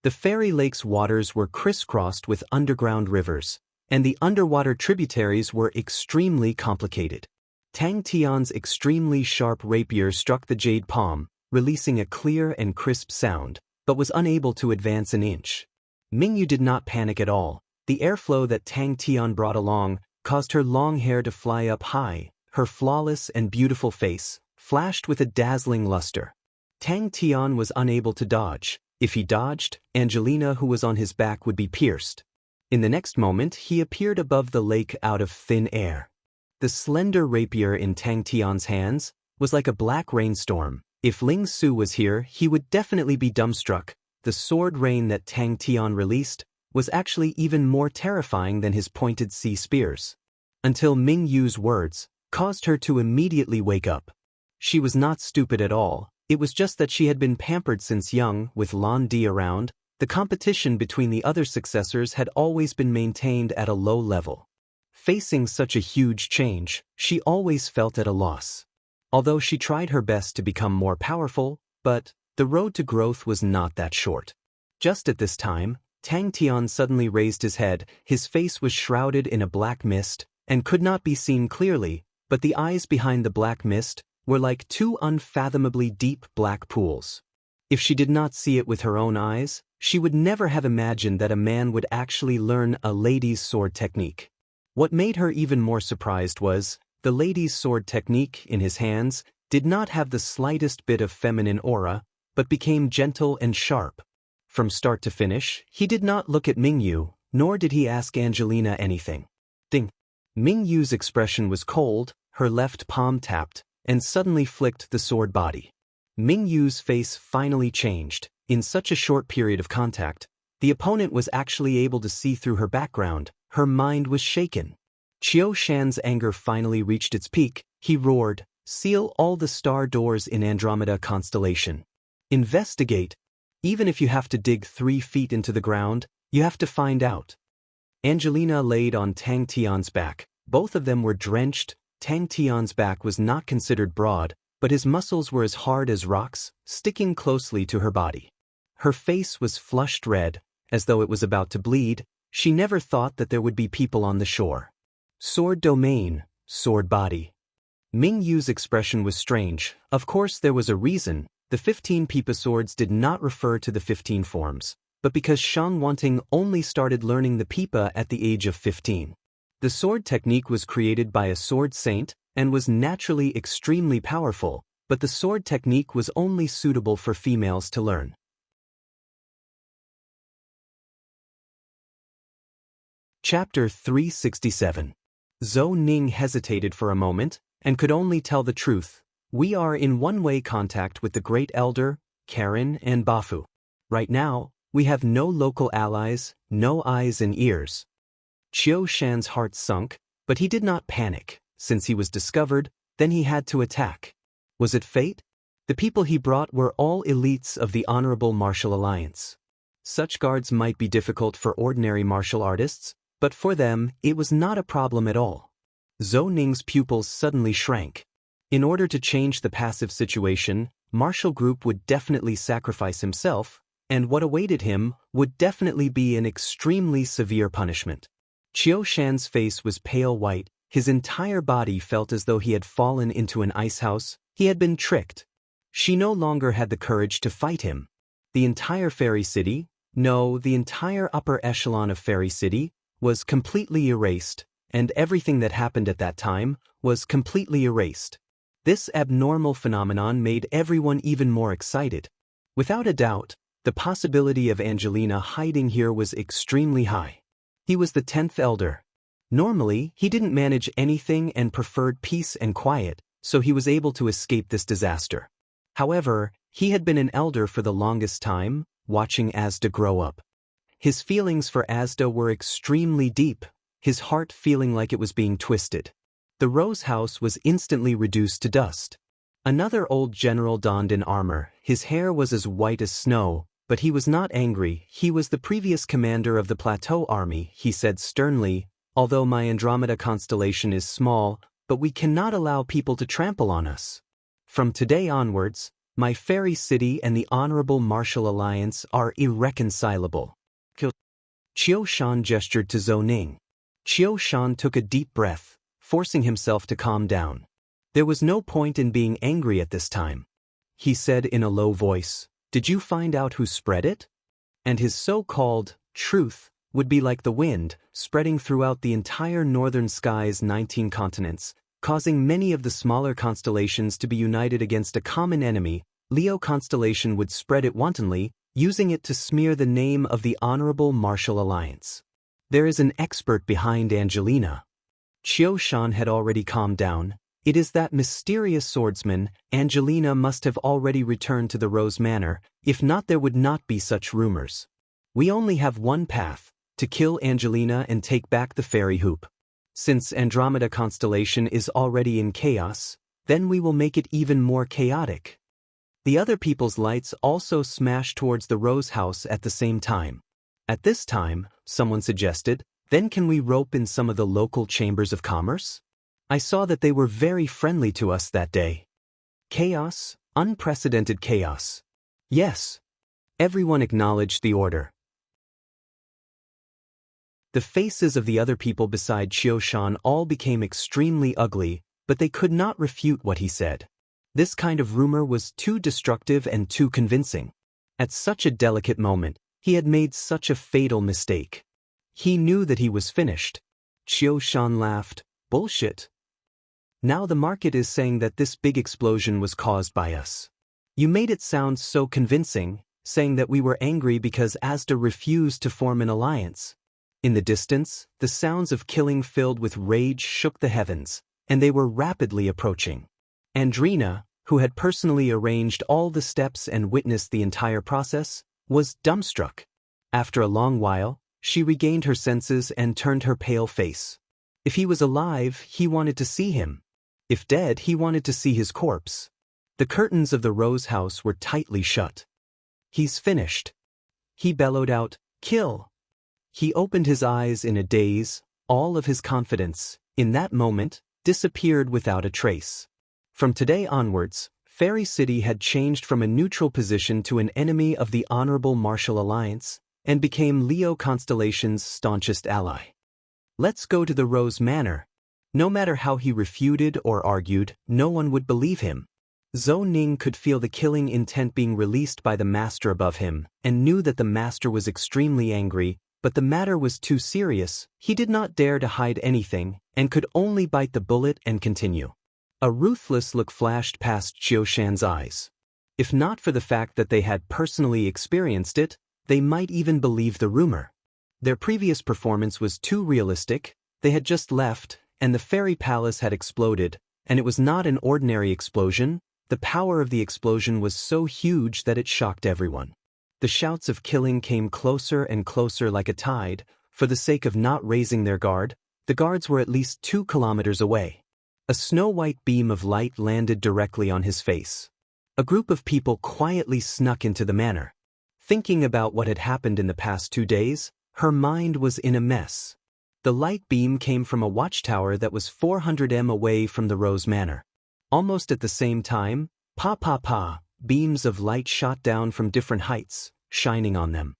The fairy lake's waters were crisscrossed with underground rivers, and the underwater tributaries were extremely complicated. Tang Tian's extremely sharp rapier struck the jade palm, releasing a clear and crisp sound, but was unable to advance an inch. Mingyu did not panic at all. The airflow that Tang Tian brought along caused her long hair to fly up high. Her flawless and beautiful face flashed with a dazzling luster. Tang Tian was unable to dodge. If he dodged, Angelina, who was on his back, would be pierced. In the next moment, he appeared above the lake out of thin air. The slender rapier in Tang Tian's hands was like a black rainstorm. If Ling Su was here, he would definitely be dumbstruck. The sword rain that Tang Tian released was actually even more terrifying than his pointed sea spears. Until Ming Yu's words caused her to immediately wake up. She was not stupid at all. It was just that she had been pampered since young. With Lan Di around, the competition between the other successors had always been maintained at a low level. Facing such a huge change, she always felt at a loss. Although she tried her best to become more powerful, but the road to growth was not that short. Just at this time, Tang Tian suddenly raised his head. His face was shrouded in a black mist and could not be seen clearly, but the eyes behind the black mist were like two unfathomably deep black pools. If she did not see it with her own eyes, she would never have imagined that a man would actually learn a lady's sword technique. What made her even more surprised was, the lady's sword technique in his hands did not have the slightest bit of feminine aura, but became gentle and sharp. From start to finish, he did not look at Mingyu, nor did he ask Angelina anything. Ding! Mingyu's expression was cold, her left palm tapped, and suddenly flicked the sword body. Mingyu's face finally changed. In such a short period of contact, the opponent was actually able to see through her background. Her mind was shaken. Qiu Shan's anger finally reached its peak. He roared, "Seal all the star doors in Andromeda constellation. Investigate. Even if you have to dig 3 feet into the ground, you have to find out." Angelina laid on Tang Tian's back. Both of them were drenched. Tang Tian's back was not considered broad, but his muscles were as hard as rocks, sticking closely to her body. Her face was flushed red, as though it was about to bleed. She never thought that there would be people on the shore. Sword domain, sword body. Ming Yu's expression was strange. Of course there was a reason. The 15 Pipa swords did not refer to the 15 forms, but because Shang Wanting only started learning the Pipa at the age of 15. The sword technique was created by a sword saint and was naturally extremely powerful, but the sword technique was only suitable for females to learn. Chapter 367. Zhou Ning hesitated for a moment and could only tell the truth. We are in one-way contact with the Great Elder, Karen, and Bafu. Right now, we have no local allies, no eyes and ears. Qiu Shan's heart sunk, but he did not panic. Since he was discovered, then he had to attack. Was it fate? The people he brought were all elites of the Honorable Martial Alliance. Such guards might be difficult for ordinary martial artists, but for them, it was not a problem at all. Zhou Ning's pupils suddenly shrank. In order to change the passive situation, Martial Group would definitely sacrifice himself, and what awaited him would definitely be an extremely severe punishment. Qiu Shan's face was pale white. His entire body felt as though he had fallen into an ice house. He had been tricked. She no longer had the courage to fight him. The entire fairy city, no, the entire upper echelon of fairy city, was completely erased, and everything that happened at that time was completely erased. This abnormal phenomenon made everyone even more excited. Without a doubt, the possibility of Angelina hiding here was extremely high. He was the 10th elder. Normally, he didn't manage anything and preferred peace and quiet, so he was able to escape this disaster. However, he had been an elder for the longest time, watching Asda grow up. His feelings for Asda were extremely deep, his heart feeling like it was being twisted. The Rose House was instantly reduced to dust. Another old general donned in armor. His hair was as white as snow, but he was not angry. He was the previous commander of the Plateau Army. He said sternly, "Although my Andromeda constellation is small, but we cannot allow people to trample on us. From today onwards, My fairy city and the honorable martial alliance are irreconcilable. Qiu Shan gestured to Zhou Ning. Qiu Shan took a deep breath, forcing himself to calm down. There was no point in being angry at this time. He said in a low voice, "Did you find out who spread it?" And his so-called truth would be like the wind, spreading throughout the entire northern sky's 19 continents, causing many of the smaller constellations to be united against a common enemy. Leo constellation would spread it wantonly, using it to smear the name of the Honorable Martial Alliance. There is an expert behind Angelina. Qiu Shan had already calmed down. It is that mysterious swordsman. Angelina must have already returned to the Rose Manor, if not there would not be such rumors. We only have one path, to kill Angelina and take back the fairy hoop. Since Andromeda constellation is already in chaos, then we will make it even more chaotic. The other people's lights also smash towards the Rose House at the same time. At this time, someone suggested, then can we rope in some of the local chambers of commerce? I saw that they were very friendly to us that day. Chaos, unprecedented chaos. Yes. Everyone acknowledged the order. The faces of the other people beside Qiu Shan all became extremely ugly, but they could not refute what he said. This kind of rumor was too destructive and too convincing. At such a delicate moment, he had made such a fatal mistake. He knew that he was finished. Qiu Shan laughed. Bullshit. Now the market is saying that this big explosion was caused by us. You made it sound so convincing, saying that we were angry because Asda refused to form an alliance. In the distance, the sounds of killing filled with rage shook the heavens, and they were rapidly approaching. Andrina, who had personally arranged all the steps and witnessed the entire process, was dumbstruck. After a long while, she regained her senses and turned her pale face. If he was alive, he wanted to see him. If dead, he wanted to see his corpse. The curtains of the Rose House were tightly shut. He's finished. He bellowed out, "Kill!" He opened his eyes in a daze. All of his confidence, in that moment, disappeared without a trace. From today onwards, Fairy City had changed from a neutral position to an enemy of the Honorable Martial Alliance, and became Leo Constellation's staunchest ally. Let's go to the Rose Manor. No matter how he refuted or argued, no one would believe him. Zhou Ning could feel the killing intent being released by the master above him, and knew that the master was extremely angry, but the matter was too serious. He did not dare to hide anything, and could only bite the bullet and continue. A ruthless look flashed past Qiu Shan's eyes. If not for the fact that they had personally experienced it, they might even believe the rumor. Their previous performance was too realistic. They had just left, and the fairy palace had exploded, and it was not an ordinary explosion. The power of the explosion was so huge that it shocked everyone. The shouts of killing came closer and closer like a tide. For the sake of not raising their guard, the guards were at least 2 kilometers away. A snow-white beam of light landed directly on his face. A group of people quietly snuck into the manor. Thinking about what had happened in the past 2 days, her mind was in a mess. The light beam came from a watchtower that was 400 m away from the Rose Manor. Almost at the same time, beams of light shot down from different heights, shining on them.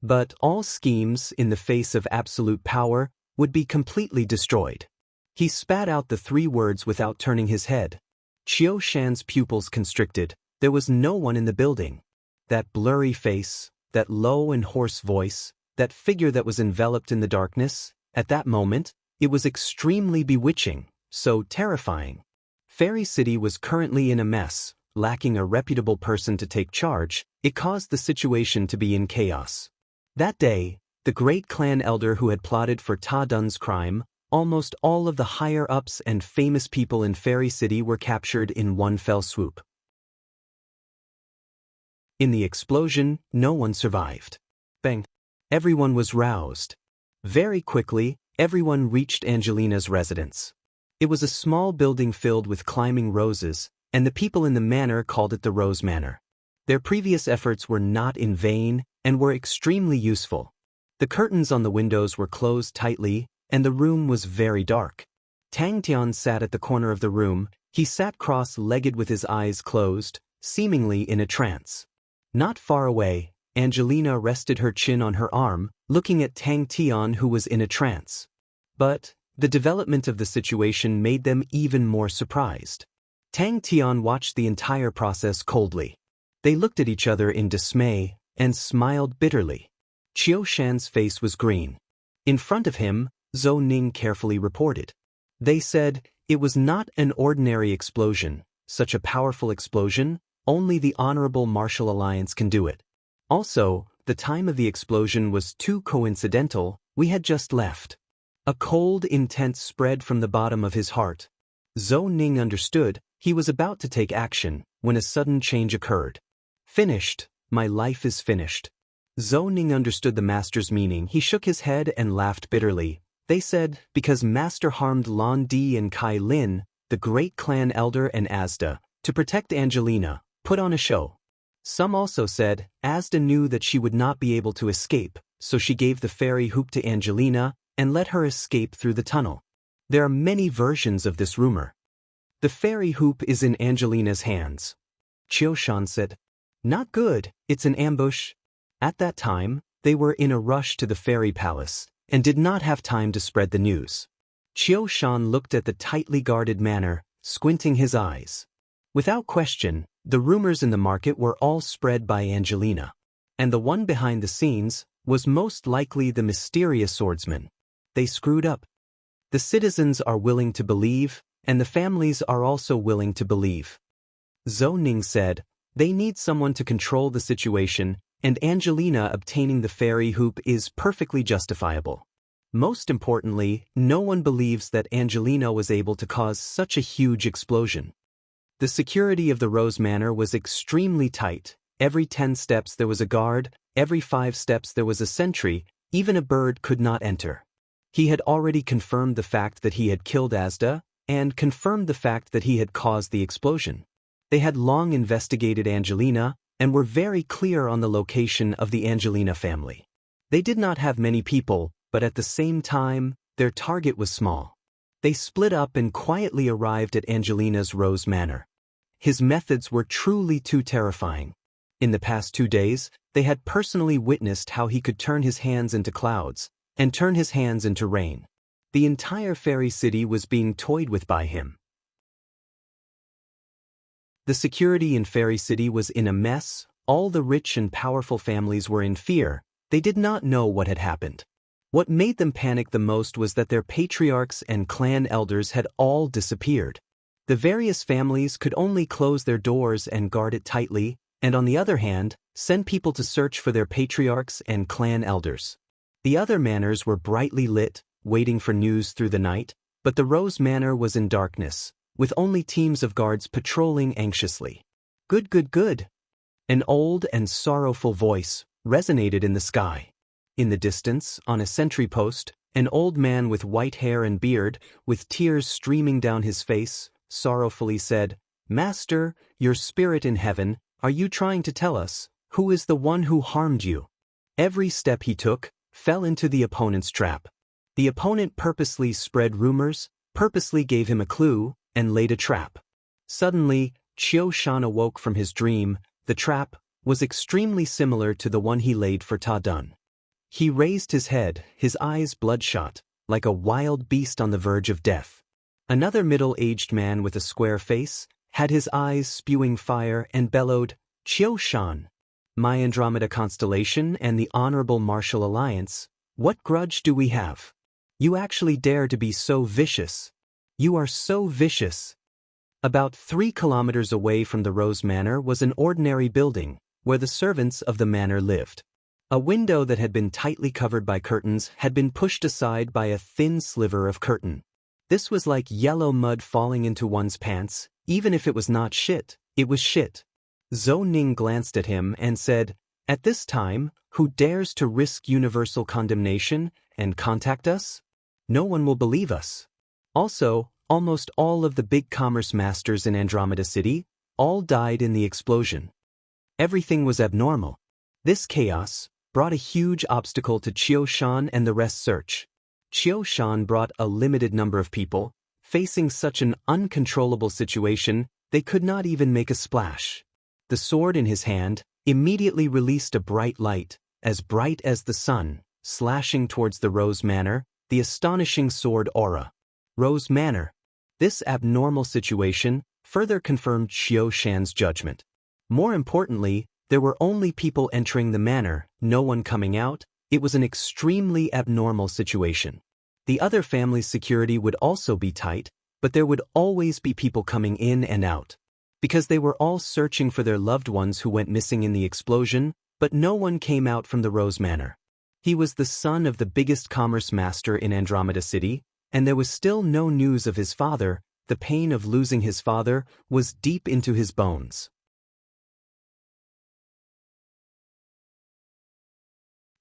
But all schemes in the face of absolute power would be completely destroyed. He spat out the 3 words without turning his head. Qiu Shan's pupils constricted. There was no one in the building. That blurry face, that low and hoarse voice, that figure that was enveloped in the darkness, at that moment, it was extremely bewitching, so terrifying. Fairy City was currently in a mess. Lacking a reputable person to take charge, it caused the situation to be in chaos. That day, the great clan elder who had plotted for Ta Dun's crime, almost all of the higher-ups and famous people in Fairy City were captured in one fell swoop. In the explosion, no one survived. Bang! Everyone was roused. Very quickly, everyone reached Angelina's residence. It was a small building filled with climbing roses, and the people in the manor called it the Rose Manor. Their previous efforts were not in vain, and were extremely useful. The curtains on the windows were closed tightly, and the room was very dark. Tang Tian sat at the corner of the room. He sat cross-legged with his eyes closed, seemingly in a trance. Not far away, Angelina rested her chin on her arm, looking at Tang Tian, who was in a trance. But the development of the situation made them even more surprised. Tang Tian watched the entire process coldly. They looked at each other in dismay and smiled bitterly. Qiu Shan's face was green. In front of him, Zhou Ning carefully reported. They said, "It was not an ordinary explosion, such a powerful explosion, only the Honorable Martial Alliance can do it. Also, the time of the explosion was too coincidental, we had just left." A cold intent spread from the bottom of his heart. Zhou Ning understood he was about to take action when a sudden change occurred. "Finished, my life is finished." Zhou Ning understood the master's meaning. He shook his head and laughed bitterly. They said, because master harmed Lan Di and Kai Lin, the great clan elder, and Asda, to protect Angelina, put on a show. Some also said, Asda knew that she would not be able to escape, so she gave the fairy hoop to Angelina and let her escape through the tunnel. There are many versions of this rumor. The fairy hoop is in Angelina's hands. Qiu Shan said, "Not good, it's an ambush." At that time, they were in a rush to the fairy palace and did not have time to spread the news. Qiu Shan looked at the tightly guarded manor, squinting his eyes. Without question, the rumors in the market were all spread by Angelina. And the one behind the scenes was most likely the mysterious swordsman. They screwed up. The citizens are willing to believe, and the families are also willing to believe. Zhou Ning said, they need someone to control the situation, and Angelina obtaining the fairy hoop is perfectly justifiable. Most importantly, no one believes that Angelina was able to cause such a huge explosion. The security of the Rose Manor was extremely tight. Every 10 steps there was a guard, every 5 steps there was a sentry, even a bird could not enter. He had already confirmed the fact that he had killed Asda, and confirmed the fact that he had caused the explosion. They had long investigated Angelina, and were very clear on the location of the Angelina family. They did not have many people, but at the same time, their target was small. They split up and quietly arrived at Angelina's Rose Manor. His methods were truly too terrifying. In the past 2 days, they had personally witnessed how he could turn his hands into clouds, and turn his hands into rain. The entire fairy city was being toyed with by him. The security in Fairy City was in a mess. All the rich and powerful families were in fear. They did not know what had happened. What made them panic the most was that their patriarchs and clan elders had all disappeared. The various families could only close their doors and guard it tightly, and on the other hand, send people to search for their patriarchs and clan elders. The other manors were brightly lit, waiting for news through the night, but the Rose Manor was in darkness, with only teams of guards patrolling anxiously. "Good, good, good." An old and sorrowful voice resonated in the sky. In the distance, on a sentry post, an old man with white hair and beard, with tears streaming down his face, sorrowfully said, "Master, your spirit in heaven, are you trying to tell us who is the one who harmed you?" Every step he took fell into the opponent's trap. The opponent purposely spread rumors, purposely gave him a clue, and laid a trap. Suddenly, Qiu Shan awoke from his dream. The trap was extremely similar to the one he laid for Ta Dun. He raised his head, his eyes bloodshot, like a wild beast on the verge of death. Another middle-aged man with a square face had his eyes spewing fire and bellowed, "Qiu Shan, my Andromeda constellation and the Honorable Martial Alliance, what grudge do we have? You actually dare to be so vicious. You are so vicious." About 3 kilometers away from the Rose Manor was an ordinary building, where the servants of the manor lived. A window that had been tightly covered by curtains had been pushed aside by a thin sliver of curtain. This was like yellow mud falling into one's pants. Even if it was not shit, it was shit. Zhou Ning glanced at him and said, "At this time, who dares to risk universal condemnation and contact us? No one will believe us." Also, almost all of the big commerce masters in Andromeda City all died in the explosion. Everything was abnormal. This chaos brought a huge obstacle to Qiu Shan and the rest search. Qiu Shan brought a limited number of people. Facing such an uncontrollable situation, they could not even make a splash. The sword in his hand immediately released a bright light, as bright as the sun, slashing towards the Rose Manor, the astonishing sword aura. Rose Manor. This abnormal situation further confirmed Xiao Shan's judgment. More importantly, there were only people entering the manor, no one coming out. It was an extremely abnormal situation. The other family's security would also be tight, but there would always be people coming in and out. Because they were all searching for their loved ones who went missing in the explosion, but no one came out from the Rose Manor. He was the son of the biggest commerce master in Andromeda City, and there was still no news of his father. The pain of losing his father was deep into his bones.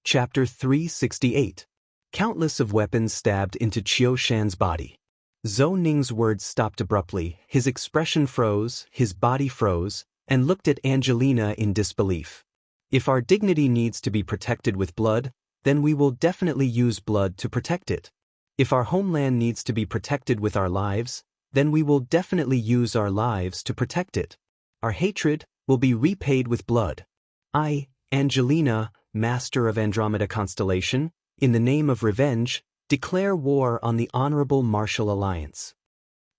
Chapter 368. Countless of weapons stabbed into Qiu Shan's body. Zhou Ning's words stopped abruptly, his expression froze, his body froze, and looked at Angelina in disbelief. If our dignity needs to be protected with blood, then we will definitely use blood to protect it. If our homeland needs to be protected with our lives, then we will definitely use our lives to protect it. Our hatred will be repaid with blood. I, Angelina, Master of Andromeda Constellation, in the name of revenge, declare war on the Honorable Martial Alliance.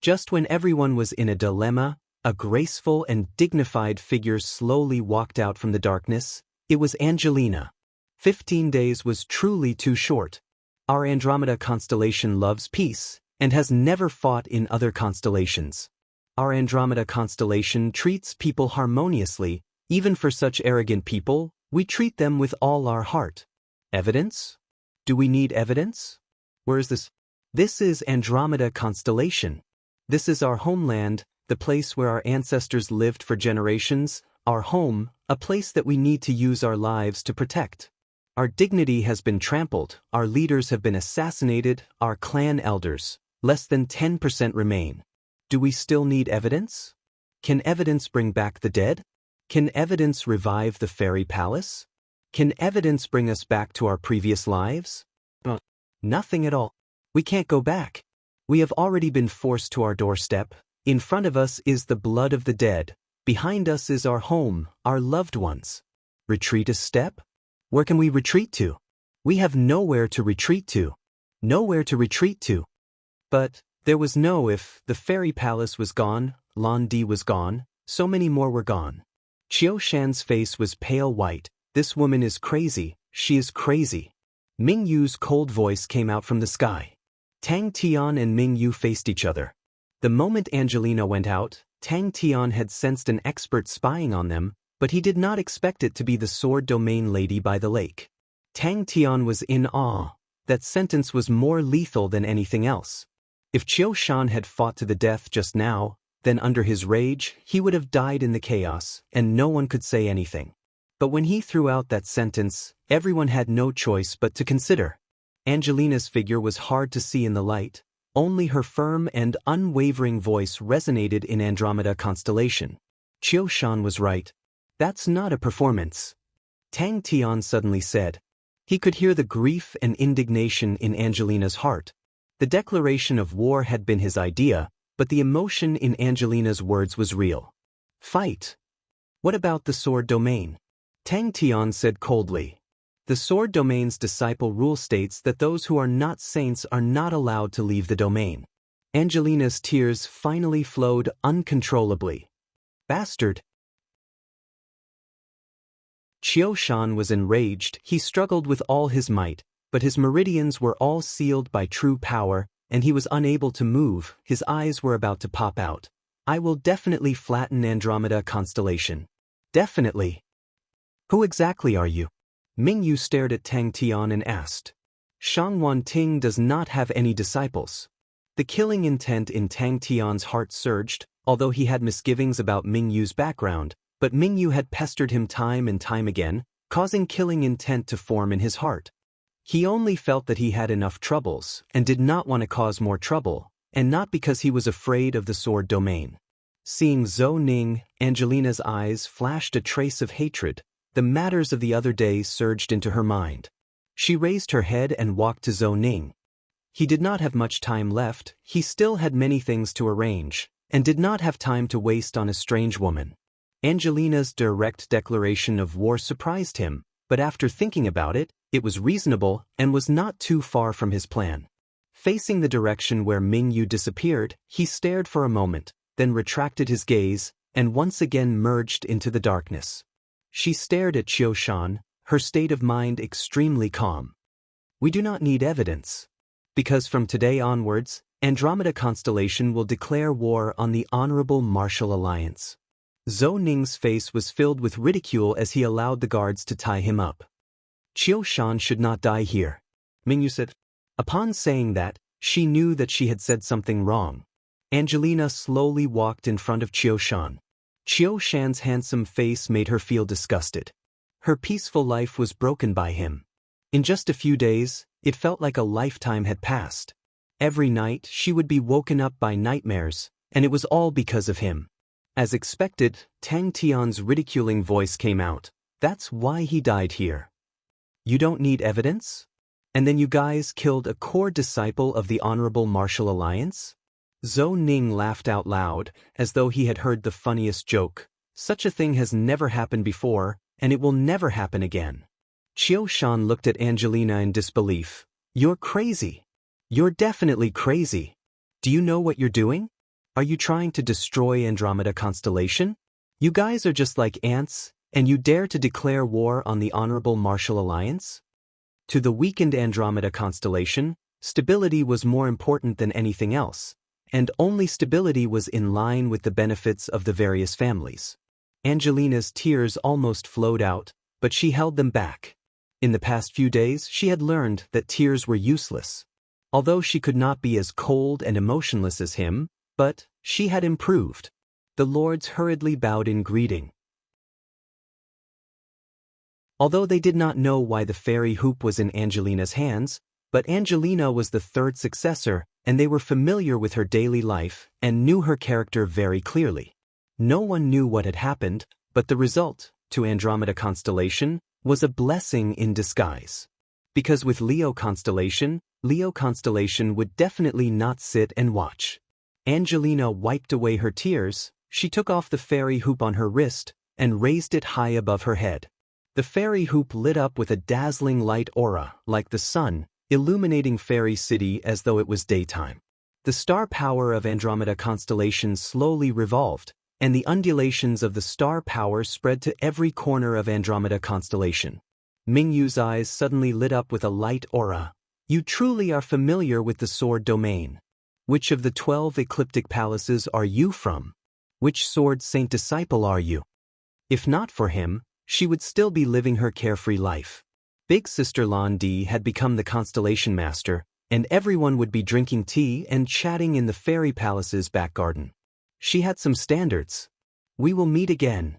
Just when everyone was in a dilemma, a graceful and dignified figure slowly walked out from the darkness. It was Angelina. 15 days was truly too short. Our Andromeda constellation loves peace, and has never fought in other constellations. Our Andromeda constellation treats people harmoniously. Even for such arrogant people, we treat them with all our heart. Evidence? Do we need evidence? Where is this? This is Andromeda constellation. This is our homeland, the place where our ancestors lived for generations, our home, a place that we need to use our lives to protect. Our dignity has been trampled, our leaders have been assassinated, our clan elders, less than 10% remain. Do we still need evidence? Can evidence bring back the dead? Can evidence revive the fairy palace? Can evidence bring us back to our previous lives? Nothing at all. We can't go back. We have already been forced to our doorstep. In front of us is the blood of the dead. Behind us is our home, our loved ones. Retreat a step? Where can we retreat to? We have nowhere to retreat to. Nowhere to retreat to. But there was no if. The fairy palace was gone, Lan Di was gone, so many more were gone. Qiu Shan's face was pale white. This woman is crazy, she is crazy. Ming Yu's cold voice came out from the sky. Tang Tian and Ming Yu faced each other. The moment Angelina went out, Tang Tian had sensed an expert spying on them, but he did not expect it to be the sword domain lady by the lake. Tang Tian was in awe. That sentence was more lethal than anything else. If Qiu Shan had fought to the death just now, then under his rage, he would have died in the chaos, and no one could say anything. But when he threw out that sentence, everyone had no choice but to consider. Angelina's figure was hard to see in the light. Only her firm and unwavering voice resonated in Andromeda constellation. Qiu Shan was right. That's not a performance. Tang Tian suddenly said. He could hear the grief and indignation in Angelina's heart. The declaration of war had been his idea, but the emotion in Angelina's words was real. Fight. What about the sword domain? Tang Tian said coldly. The sword domain's disciple rule states that those who are not saints are not allowed to leave the domain. Angelina's tears finally flowed uncontrollably. Bastard. Qiu Shan was enraged. He struggled with all his might, but his meridians were all sealed by true power, and he was unable to move. His eyes were about to pop out. I will definitely flatten Andromeda constellation. Definitely. Who exactly are you? Ming Yu stared at Tang Tian and asked. Shang Wanting does not have any disciples. The killing intent in Tang Tian's heart surged, although he had misgivings about Ming Yu's background, but Ming Yu had pestered him time and time again, causing killing intent to form in his heart. He only felt that he had enough troubles, and did not want to cause more trouble, and not because he was afraid of the sword domain. Seeing Zhou Ning, Angelina's eyes flashed a trace of hatred. The matters of the other day surged into her mind. She raised her head and walked to Zhou Ning. He did not have much time left. He still had many things to arrange, and did not have time to waste on a strange woman. Angelina's direct declaration of war surprised him, but after thinking about it, it was reasonable and was not too far from his plan. Facing the direction where Mingyu disappeared, he stared for a moment, then retracted his gaze, and once again merged into the darkness. She stared at Qiu Shan, her state of mind extremely calm. We do not need evidence. Because from today onwards, Andromeda Constellation will declare war on the Honorable Martial Alliance. Zhou Ning's face was filled with ridicule as he allowed the guards to tie him up. Qiu Shan should not die here, Mingyu said. Upon saying that, she knew that she had said something wrong. Angelina slowly walked in front of Qiu Shan. Qiu Shan's handsome face made her feel disgusted. Her peaceful life was broken by him. In just a few days, it felt like a lifetime had passed. Every night she would be woken up by nightmares, and it was all because of him. As expected, Tang Tian's ridiculing voice came out. That's why he died here. You don't need evidence? And then you guys killed a core disciple of the Honorable Martial Alliance? Zhou Ning laughed out loud, as though he had heard the funniest joke. Such a thing has never happened before, and it will never happen again. Qiu Shan looked at Angelina in disbelief. You're crazy. You're definitely crazy. Do you know what you're doing? Are you trying to destroy Andromeda Constellation? You guys are just like ants, and you dare to declare war on the Honorable Martial Alliance? To the weakened Andromeda Constellation, stability was more important than anything else, and only stability was in line with the benefits of the various families. Angelina's tears almost flowed out, but she held them back. In the past few days, she had learned that tears were useless. Although she could not be as cold and emotionless as him, but she had improved. The lords hurriedly bowed in greeting. Although they did not know why the fairy hoop was in Angelina's hands, but Angelina was the third successor, and they were familiar with her daily life and knew her character very clearly. No one knew what had happened, but the result, to Andromeda Constellation, was a blessing in disguise. Because with Leo Constellation would definitely not sit and watch. Angelina wiped away her tears, she took off the fairy hoop on her wrist, and raised it high above her head. The fairy hoop lit up with a dazzling light aura, like the sun, illuminating Fairy City as though it was daytime. The star power of Andromeda Constellation slowly revolved, and the undulations of the star power spread to every corner of Andromeda Constellation. Mingyu's eyes suddenly lit up with a light aura. You truly are familiar with the sword domain. Which of the 12 ecliptic palaces are you from? Which sword saint disciple are you? If not for him, she would still be living her carefree life. Big Sister Lan Di had become the Constellation Master, and everyone would be drinking tea and chatting in the fairy palace's back garden. She had some standards. We will meet again.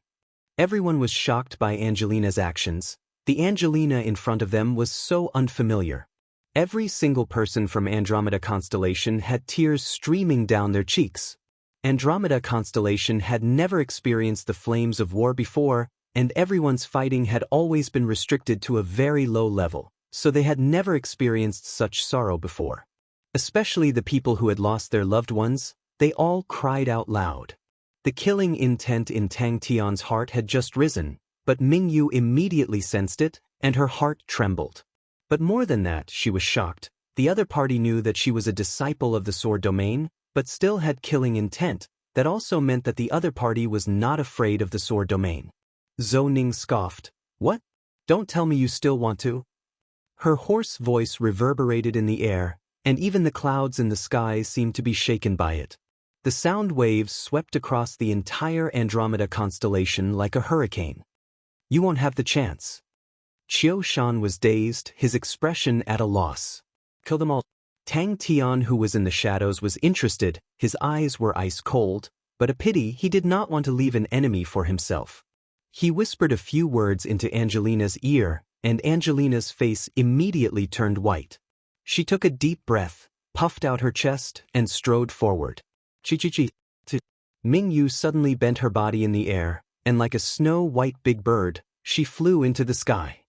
Everyone was shocked by Angelina's actions. The Angelina in front of them was so unfamiliar. Every single person from Andromeda Constellation had tears streaming down their cheeks. Andromeda Constellation had never experienced the flames of war before, and everyone's fighting had always been restricted to a very low level, so they had never experienced such sorrow before. Especially the people who had lost their loved ones, they all cried out loud. The killing intent in Tang Tian's heart had just risen, but Mingyu immediately sensed it, and her heart trembled. But more than that, she was shocked. The other party knew that she was a disciple of the sword domain, but still had killing intent. That also meant that the other party was not afraid of the sword domain. Zhou Ning scoffed. What? Don't tell me you still want to? Her hoarse voice reverberated in the air, and even the clouds in the sky seemed to be shaken by it. The sound waves swept across the entire Andromeda constellation like a hurricane. You won't have the chance. Qiu Shan was dazed, his expression at a loss. Kill them all. Tang Tian, who was in the shadows, was interested. His eyes were ice cold, but a pity he did not want to leave an enemy for himself. He whispered a few words into Angelina's ear, and Angelina's face immediately turned white. She took a deep breath, puffed out her chest, and strode forward. Chi-chi-chi. Mingyu suddenly bent her body in the air, and like a snow-white big bird, she flew into the sky.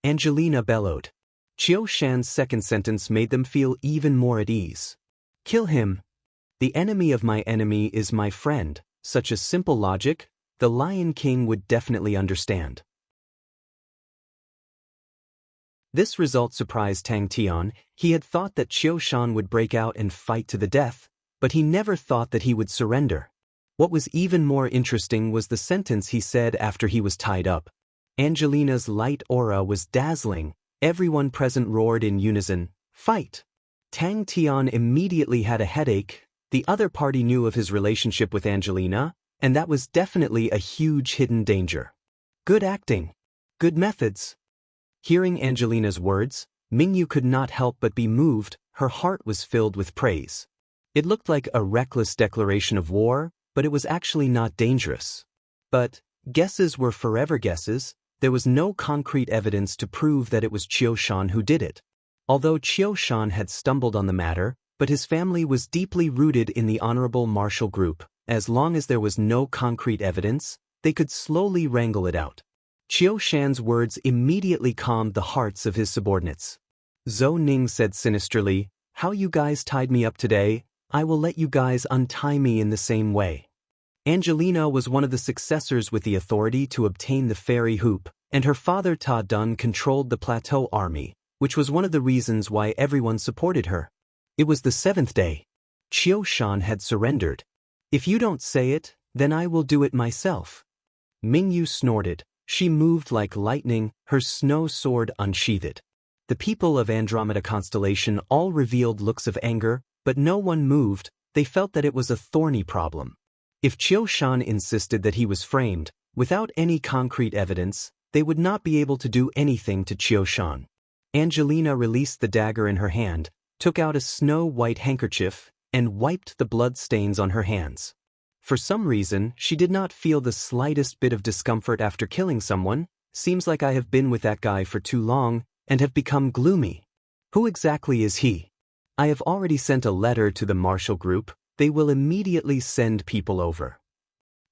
Angelina bellowed. Qiu Shan's second sentence made them feel even more at ease. Kill him. The enemy of my enemy is my friend. Such a simple logic, the Lion King would definitely understand. This result surprised Tang Tian. He had thought that Qiu Shan would break out and fight to the death, but he never thought that he would surrender. What was even more interesting was the sentence he said after he was tied up. Angelina's light aura was dazzling. Everyone present roared in unison, "Fight!" Tang Tian immediately had a headache. The other party knew of his relationship with Angelina, and that was definitely a huge hidden danger. Good acting. Good methods. Hearing Angelina's words, Mingyu could not help but be moved. Her heart was filled with praise. It looked like a reckless declaration of war, but it was actually not dangerous. But guesses were forever guesses. There was no concrete evidence to prove that it was Qiu Shan who did it. Although Qiu Shan had stumbled on the matter, but his family was deeply rooted in the honorable martial group. As long as there was no concrete evidence, they could slowly wrangle it out. Qiu Shan's words immediately calmed the hearts of his subordinates. Zhou Ning said sinisterly, "How you guys tied me up today, I will let you guys untie me in the same way." Angelina was one of the successors with the authority to obtain the fairy hoop, and her father Ta Dun controlled the plateau army, which was one of the reasons why everyone supported her. It was the 7th day. Qiu Shan had surrendered. "If you don't say it, then I will do it myself." Mingyu snorted. She moved like lightning, her snow sword unsheathed. The people of Andromeda constellation all revealed looks of anger, but no one moved. They felt that it was a thorny problem. If Qiu Shan insisted that he was framed, without any concrete evidence, they would not be able to do anything to Qiu Shan. Angelina released the dagger in her hand, took out a snow-white handkerchief, and wiped the blood stains on her hands. For some reason, she did not feel the slightest bit of discomfort after killing someone. "Seems like I have been with that guy for too long, and have become gloomy. Who exactly is he? I have already sent a letter to the martial group. They will immediately send people over."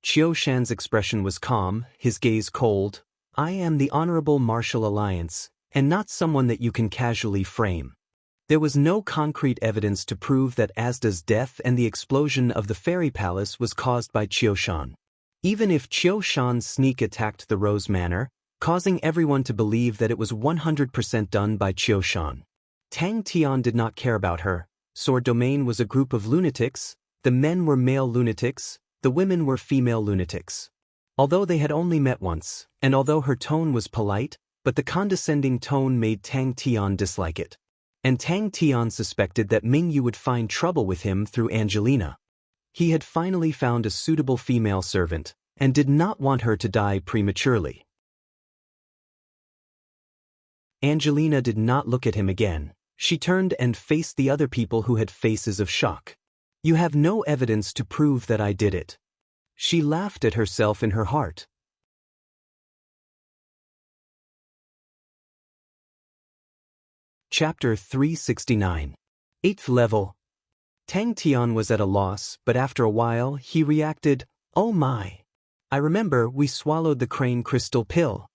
Qiu Shan's expression was calm, his gaze cold. "I am the Honorable Martial Alliance, and not someone that you can casually frame." There was no concrete evidence to prove that Asda's death and the explosion of the fairy palace was caused by Qiu Shan. Even if Qiu Shan's sneak attacked the Rose Manor, causing everyone to believe that it was 100% done by Qiu Shan. Tang Tian did not care about her. Sword Domain was a group of lunatics. The men were male lunatics, the women were female lunatics. Although they had only met once, and although her tone was polite, but the condescending tone made Tang Tian dislike it. And Tang Tian suspected that Mingyu would find trouble with him through Angelina. He had finally found a suitable female servant, and did not want her to die prematurely. Angelina did not look at him again. She turned and faced the other people who had faces of shock. "You have no evidence to prove that I did it." She laughed at herself in her heart. Chapter 369. 8th level. Tang Tian was at a loss, but after a while he reacted, "Oh my! I remember we swallowed the crane crystal pill."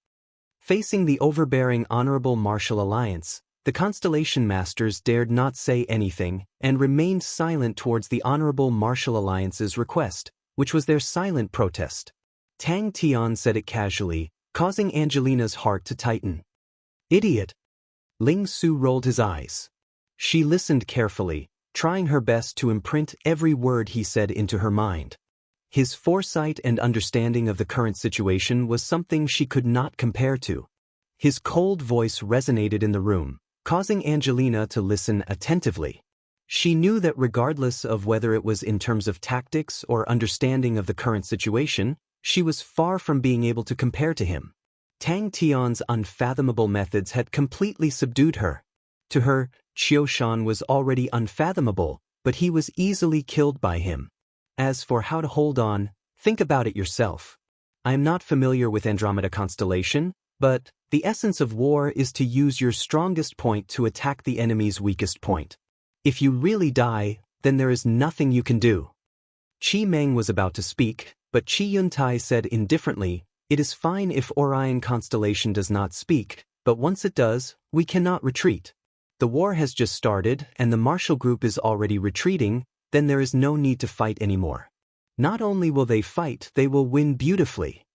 Facing the overbearing Honorable Martial Alliance, the Constellation Masters dared not say anything and remained silent towards the Honorable Martial Alliance's request, which was their silent protest. Tang Tian said it casually, causing Angelina's heart to tighten. "Idiot!" Ling Su rolled his eyes. She listened carefully, trying her best to imprint every word he said into her mind. His foresight and understanding of the current situation was something she could not compare to. His cold voice resonated in the room, causing Angelina to listen attentively. She knew that regardless of whether it was in terms of tactics or understanding of the current situation, she was far from being able to compare to him. Tang Tian's unfathomable methods had completely subdued her. To her, Qiu Shan was already unfathomable, but he was easily killed by him. As for how to hold on, think about it yourself. I am not familiar with Andromeda constellation, but the essence of war is to use your strongest point to attack the enemy's weakest point. If you really die, then there is nothing you can do. Qi Meng was about to speak, but Qi Yuntai said indifferently, "It is fine if Orion constellation does not speak, but once it does, we cannot retreat. The war has just started and the martial group is already retreating, then there is no need to fight anymore." Not only will they fight, they will win beautifully.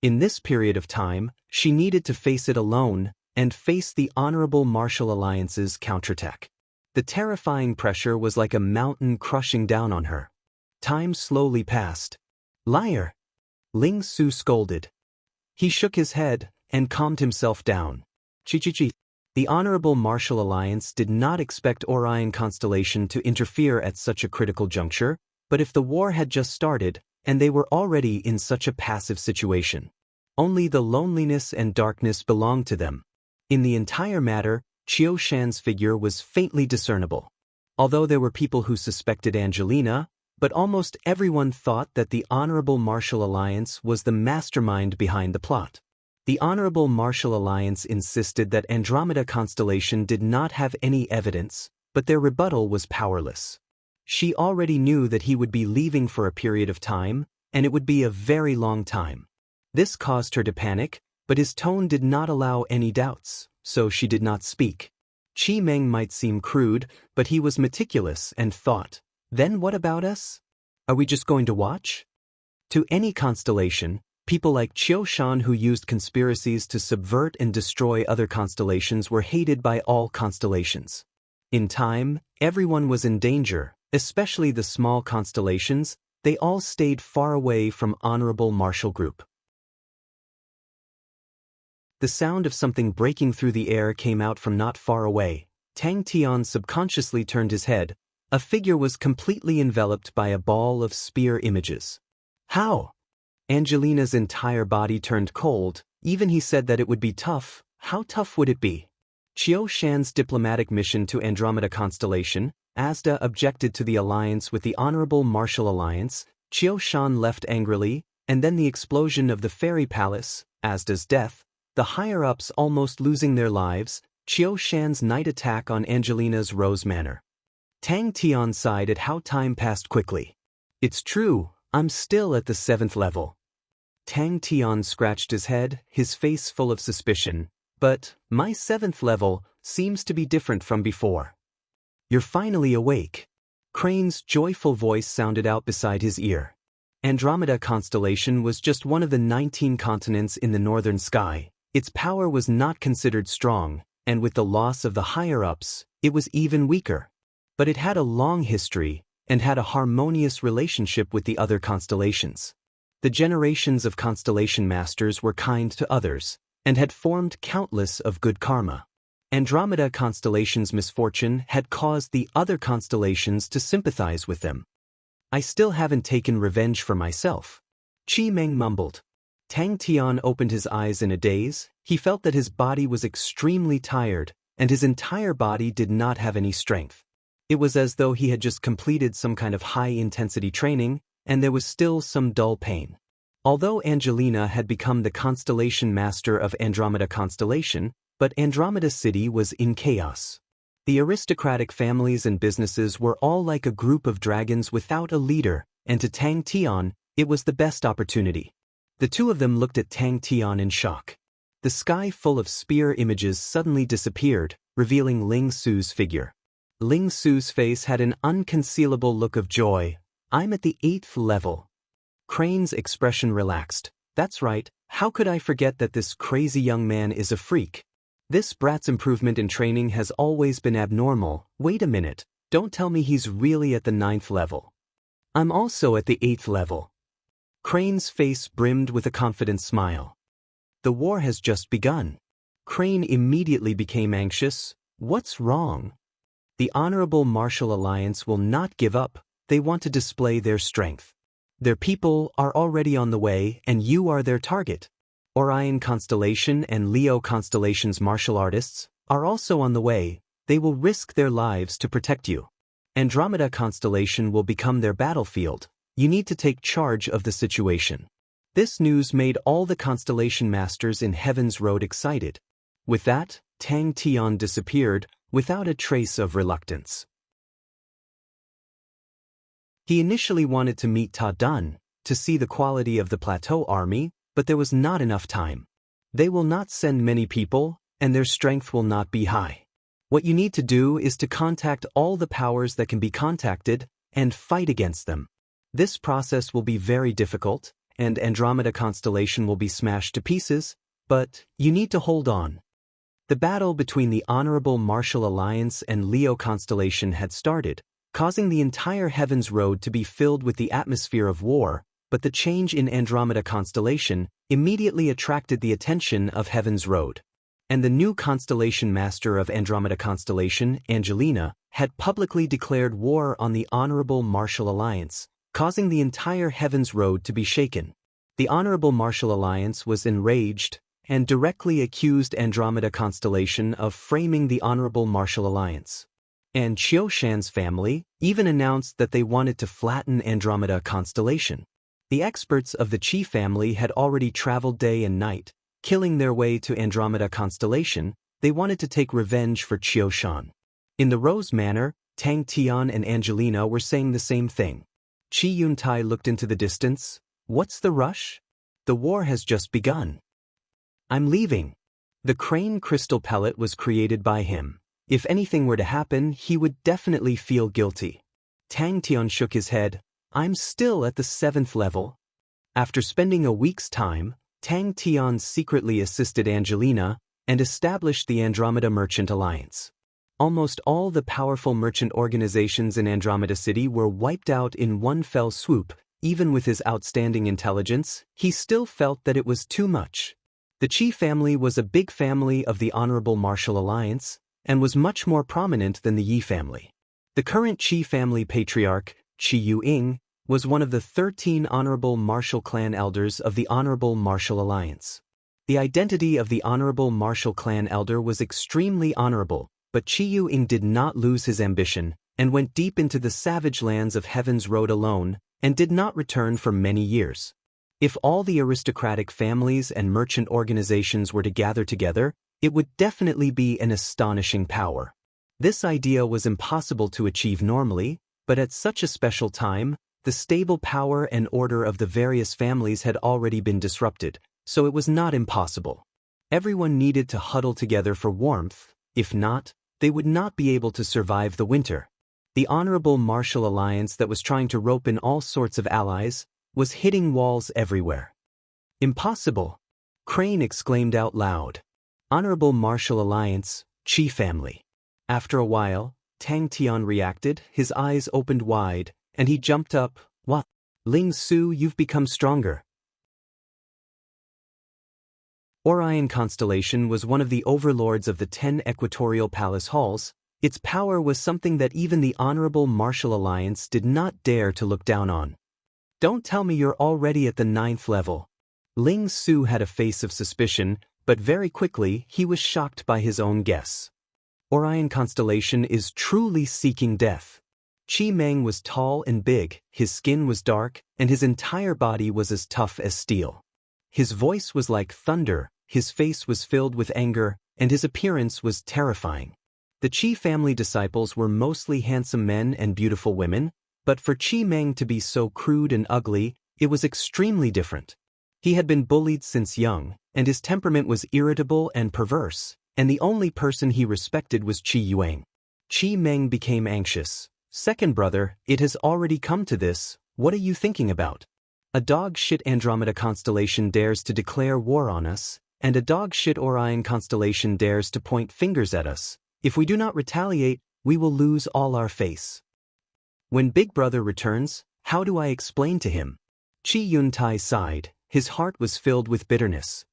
In this period of time, she needed to face it alone and face the honorable martial alliance's counterattack. The terrifying pressure was like a mountain crushing down on her. Time slowly passed. Liar! Ling Su scolded. He shook his head and calmed himself down. Chi. The Honorable Martial Alliance did not expect Orion Constellation to interfere at such a critical juncture, but if the war had just started, and they were already in such a passive situation. Only the loneliness and darkness belonged to them. In the entire matter, Qiu Shan's figure was faintly discernible. Although there were people who suspected Angelina, but almost everyone thought that the Honorable Martial Alliance was the mastermind behind the plot. The Honorable Martial Alliance insisted that Andromeda Constellation did not have any evidence, but their rebuttal was powerless. She already knew that he would be leaving for a period of time, and it would be a very long time. This caused her to panic, but his tone did not allow any doubts, so she did not speak. Qi Meng might seem crude, but he was meticulous and thought, "Then what about us? Are we just going to watch?" To any constellation, people like Qiu Shan who used conspiracies to subvert and destroy other constellations were hated by all constellations. In time, everyone was in danger, especially the small constellations. They all stayed far away from Honorable Martial Group. The sound of something breaking through the air came out from not far away. Tang Tian subconsciously turned his head. A figure was completely enveloped by a ball of spear images. How? Angelina's entire body turned cold. Even he said that it would be tough. How tough would it be? Qiu Shan's diplomatic mission to Andromeda Constellation, Asda objected to the alliance with the Honorable Martial Alliance. Qiu Shan left angrily, and then the explosion of the fairy palace, Asda's death, the higher-ups almost losing their lives, Qiu Shan's night attack on Angelina's Rose Manor. Tang Tian sighed at how time passed quickly. It's true, I'm still at the 7th level. Tang Tian scratched his head, his face full of suspicion. But my 7th level seems to be different from before. You're finally awake. Crane's joyful voice sounded out beside his ear. Andromeda Constellation was just one of the 19 continents in the northern sky. Its power was not considered strong, and with the loss of the higher-ups, it was even weaker. But it had a long history, and had a harmonious relationship with the other constellations. The generations of constellation masters were kind to others, and had formed countless of good karma. Andromeda Constellation's misfortune had caused the other constellations to sympathize with them. I still haven't taken revenge for myself. Qi Meng mumbled. Tang Tian opened his eyes in a daze. He felt that his body was extremely tired, and his entire body did not have any strength. It was as though he had just completed some kind of high-intensity training, and there was still some dull pain. Although Angelina had become the constellation master of Andromeda Constellation, but Andromeda City was in chaos. The aristocratic families and businesses were all like a group of dragons without a leader, and to Tang Tian, it was the best opportunity. The two of them looked at Tang Tian in shock. The sky full of spear images suddenly disappeared, revealing Ling Su's figure. Ling Su's face had an unconcealable look of joy. I'm at the 8th level. Crane's expression relaxed. That's right, how could I forget that this crazy young man is a freak? This brat's improvement in training has always been abnormal. Wait a minute, don't tell me he's really at the 9th level. I'm also at the 8th level. Crane's face brimmed with a confident smile. The war has just begun. Crane immediately became anxious. What's wrong? The Honorable Martial Alliance will not give up. They want to display their strength. Their people are already on the way, and you are their target. Orion Constellation and Leo Constellation's martial artists are also on the way. They will risk their lives to protect you. Andromeda Constellation will become their battlefield. You need to take charge of the situation. This news made all the constellation masters in Heaven's Road excited. With that, Tang Tian disappeared, without a trace of reluctance. He initially wanted to meet Ta Dun, to see the quality of the plateau army, but there was not enough time. They will not send many people, and their strength will not be high. What you need to do is to contact all the powers that can be contacted, and fight against them. This process will be very difficult, and Andromeda constellation will be smashed to pieces, but you need to hold on. The battle between the Honorable Martial Alliance and Leo constellation had started, causing the entire Heaven's Road to be filled with the atmosphere of war, but the change in Andromeda constellation immediately attracted the attention of Heaven's Road. And the new constellation master of Andromeda constellation, Angelina, had publicly declared war on the Honorable Martial Alliance, causing the entire Heaven's Road to be shaken. The Honorable Martial Alliance was enraged and directly accused Andromeda constellation of framing the Honorable Martial Alliance. And Xiaoshan's family even announced that they wanted to flatten Andromeda constellation. The experts of the Qi family had already traveled day and night, killing their way to Andromeda constellation. They wanted to take revenge for Xiaoshan. In the Rose Manor, Tang Tian and Angelina were saying the same thing. Qi Yuntai looked into the distance. What's the rush? The war has just begun. I'm leaving. The crane crystal pellet was created by him. If anything were to happen, he would definitely feel guilty. Tang Tian shook his head. I'm still at the 7th level. After spending a week's time, Tang Tian secretly assisted Angelina and established the Andromeda Merchant Alliance. Almost all the powerful merchant organizations in Andromeda City were wiped out in one fell swoop. Even with his outstanding intelligence, he still felt that it was too much. The Qi family was a big family of the Honorable Martial Alliance, and was much more prominent than the Yi family. The current Qi family patriarch, Qi Yuing, was one of the 13 Honorable Martial Clan elders of the Honorable Martial Alliance. The identity of the Honorable Martial Clan elder was extremely honorable, but Qi Yuing did not lose his ambition, and went deep into the savage lands of Heaven's Road alone, and did not return for many years. If all the aristocratic families and merchant organizations were to gather together, it would definitely be an astonishing power. This idea was impossible to achieve normally, but at such a special time, the stable power and order of the various families had already been disrupted, so it was not impossible. Everyone needed to huddle together for warmth. If not, they would not be able to survive the winter. The Honorable Martial Alliance that was trying to rope in all sorts of allies was hitting walls everywhere. Impossible! Crane exclaimed out loud. Honorable Martial Alliance, Qi family. After a while, Tang Tian reacted, his eyes opened wide, and he jumped up. What? Ling Su, you've become stronger. Orion constellation was one of the overlords of the 10 equatorial palace halls. Its power was something that even the Honorable Martial Alliance did not dare to look down on. Don't tell me you're already at the 9th level. Ling Su had a face of suspicion, but very quickly he was shocked by his own guess. Orion constellation is truly seeking death. Qi Meng was tall and big, his skin was dark, and his entire body was as tough as steel. His voice was like thunder, his face was filled with anger, and his appearance was terrifying. The Qi family disciples were mostly handsome men and beautiful women, but for Qi Meng to be so crude and ugly, it was extremely different. He had been bullied since young, and his temperament was irritable and perverse, and the only person he respected was Qi Yuang. Qi Meng became anxious. Second brother, it has already come to this, what are you thinking about? A dog shit Andromeda constellation dares to declare war on us, and a dog shit Orion constellation dares to point fingers at us. If we do not retaliate, we will lose all our face. When Big Brother returns, how do I explain to him? Qi Yuntai sighed, his heart was filled with bitterness.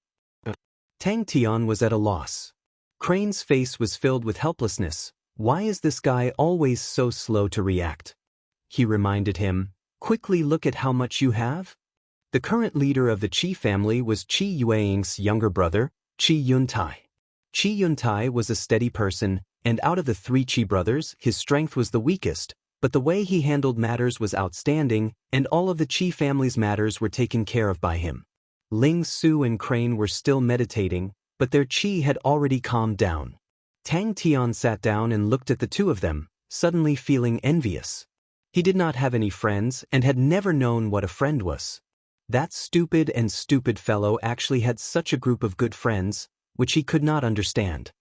Tang Tian was at a loss. Crane's face was filled with helplessness. Why is this guy always so slow to react? He reminded him, quickly look at how much you have. The current leader of the Qi family was Qi Yueing's younger brother, Qi Yuntai. Qi Yuntai was a steady person, and out of the 3 Qi brothers, his strength was the weakest, but the way he handled matters was outstanding, and all of the Qi family's matters were taken care of by him. Ling Su and Crane were still meditating, but their Qi had already calmed down. Tang Tian sat down and looked at the two of them, suddenly feeling envious. He did not have any friends and had never known what a friend was. That stupid fellow actually had such a group of good friends, which he could not understand.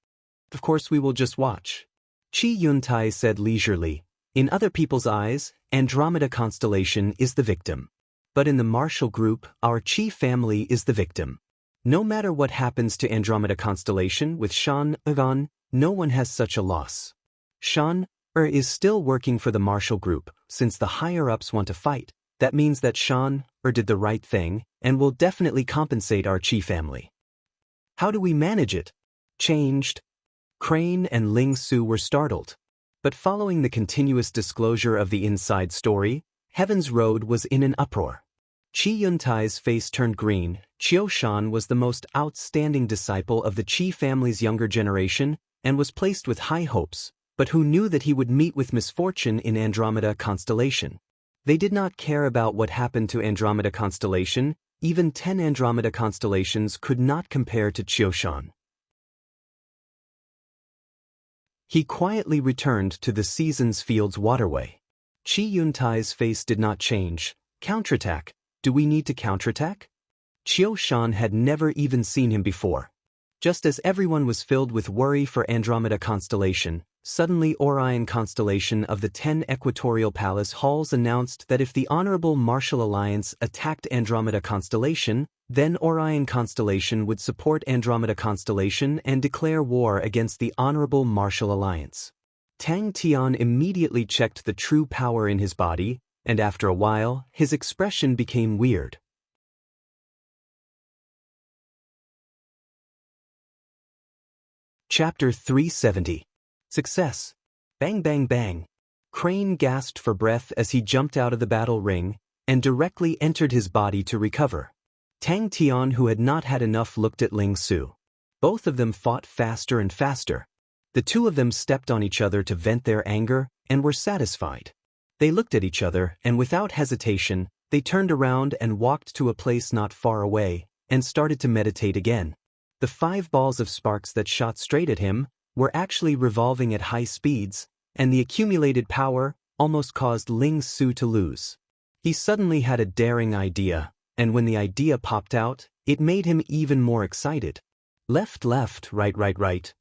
Of course we will just watch. Qi Yuntai said leisurely, In other people's eyes, Andromeda constellation is the victim. But in the martial group, our Qi family is the victim. No matter what happens to Andromeda constellation with Shan gone, no one has such a loss. Shan is still working for the martial group. Since the higher-ups want to fight, that means that Shan did the right thing and will definitely compensate our Qi family. How do we manage it? Changed. Crane and Ling Su were startled. But following the continuous disclosure of the inside story, Heaven's Road was in an uproar. Qi Yuntai's face turned green. Qiu Shan was the most outstanding disciple of the Qi family's younger generation and was placed with high hopes, but who knew that he would meet with misfortune in Andromeda constellation. They did not care about what happened to Andromeda constellation. Even 10 Andromeda constellations could not compare to Qiu Shan. He quietly returned to the Seasons Fields waterway. Qi Yuntai's face did not change. Counterattack. Do we need to counterattack? Qiu Shan had never even seen him before. Just as everyone was filled with worry for Andromeda constellation, suddenly Orion constellation of the 10 Equatorial Palace halls announced that if the Honorable Martial Alliance attacked Andromeda constellation, then Orion constellation would support Andromeda constellation and declare war against the Honorable Martial Alliance. Tang Tian immediately checked the true power in his body, and after a while, his expression became weird. Chapter 370. Success. Bang bang bang. Crane gasped for breath as he jumped out of the battle ring and directly entered his body to recover. Tang Tian, who had not had enough, looked at Ling Su. Both of them fought faster and faster. The two of them stepped on each other to vent their anger and were satisfied. They looked at each other and without hesitation, they turned around and walked to a place not far away and started to meditate again. The 5 balls of sparks that shot straight at him were actually revolving at high speeds, and the accumulated power almost caused Ling Su to lose. He suddenly had a daring idea, and when the idea popped out, it made him even more excited. Left, left, right, right, right.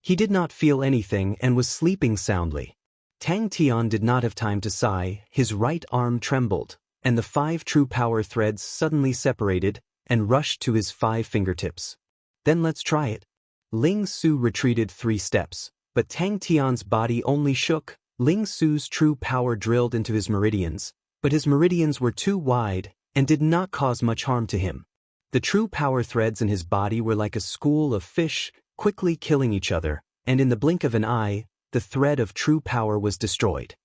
He did not feel anything and was sleeping soundly. Tang Tian did not have time to sigh. His right arm trembled, and the 5 true power threads suddenly separated and rushed to his 5 fingertips. Then let's try it. Ling Su retreated 3 steps, but Tang Tian's body only shook. Ling Su's true power drilled into his meridians, but his meridians were too wide and did not cause much harm to him. The true power threads in his body were like a school of fish, quickly killing each other, and in the blink of an eye, the thread of true power was destroyed.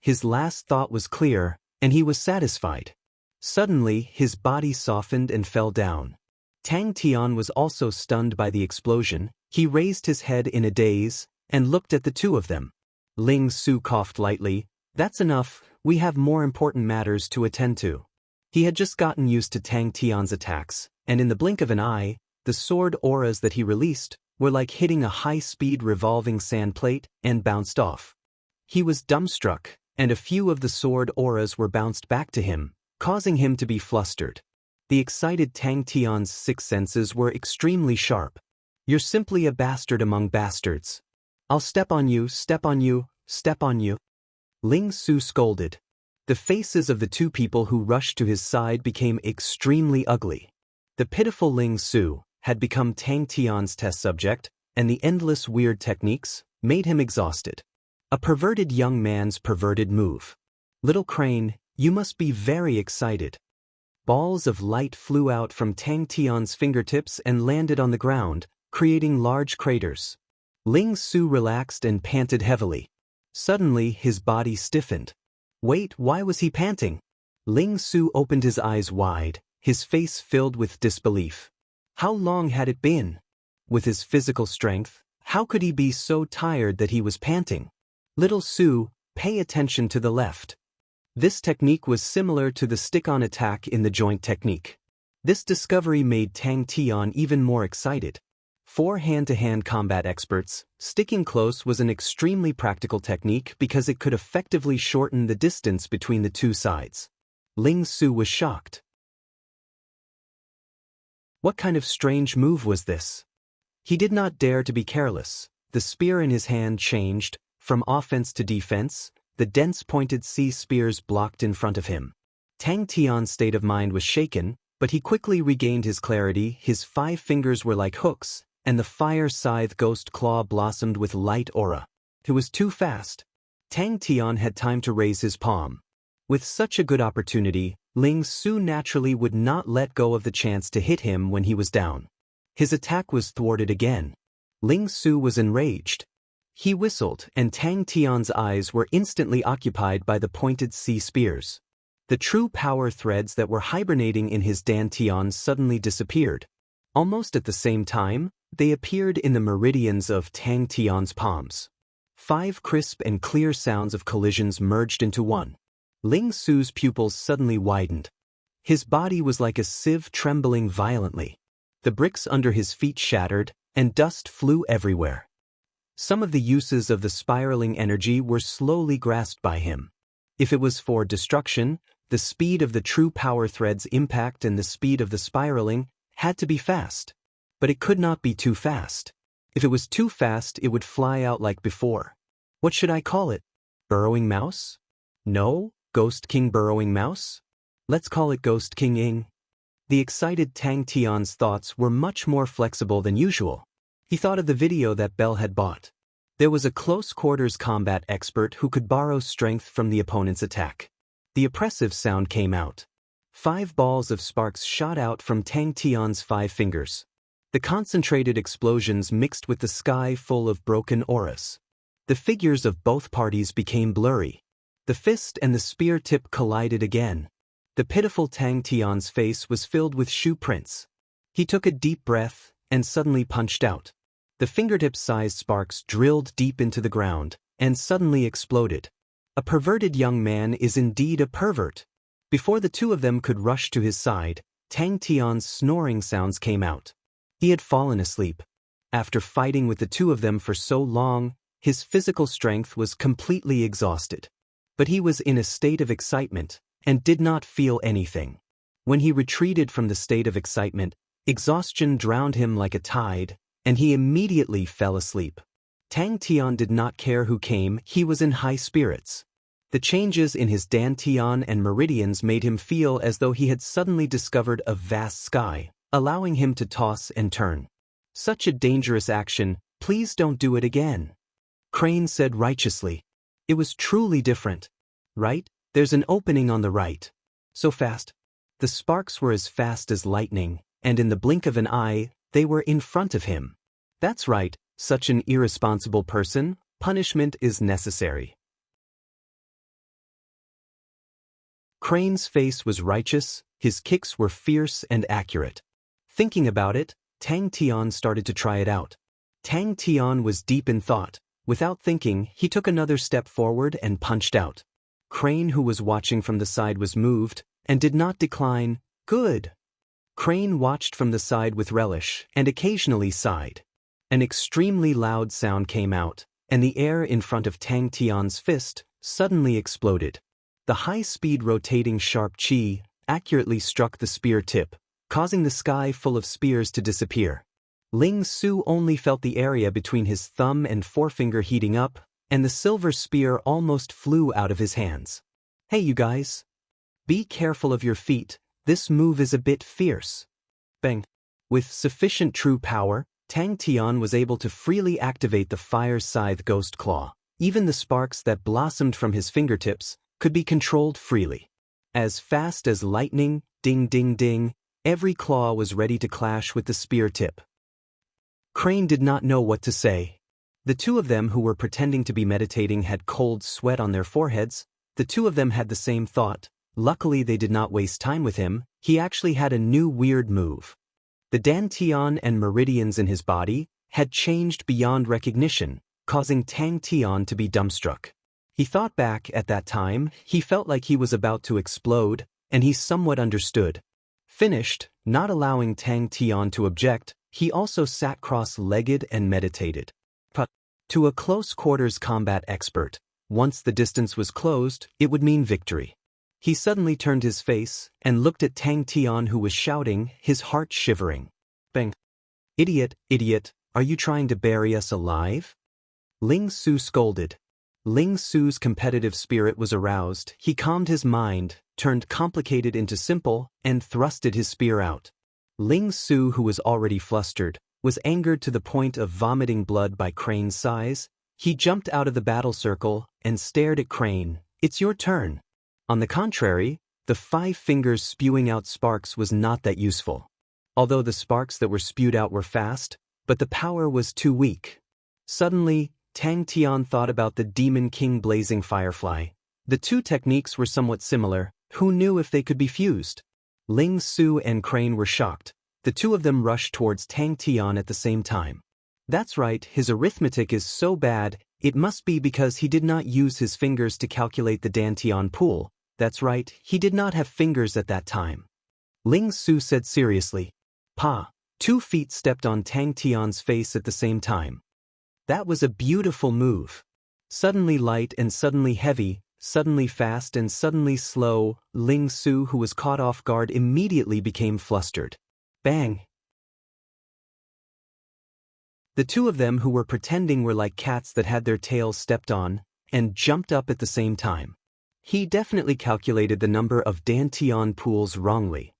His last thought was clear, and he was satisfied. Suddenly, his body softened and fell down. Tang Tian was also stunned by the explosion. He raised his head in a daze and looked at the two of them. Ling Su coughed lightly. That's enough, we have more important matters to attend to. He had just gotten used to Tang Tian's attacks, and in the blink of an eye, the sword auras that he released were like hitting a high-speed revolving sand plate and bounced off. He was dumbstruck, and a few of the sword auras were bounced back to him, causing him to be flustered. The excited Tang Tian's 6 senses were extremely sharp. You're simply a bastard among bastards. I'll step on you, step on you, step on you. Ling Su scolded. The faces of the 2 people who rushed to his side became extremely ugly. The pitiful Ling Su had become Tang Tian's test subject, and the endless weird techniques made him exhausted. A perverted young man's perverted move. Little Crane, you must be very excited. Balls of light flew out from Tang Tian's fingertips and landed on the ground, creating large craters. Ling Su relaxed and panted heavily. Suddenly, his body stiffened. Wait, why was he panting? Ling Su opened his eyes wide, his face filled with disbelief. How long had it been? With his physical strength, how could he be so tired that he was panting? Little Su, pay attention to the left. This technique was similar to the stick-on attack in the joint technique. This discovery made Tang Tian even more excited. For hand-to-hand combat experts, sticking close was an extremely practical technique because it could effectively shorten the distance between the 2 sides. Ling Su was shocked. What kind of strange move was this? He did not dare to be careless. The spear in his hand changed, from offense to defense, the dense pointed sea spears blocked in front of him. Tang Tian's state of mind was shaken, but he quickly regained his clarity. His 5 fingers were like hooks, and the fire scythe ghost claw blossomed with light aura. It was too fast. Tang Tian had time to raise his palm. With such a good opportunity, Ling Su naturally would not let go of the chance to hit him when he was down. His attack was thwarted again. Ling Su was enraged. He whistled, and Tang Tian's eyes were instantly occupied by the pointed sea spears. The true power threads that were hibernating in his Dan Tian suddenly disappeared. Almost at the same time, they appeared in the meridians of Tang Tian's palms. 5 crisp and clear sounds of collisions merged into one. Ling Su's pupils suddenly widened. His body was like a sieve trembling violently. The bricks under his feet shattered, and dust flew everywhere. Some of the uses of the spiraling energy were slowly grasped by him. If it was for destruction, the speed of the true power thread's impact and the speed of the spiraling had to be fast. But it could not be too fast. If it was too fast, it would fly out like before. What should I call it? Burrowing mouse? No, Ghost King Burrowing Mouse? Let's call it Ghost King Ing. The excited Tang Tian's thoughts were much more flexible than usual. He thought of the video that Belle had bought. There was a close-quarters combat expert who could borrow strength from the opponent's attack. The oppressive sound came out. 5 balls of sparks shot out from Tang Tian's 5 fingers. The concentrated explosions mixed with the sky full of broken auras. The figures of both parties became blurry. The fist and the spear tip collided again. The pitiful Tang Tian's face was filled with shoe prints. He took a deep breath and suddenly punched out. The fingertip-sized sparks drilled deep into the ground and suddenly exploded. A perverted young man is indeed a pervert. Before the 2 of them could rush to his side, Tang Tian's snoring sounds came out. He had fallen asleep. After fighting with the 2 of them for so long, his physical strength was completely exhausted. But he was in a state of excitement and did not feel anything. When he retreated from the state of excitement, exhaustion drowned him like a tide, and he immediately fell asleep. Tang Tian did not care who came, he was in high spirits. The changes in his Dan Tian and meridians made him feel as though he had suddenly discovered a vast sky, allowing him to toss and turn. Such a dangerous action, please don't do it again. Crane said righteously. It was truly different. Right? There's an opening on the right. So fast. The sparks were as fast as lightning, and in the blink of an eye, they were in front of him. That's right, such an irresponsible person, punishment is necessary. Crane's face was righteous, his kicks were fierce and accurate. Thinking about it, Tang Tian started to try it out. Tang Tian was deep in thought. Without thinking, he took another step forward and punched out. Crane, who was watching from the side, was moved, and did not decline, "Good." Crane watched from the side with relish, and occasionally sighed. An extremely loud sound came out, and the air in front of Tang Tian's fist suddenly exploded. The high-speed rotating sharp chi accurately struck the spear tip, causing the sky full of spears to disappear. Ling Su only felt the area between his thumb and forefinger heating up, and the silver spear almost flew out of his hands. Hey you guys! Be careful of your feet, this move is a bit fierce. Bang! With sufficient true power, Tang Tian was able to freely activate the fire scythe ghost claw. Even the sparks that blossomed from his fingertips could be controlled freely. As fast as lightning, ding ding ding, every claw was ready to clash with the spear tip. Crane did not know what to say. The 2 of them who were pretending to be meditating had cold sweat on their foreheads. The 2 of them had the same thought. Luckily they did not waste time with him, he actually had a new weird move. The Dan Tian and meridians in his body had changed beyond recognition, causing Tang Tian to be dumbstruck. He thought back at that time, he felt like he was about to explode, and he somewhat understood. Finished, not allowing Tang Tian to object, he also sat cross-legged and meditated. But to a close-quarters combat expert, once the distance was closed, it would mean victory. He suddenly turned his face and looked at Tang Tian, who was shouting, his heart shivering. Bang! Idiot, idiot, are you trying to bury us alive? Ling Su scolded. Ling Su's competitive spirit was aroused. He calmed his mind, turned complicated into simple, and thrusted his spear out. Ling Su, who was already flustered, was angered to the point of vomiting blood by Crane's size. He jumped out of the battle circle and stared at Crane. "It's your turn." On the contrary, the 5 fingers spewing out sparks was not that useful. Although the sparks that were spewed out were fast, but the power was too weak. Suddenly, Tang Tian thought about the Demon King blazing firefly. The 2 techniques were somewhat similar. Who knew if they could be fused? Ling Su and Crane were shocked. The 2 of them rushed towards Tang Tian at the same time. That's right, his arithmetic is so bad, it must be because he did not use his fingers to calculate the Dantian pool. That's right, he did not have fingers at that time. Ling Su said seriously. "Pa." 2 feet stepped on Tang Tian's face at the same time. That was a beautiful move. Suddenly light and suddenly heavy, suddenly fast and suddenly slow, Ling Su, who was caught off guard, immediately became flustered. Bang! The 2 of them who were pretending were like cats that had their tails stepped on, and jumped up at the same time. He definitely calculated the number of Dantian pools wrongly.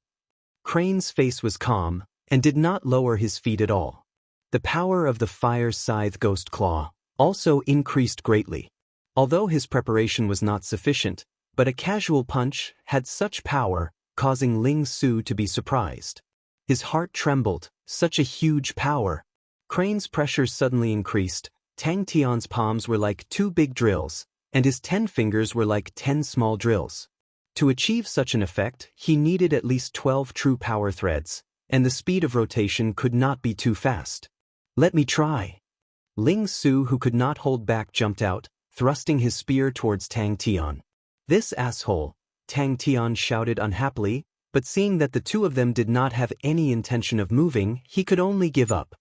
Crane's face was calm, and did not lower his feet at all. The power of the fire scythe ghost claw also increased greatly. Although his preparation was not sufficient, but a casual punch had such power, causing Ling Su to be surprised. His heart trembled, such a huge power. Crane's pressure suddenly increased. Tang Tian's palms were like 2 big drills, and his 10 fingers were like 10 small drills. To achieve such an effect, he needed at least 12 true power threads, and the speed of rotation could not be too fast. "Let me try." Ling Su, who could not hold back, jumped out, thrusting his spear towards Tang Tian. "This asshole," Tang Tian shouted unhappily, but seeing that the 2 of them did not have any intention of moving, he could only give up.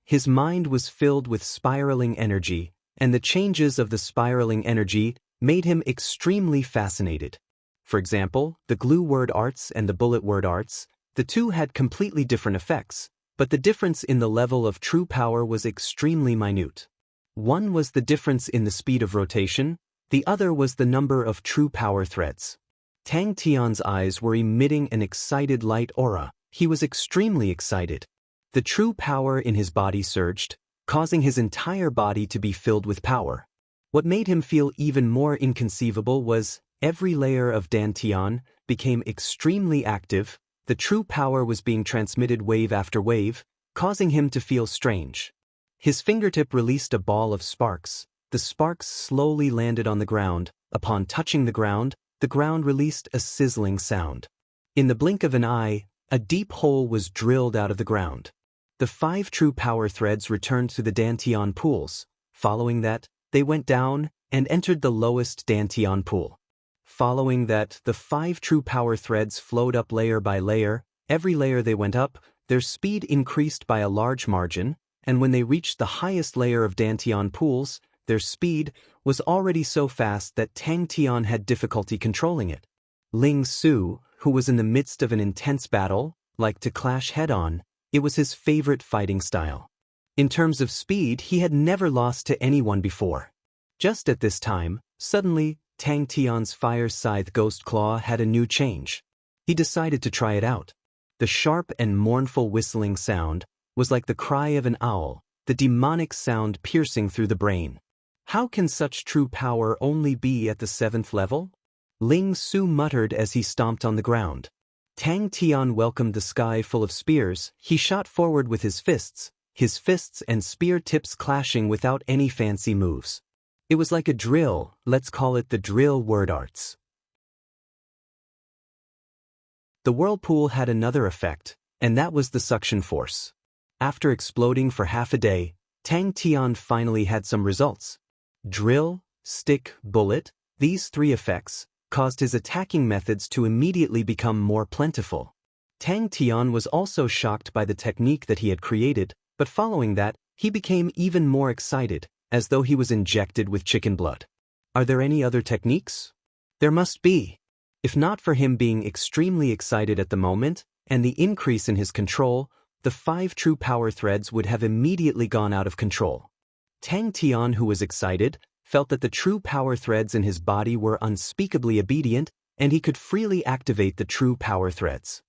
His mind was filled with spiraling energy, and the changes of the spiraling energy made him extremely fascinated. For example, the glue word arts and the bullet word arts, the 2 had completely different effects, but the difference in the level of true power was extremely minute. One was the difference in the speed of rotation, the other was the number of true power threads. Tang Tian's eyes were emitting an excited light aura. He was extremely excited. The true power in his body surged, causing his entire body to be filled with power. What made him feel even more inconceivable was, every layer of Dantian became extremely active. The true power was being transmitted wave after wave, causing him to feel strange. His fingertip released a ball of sparks. The sparks slowly landed on the ground. Upon touching the ground released a sizzling sound. In the blink of an eye, a deep hole was drilled out of the ground. The 5 true power threads returned to the Dantian pools. Following that, they went down and entered the lowest Dantian pool. Following that, the 5 true power threads flowed up layer by layer. Every layer they went up, their speed increased by a large margin, and when they reached the highest layer of Dantian pools, their speed was already so fast that Tang Tian had difficulty controlling it. Ling Su, who was in the midst of an intense battle, liked to clash head-on. It was his favorite fighting style. In terms of speed, he had never lost to anyone before. Just at this time, suddenly, Tang Tian's fire scythe ghost claw had a new change. He decided to try it out. The sharp and mournful whistling sound was like the cry of an owl, the demonic sound piercing through the brain. How can such true power only be at the 7th level? Ling Su muttered as he stomped on the ground. Tang Tian welcomed the sky full of spears. He shot forward with his fists and spear tips clashing without any fancy moves. It was like a drill, let's call it the drill word arts. The whirlpool had another effect, and that was the suction force. After exploding for half a day, Tang Tian finally had some results. Drill, stick, bullet, these 3 effects caused his attacking methods to immediately become more plentiful. Tang Tian was also shocked by the technique that he had created, but following that, he became even more excited, as though he was injected with chicken blood. Are there any other techniques? There must be. If not for him being extremely excited at the moment, and the increase in his control, the 5 true power threads would have immediately gone out of control. Tang Tian, who was excited, felt that the true power threads in his body were unspeakably obedient, and he could freely activate the true power threads.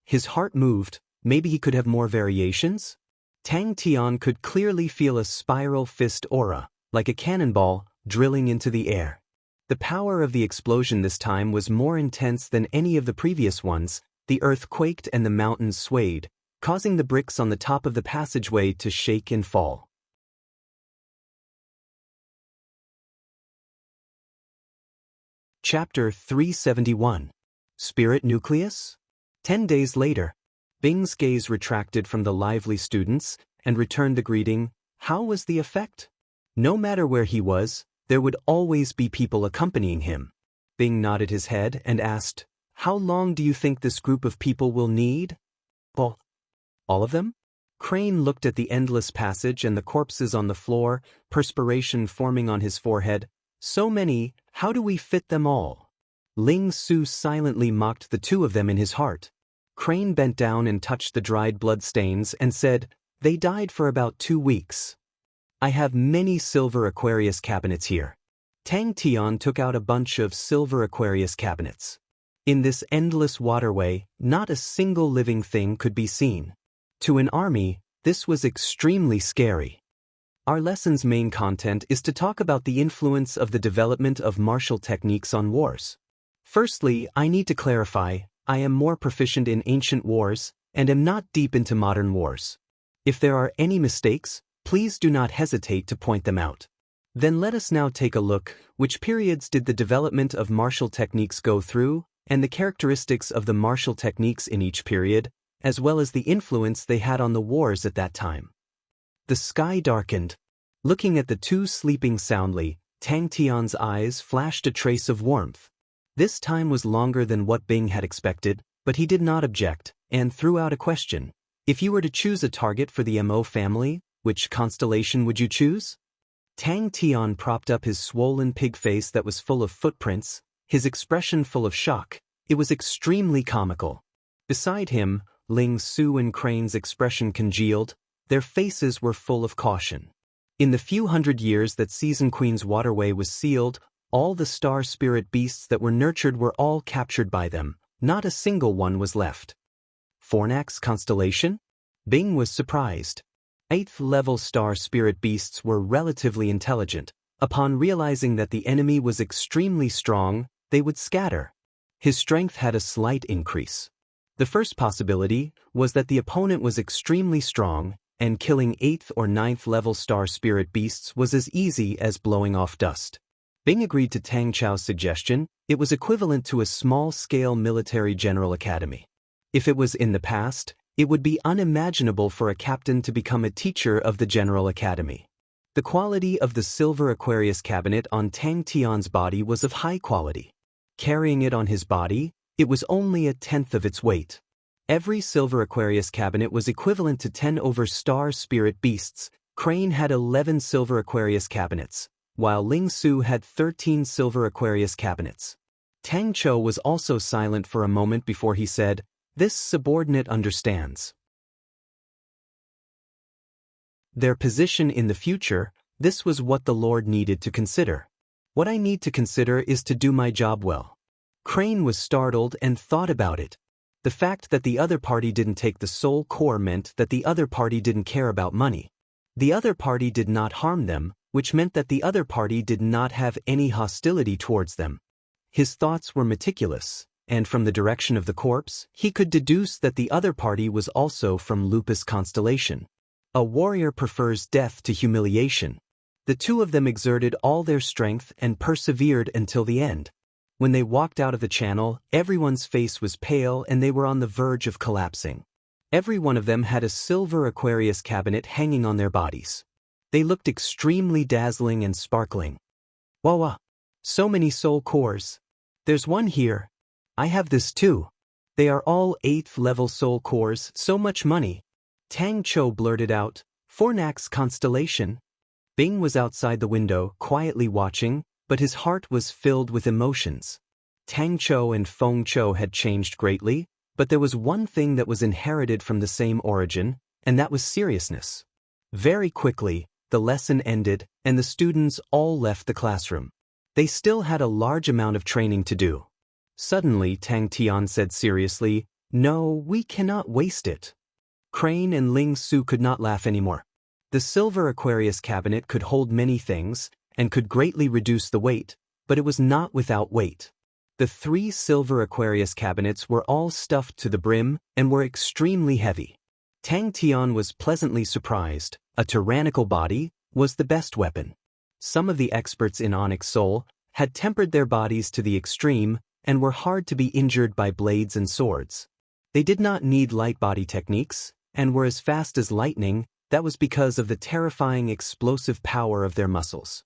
His heart moved. Maybe he could have more variations? Tang Tian could clearly feel a spiral fist aura, like a cannonball, drilling into the air. The power of the explosion this time was more intense than any of the previous ones. The earth quaked and the mountains swayed, causing the bricks on the top of the passageway to shake and fall. Chapter 371. Spirit Nucleus? 10 days later, Bing's gaze retracted from the lively students and returned the greeting. How was the effect? No matter where he was, there would always be people accompanying him. Bing nodded his head and asked, "How long do you think this group of people will need?" "All of them?" Crane looked at the endless passage and the corpses on the floor, perspiration forming on his forehead. "So many, how do we fit them all?" Ling Su silently mocked the two of them in his heart. Crane bent down and touched the dried blood stains and said, "They died for about 2 weeks. I have many silver Aquarius cabinets here." Tang Tian took out a bunch of silver Aquarius cabinets. In this endless waterway, not a single living thing could be seen. To an army, this was extremely scary. Our lesson's main content is to talk about the influence of the development of martial techniques on wars. Firstly, I need to clarify, I am more proficient in ancient wars, and am not deep into modern wars. If there are any mistakes, please do not hesitate to point them out. Then let us now take a look, which periods did the development of martial techniques go through, and the characteristics of the martial techniques in each period, as well as the influence they had on the wars at that time. The sky darkened. Looking at the two sleeping soundly, Tang Tian's eyes flashed a trace of warmth. This time was longer than what Bing had expected, but he did not object, and threw out a question. If you were to choose a target for the Mo family, which constellation would you choose? Tang Tian propped up his swollen pig face that was full of footprints, his expression full of shock. It was extremely comical. Beside him, Ling Su and Crane's expression congealed. Their faces were full of caution. In the few hundred years that Season Queen's waterway was sealed, all the star spirit beasts that were nurtured were all captured by them. Not a single one was left. Fornax constellation? Bing was surprised. 8th level star spirit beasts were relatively intelligent. Upon realizing that the enemy was extremely strong, they would scatter. His strength had a slight increase. The first possibility was that the opponent was extremely strong, and killing 8th or 9th level star spirit beasts was as easy as blowing off dust. Bing agreed to Tang Chao's suggestion. It was equivalent to a small-scale military general academy. If it was in the past, it would be unimaginable for a captain to become a teacher of the General Academy. The quality of the silver Aquarius cabinet on Tang Tian's body was of high quality. Carrying it on his body, it was only 1/10 of its weight. Every silver Aquarius cabinet was equivalent to 10 over star spirit beasts. Crane had 11 silver Aquarius cabinets, while Ling Su had 13 silver Aquarius cabinets. Tang Chou was also silent for a moment before he said, "This subordinate understands their position in the future. This was what the Lord needed to consider. What I need to consider is to do my job well." Crane was startled and thought about it. The fact that the other party didn't take the soul core meant that the other party didn't care about money. The other party did not harm them, which meant that the other party did not have any hostility towards them. His thoughts were meticulous, and from the direction of the corpse, he could deduce that the other party was also from Lupus constellation. A warrior prefers death to humiliation. The two of them exerted all their strength and persevered until the end. When they walked out of the channel, everyone's face was pale and they were on the verge of collapsing. Every one of them had a silver Aquarius cabinet hanging on their bodies. They looked extremely dazzling and sparkling. Wah! So many soul cores. There's one here. I have this too. They are all 8th level soul cores, so much money. Tang Chou blurted out, "Fornax constellation." Bing was outside the window, quietly watching, but his heart was filled with emotions. Tang Chou and Feng Chou had changed greatly, but there was one thing that was inherited from the same origin, and that was seriousness. Very quickly, the lesson ended, and the students all left the classroom. They still had a large amount of training to do. Suddenly, Tang Tian said seriously, "No, we cannot waste it." Crane and Ling Su could not laugh anymore. The silver Aquarius cabinet could hold many things, and could greatly reduce the weight, but it was not without weight. The 3 silver Aquarius cabinets were all stuffed to the brim, and were extremely heavy. Tang Tian was pleasantly surprised. A tyrannical body was the best weapon. Some of the experts in Onyx Soul had tempered their bodies to the extreme, and were hard to be injured by blades and swords. They did not need light body techniques, and were as fast as lightning. That was because of the terrifying explosive power of their muscles.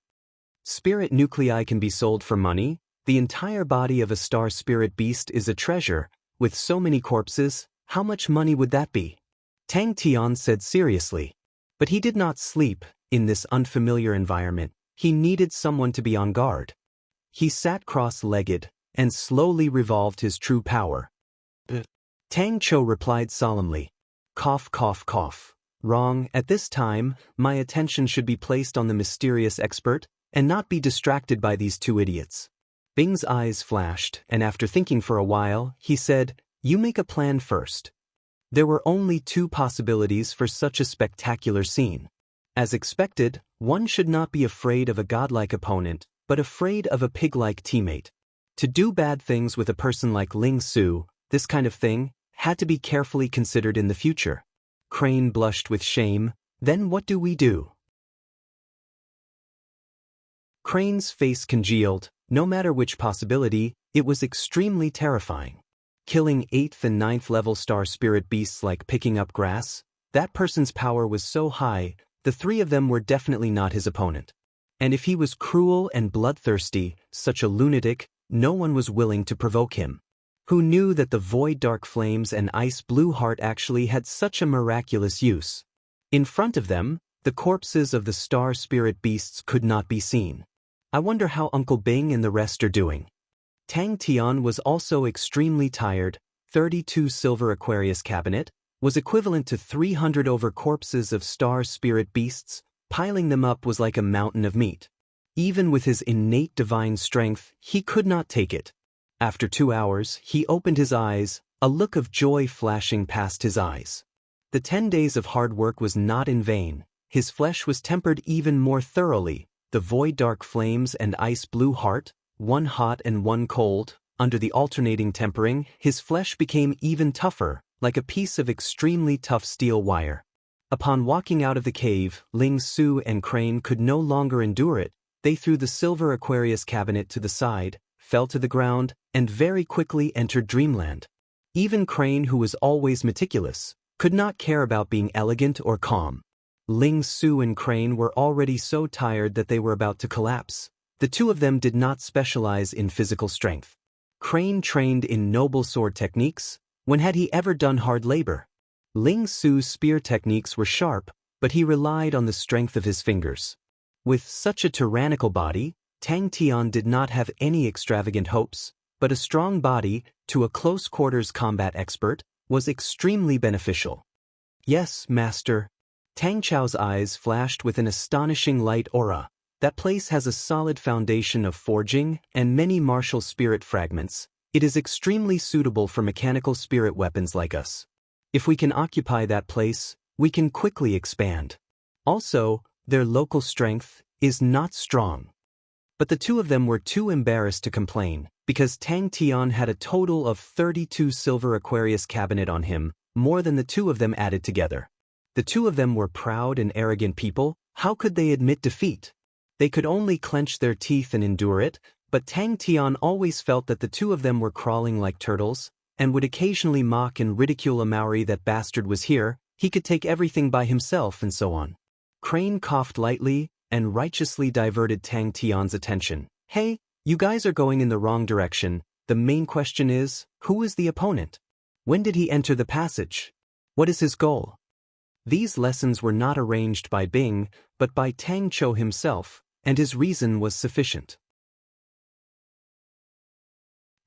Spirit nuclei can be sold for money. The entire body of a star spirit beast is a treasure. With so many corpses, how much money would that be? Tang Tian said seriously. But he did not sleep. In this unfamiliar environment, he needed someone to be on guard. He sat cross-legged, and slowly revolved his true power. Tang Cho replied solemnly. Cough, cough, cough. Wrong. At this time, my attention should be placed on the mysterious expert, and not be distracted by these 2 idiots. Bing's eyes flashed, and after thinking for a while, he said, "You make a plan first." There were only 2 possibilities for such a spectacular scene. As expected, one should not be afraid of a godlike opponent, but afraid of a pig-like teammate. To do bad things with a person like Ling Su, this kind of thing, had to be carefully considered in the future. Crane blushed with shame. Then what do we do? Crane's face congealed. No matter which possibility, it was extremely terrifying. Killing 8th and 9th level star spirit beasts like picking up grass, that person's power was so high, the 3 of them were definitely not his opponent. And if he was cruel and bloodthirsty, such a lunatic, no one was willing to provoke him. Who knew that the void dark flames and ice blue heart actually had such a miraculous use? In front of them, the corpses of the star spirit beasts could not be seen. I wonder how Uncle Bing and the rest are doing. Tang Tian was also extremely tired. 32 silver Aquarius cabinet was equivalent to 300 over corpses of star spirit beasts. Piling them up was like a mountain of meat. Even with his innate divine strength, he could not take it. After 2 hours, he opened his eyes, a look of joy flashing past his eyes. The 10 days of hard work was not in vain. His flesh was tempered even more thoroughly. The void dark flames and ice blue heart, one hot and one cold, under the alternating tempering, his flesh became even tougher, like a piece of extremely tough steel wire. Upon walking out of the cave, Ling Su and Crane could no longer endure it. They threw the silver Aquarius cabinet to the side, fell to the ground, and very quickly entered dreamland. Even Crane, who was always meticulous, could not care about being elegant or calm. Ling Su and Crane were already so tired that they were about to collapse. The 2 of them did not specialize in physical strength. Crane trained in noble sword techniques. When had he ever done hard labor? Ling Su's spear techniques were sharp, but he relied on the strength of his fingers. With such a tyrannical body, Tang Tian did not have any extravagant hopes, but a strong body, to a close-quarters combat expert, was extremely beneficial. Yes, master. Tang Chao's eyes flashed with an astonishing light aura. That place has a solid foundation of forging and many martial spirit fragments. It is extremely suitable for mechanical spirit weapons like us. If we can occupy that place, we can quickly expand. Also, their local strength is not strong. But the 2 of them were too embarrassed to complain, because Tang Tian had a total of 32 silver Aquarius cabinet on him, more than the 2 of them added together. The 2 of them were proud and arrogant people. How could they admit defeat? They could only clench their teeth and endure it, but Tang Tian always felt that the 2 of them were crawling like turtles, and would occasionally mock and ridicule a Maori. That bastard was here, he could take everything by himself, and so on. Crane coughed lightly, and righteously diverted Tang Tian's attention. Hey, you guys are going in the wrong direction. The main question is, who is the opponent? When did he enter the passage? What is his goal? These lessons were not arranged by Bing, but by Tang Cho himself, and his reason was sufficient.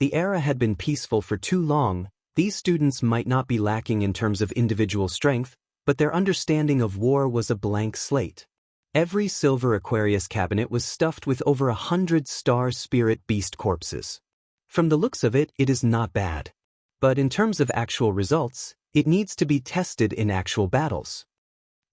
The era had been peaceful for too long. These students might not be lacking in terms of individual strength, but their understanding of war was a blank slate. Every silver Aquarius cabinet was stuffed with over 100 star spirit beast corpses. From the looks of it, it is not bad. But in terms of actual results, it needs to be tested in actual battles.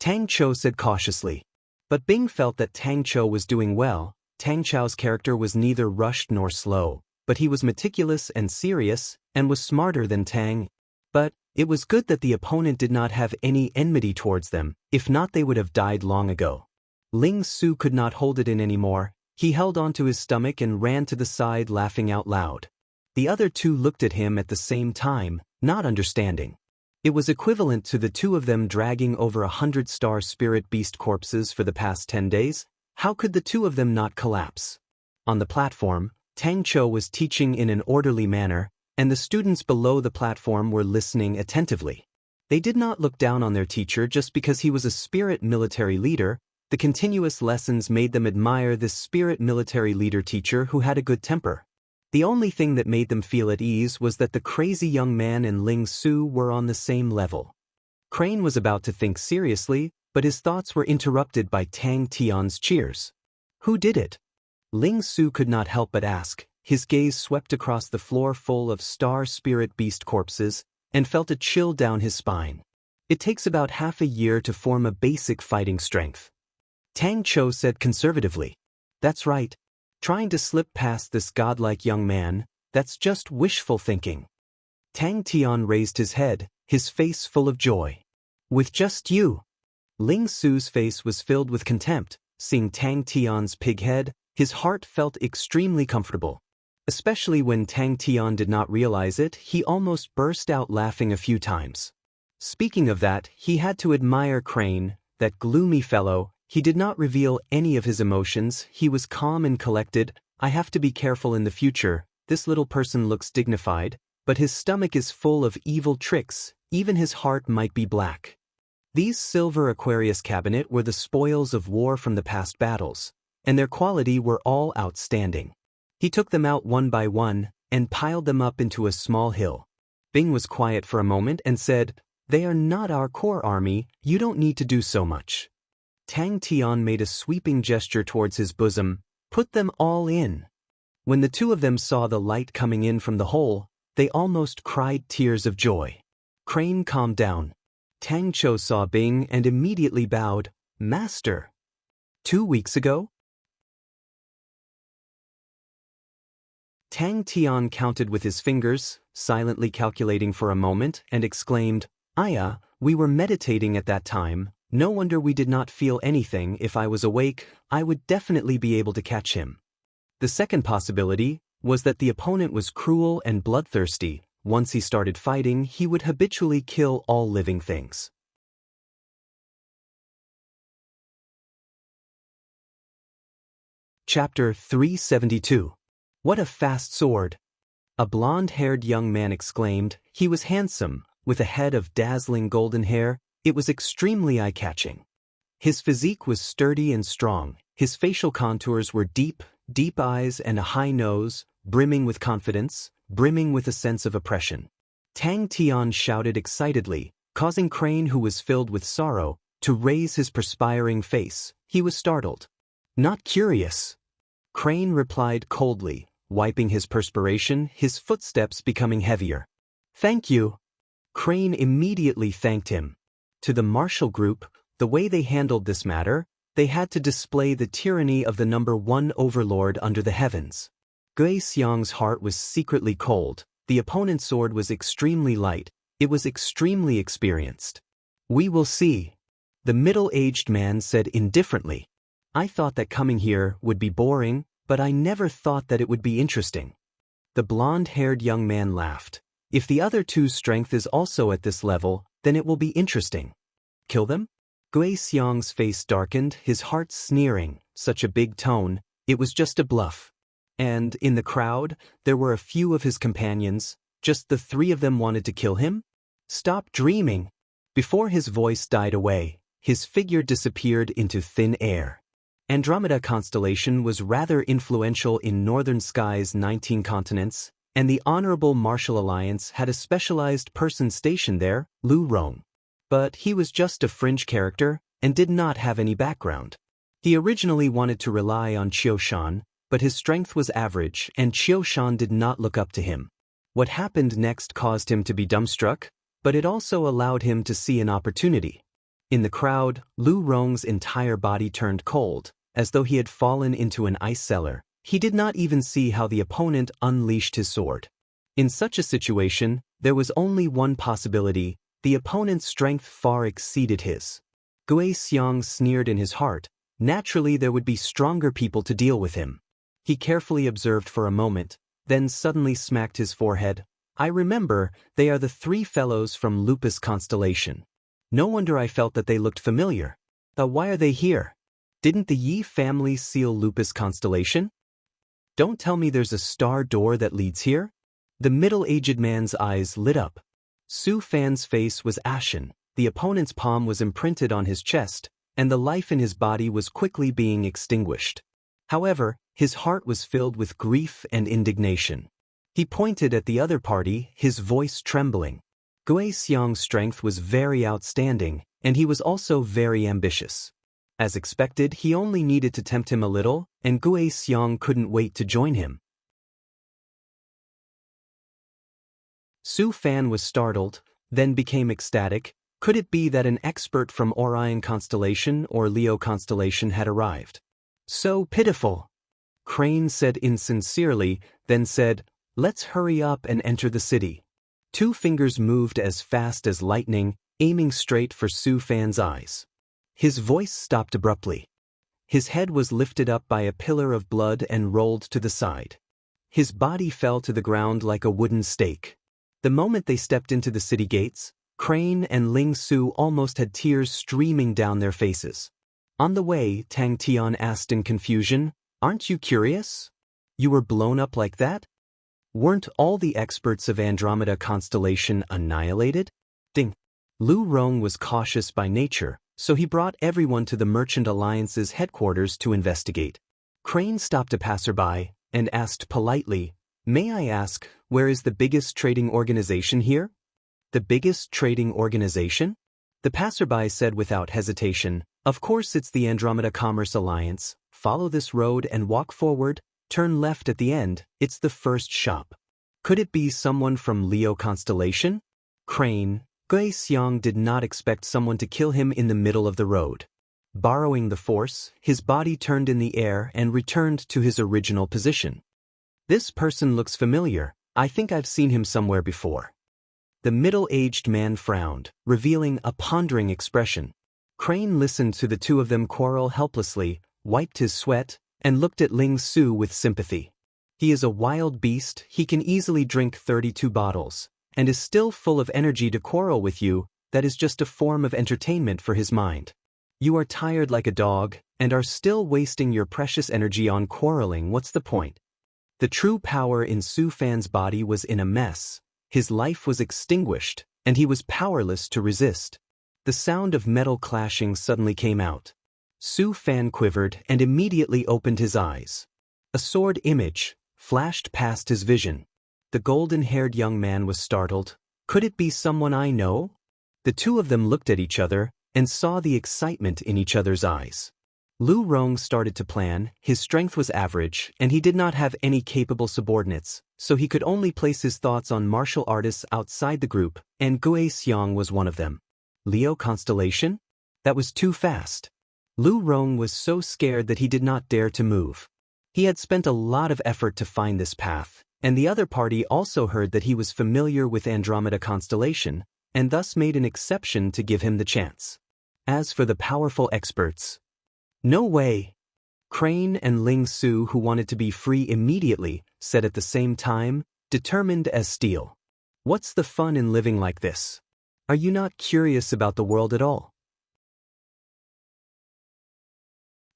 Tang Chou said cautiously. But Bing felt that Tang Chou was doing well. Tang Chou's character was neither rushed nor slow, but he was meticulous and serious, and was smarter than Tang. But it was good that the opponent did not have any enmity towards them, if not they would have died long ago. Ling Su could not hold it in anymore. He held onto his stomach and ran to the side laughing out loud. The other two looked at him at the same time, not understanding. It was equivalent to the two of them dragging over 100 star spirit beast corpses for the past 10 days. How could the two of them not collapse? On the platform, Tang Chou was teaching in an orderly manner, and the students below the platform were listening attentively. They did not look down on their teacher just because he was a spirit military leader. The continuous lessons made them admire this spirit military leader teacher who had a good temper. The only thing that made them feel at ease was that the crazy young man and Ling Su were on the same level. Crane was about to think seriously, but his thoughts were interrupted by Tang Tian's cheers. Who did it? Ling Su could not help but ask. His gaze swept across the floor full of star spirit beast corpses, and felt a chill down his spine. It takes about half a year to form a basic fighting strength. Tang Chou said conservatively. That's right. Trying to slip past this godlike young man, that's just wishful thinking. Tang Tian raised his head, his face full of joy. With just you. Ling Su's face was filled with contempt. Seeing Tang Tian's pig head, his heart felt extremely comfortable. Especially when Tang Tian did not realize it, he almost burst out laughing a few times. Speaking of that, he had to admire Crane, that gloomy fellow. He did not reveal any of his emotions. He was calm and collected. I have to be careful in the future. This little person looks dignified, but his stomach is full of evil tricks. Even his heart might be black. These silver Aquarius cabinet were the spoils of war from the past battles, and their quality were all outstanding. He took them out one by one, and piled them up into a small hill. Bing was quiet for a moment and said, "They are not our core army, you don't need to do so much." Tang Tian made a sweeping gesture towards his bosom. "Put them all in." When the two of them saw the light coming in from the hole, they almost cried tears of joy. Crane calmed down. Tang Chou saw Bing and immediately bowed. "Master." 2 weeks ago? Tang Tian counted with his fingers, silently calculating for a moment, and exclaimed, "Aya, we were meditating at that time. No wonder we did not feel anything. If I was awake, I would definitely be able to catch him." The second possibility was that the opponent was cruel and bloodthirsty. Once he started fighting, he would habitually kill all living things. Chapter 372. What a fast sword! A blonde-haired young man exclaimed. He was handsome, with a head of dazzling golden hair. It was extremely eye-catching. His physique was sturdy and strong. His facial contours were deep eyes and a high nose, brimming with confidence, brimming with a sense of oppression. Tang Tian shouted excitedly, causing Crane, who was filled with sorrow, to raise his perspiring face. He was startled. "Not curious." Crane replied coldly, wiping his perspiration, his footsteps becoming heavier. "Thank you." Crane immediately thanked him. To the martial group, the way they handled this matter, they had to display the tyranny of the number one overlord under the heavens. Gui Xiang's heart was secretly cold. The opponent's sword was extremely light. It was extremely experienced. "We will see," the middle-aged man said indifferently. "I thought that coming here would be boring, but I never thought that it would be interesting." The blonde-haired young man laughed. "If the other two's strength is also at this level, then it will be interesting." "Kill them?" Gui Xiang's face darkened, his heart sneering. Such a big tone. It was just a bluff. And, in the crowd, there were a few of his companions. Just the three of them wanted to kill him? "Stop dreaming." Before his voice died away, his figure disappeared into thin air. Andromeda constellation was rather influential in Northern Sky's 19 continents, and the Honorable Martial Alliance had a specialized person stationed there, Lu Rong. But he was just a fringe character, and did not have any background. He originally wanted to rely on Qiushan, but his strength was average and Qiushan did not look up to him. What happened next caused him to be dumbstruck, but it also allowed him to see an opportunity. In the crowd, Lu Rong's entire body turned cold, as though he had fallen into an ice cellar. He did not even see how the opponent unleashed his sword. In such a situation, there was only one possibility: the opponent's strength far exceeded his. Gui Xiang sneered in his heart. Naturally, there would be stronger people to deal with him. He carefully observed for a moment, then suddenly smacked his forehead. I remember, they are the three fellows from Lupus Constellation. No wonder I felt that they looked familiar. Why are they here? Didn't the Yi family seal Lupus Constellation? Don't tell me there's a star door that leads here? The middle-aged man's eyes lit up. Su Fan's face was ashen, the opponent's palm was imprinted on his chest, and the life in his body was quickly being extinguished. However, his heart was filled with grief and indignation. He pointed at the other party, his voice trembling. Gui Xiang's strength was very outstanding, and he was also very ambitious. As expected, he only needed to tempt him a little, and Gui Xiang couldn't wait to join him. Su Fan was startled, then became ecstatic. Could it be that an expert from Orion Constellation or Leo Constellation had arrived? So pitiful. Crane said insincerely, then said, "Let's hurry up and enter the city." Two fingers moved as fast as lightning, aiming straight for Su Fan's eyes. His voice stopped abruptly. His head was lifted up by a pillar of blood and rolled to the side. His body fell to the ground like a wooden stake. The moment they stepped into the city gates, Crane and Ling Su almost had tears streaming down their faces. On the way, Tang Tian asked in confusion, "Aren't you curious? You were blown up like that? Weren't all the experts of Andromeda Constellation annihilated?" Ding. Lu Rong was cautious by nature, so he brought everyone to the Merchant Alliance's headquarters to investigate. Crane stopped a passerby and asked politely, "May I ask, where is the biggest trading organization here?" "The biggest trading organization?" The passerby said without hesitation, "Of course it's the Andromeda Commerce Alliance. Follow this road and walk forward, turn left at the end, it's the first shop." Could it be someone from Leo Constellation? Crane, Gui Xiang did not expect someone to kill him in the middle of the road. Borrowing the force, his body turned in the air and returned to his original position. "This person looks familiar. I think I've seen him somewhere before." The middle-aged man frowned, revealing a pondering expression. Crane listened to the two of them quarrel helplessly, wiped his sweat, and looked at Ling Su with sympathy. He is a wild beast, he can easily drink 32 bottles, and is still full of energy to quarrel with you. That is just a form of entertainment for his mind. You are tired like a dog, and are still wasting your precious energy on quarreling. What's the point? The true power in Su Fan's body was in a mess. His life was extinguished, and he was powerless to resist. The sound of metal clashing suddenly came out. Su Fan quivered and immediately opened his eyes. A sword image flashed past his vision. The golden-haired young man was startled. Could it be someone I know? The two of them looked at each other and saw the excitement in each other's eyes. Lu Rong started to plan. His strength was average, and he did not have any capable subordinates, so he could only place his thoughts on martial artists outside the group, and Gui Xiang was one of them. Leo Constellation? That was too fast. Lu Rong was so scared that he did not dare to move. He had spent a lot of effort to find this path, and the other party also heard that he was familiar with Andromeda Constellation, and thus made an exception to give him the chance. As for the powerful experts, no way. Crane and Ling Su, who wanted to be free immediately, said at the same time, determined as steel. What's the fun in living like this? Are you not curious about the world at all?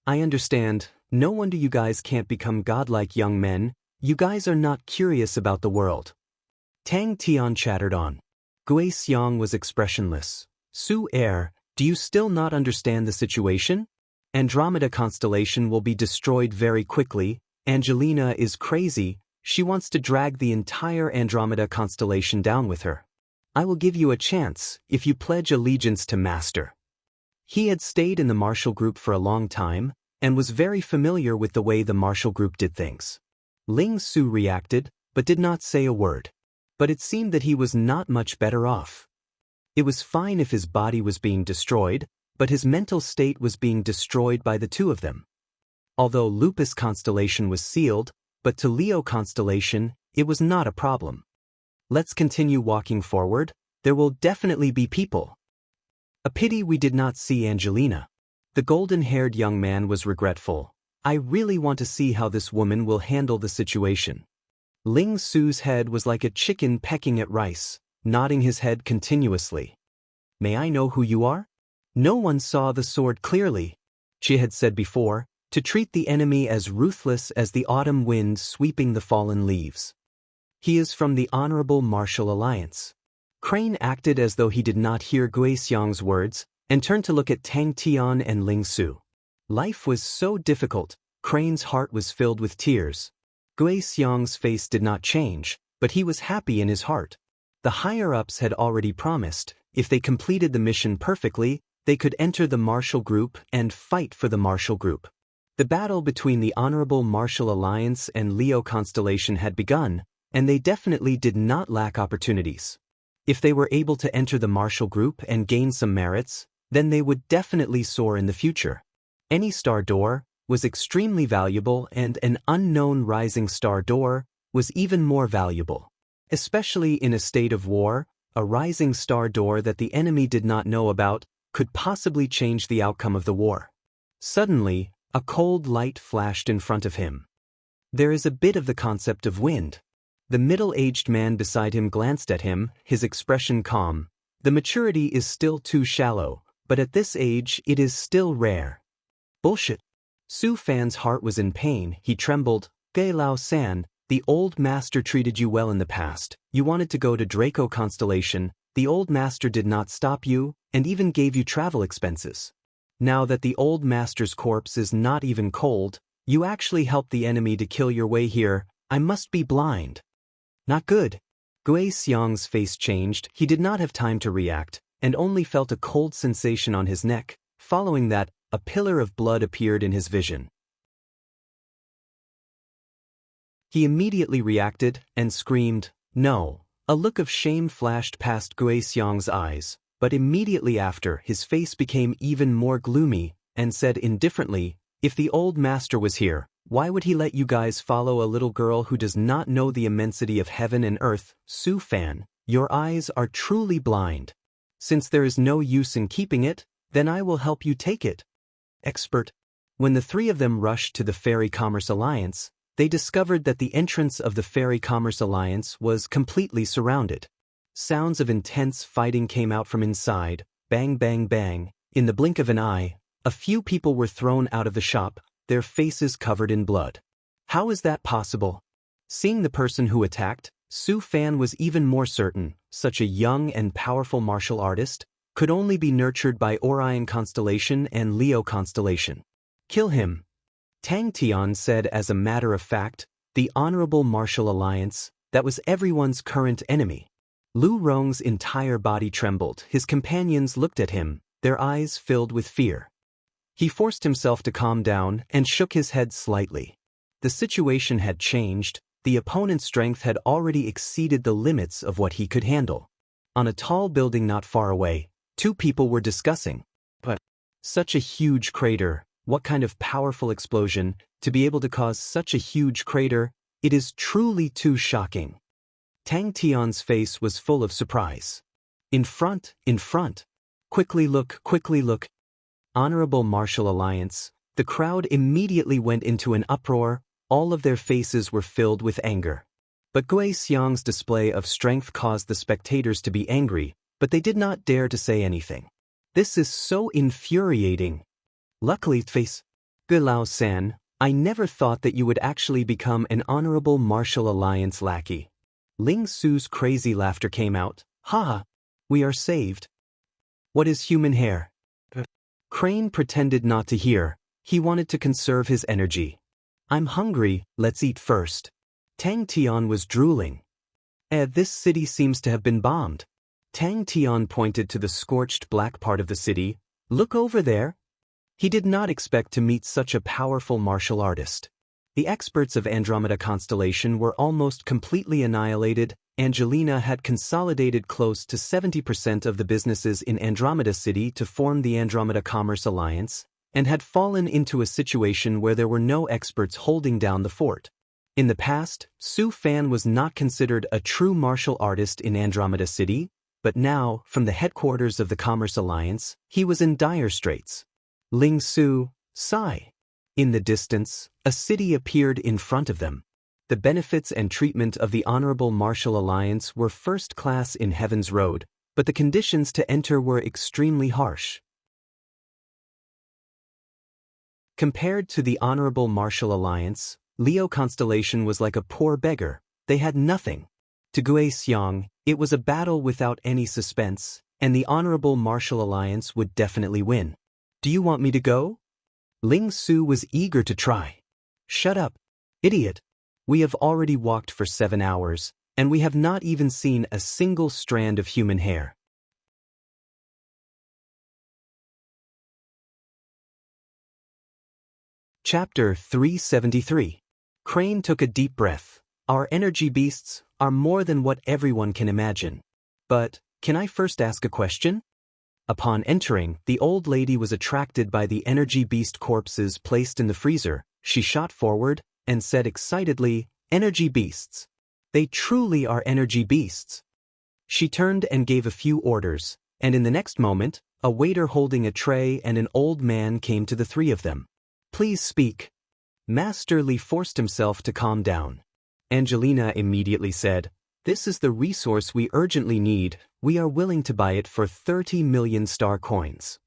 I understand. No wonder you guys can't become godlike young men. You guys are not curious about the world. Tang Tian chattered on. Gui Xiang was expressionless. Su Er, do you still not understand the situation? Andromeda Constellation will be destroyed very quickly. Angelina is crazy. She wants to drag the entire Andromeda Constellation down with her. I will give you a chance if you pledge allegiance to Master. He had stayed in the martial group for a long time, and was very familiar with the way the martial group did things. Ling Su reacted, but did not say a word. But it seemed that he was not much better off. It was fine if his body was being destroyed, but his mental state was being destroyed by the two of them. Although Lupus constellation was sealed, but to Leo constellation, it was not a problem. Let's continue walking forward, there will definitely be people. A pity we did not see Angelina. The golden-haired young man was regretful. I really want to see how this woman will handle the situation. Ling Su's head was like a chicken pecking at rice, nodding his head continuously. May I know who you are? No one saw the sword clearly. She had said before, to treat the enemy as ruthless as the autumn wind sweeping the fallen leaves. He is from the Honorable Martial Alliance. Crane acted as though he did not hear Gui Xiang's words, and turned to look at Tang Tian and Ling Su. Life was so difficult, Crane's heart was filled with tears. Gui Xiang's face did not change, but he was happy in his heart. The higher-ups had already promised, if they completed the mission perfectly, they could enter the martial group and fight for the martial group. The battle between the Honorable Martial Alliance and Leo Constellation had begun, and they definitely did not lack opportunities. If they were able to enter the martial group and gain some merits, then they would definitely soar in the future. Any star door was extremely valuable, and an unknown rising star door was even more valuable. Especially in a state of war, a rising star door that the enemy did not know about could possibly change the outcome of the war. Suddenly, a cold light flashed in front of him. There is a bit of the concept of wind. The middle-aged man beside him glanced at him, his expression calm. The maturity is still too shallow, but at this age it is still rare. Bullshit. Su Fan's heart was in pain, he trembled. Gei Lao San, the old master treated you well in the past. You wanted to go to Draco Constellation, the old master did not stop you, and even gave you travel expenses. Now that the old master's corpse is not even cold, you actually helped the enemy to kill your way here. I must be blind. Not good. Gui Xiang's face changed, he did not have time to react, and only felt a cold sensation on his neck. Following that, a pillar of blood appeared in his vision. He immediately reacted and screamed, "No!" A look of shame flashed past Gui Xiang's eyes, but immediately after his face became even more gloomy, and said indifferently, "If the old master was here, why would he let you guys follow a little girl who does not know the immensity of heaven and earth? Su Fan, your eyes are truly blind. Since there is no use in keeping it, then I will help you take it." Expert. When the three of them rushed to the Fairy Commerce Alliance, they discovered that the entrance of the Fairy Commerce Alliance was completely surrounded. Sounds of intense fighting came out from inside, bang bang bang. In the blink of an eye, a few people were thrown out of the shop, their faces covered in blood. How is that possible? Seeing the person who attacked, Su Fan was even more certain, such a young and powerful martial artist could only be nurtured by Orion Constellation and Leo Constellation. Kill him. Tang Tian said as a matter of fact, the Honorable Martial Alliance, that was everyone's current enemy. Lu Rong's entire body trembled, his companions looked at him, their eyes filled with fear. He forced himself to calm down and shook his head slightly. The situation had changed, the opponent's strength had already exceeded the limits of what he could handle. On a tall building not far away, two people were discussing. But such a huge crater, what kind of powerful explosion, to be able to cause such a huge crater, it is truly too shocking. Tang Tian's face was full of surprise. In front. Quickly look. Honorable Martial Alliance, the crowd immediately went into an uproar, all of their faces were filled with anger. But Gui Xiang's display of strength caused the spectators to be angry, but they did not dare to say anything. This is so infuriating. Luckily, face. Gui Lao San, I never thought that you would actually become an Honorable Martial Alliance lackey. Ling Su's crazy laughter came out. Haha, we are saved. What is human hair? Crane pretended not to hear, he wanted to conserve his energy. I'm hungry, let's eat first. Tang Tian was drooling. This city seems to have been bombed. Tang Tian pointed to the scorched black part of the city. Look over there. He did not expect to meet such a powerful martial artist. The experts of Andromeda constellation were almost completely annihilated. Angelina had consolidated close to 70% of the businesses in Andromeda City to form the Andromeda Commerce Alliance, and had fallen into a situation where there were no experts holding down the fort. In the past, Su Fan was not considered a true martial artist in Andromeda City, but now, from the headquarters of the Commerce Alliance, he was in dire straits. Ling Su, sigh. In the distance, a city appeared in front of them. The benefits and treatment of the Honorable Martial Alliance were first class in Heaven's Road, but the conditions to enter were extremely harsh. Compared to the Honorable Martial Alliance, Leo Constellation was like a poor beggar. They had nothing. To Gui Xiang, it was a battle without any suspense, and the Honorable Martial Alliance would definitely win. Do you want me to go? Ling Su was eager to try. Shut up, idiot. We have already walked for 7 hours, and we have not even seen a single strand of human hair. Chapter 373. Crane took a deep breath. Our energy beasts are more than what everyone can imagine. But, can I first ask a question? Upon entering, the old lady was attracted by the energy beast corpses placed in the freezer. She shot forward and said excitedly, "Energy beasts. They truly are energy beasts." She turned and gave a few orders, and in the next moment, a waiter holding a tray and an old man came to the three of them. "Please speak." Master Li forced himself to calm down. Angelina immediately said, "This is the resource we urgently need. We are willing to buy it for 30 million star coins."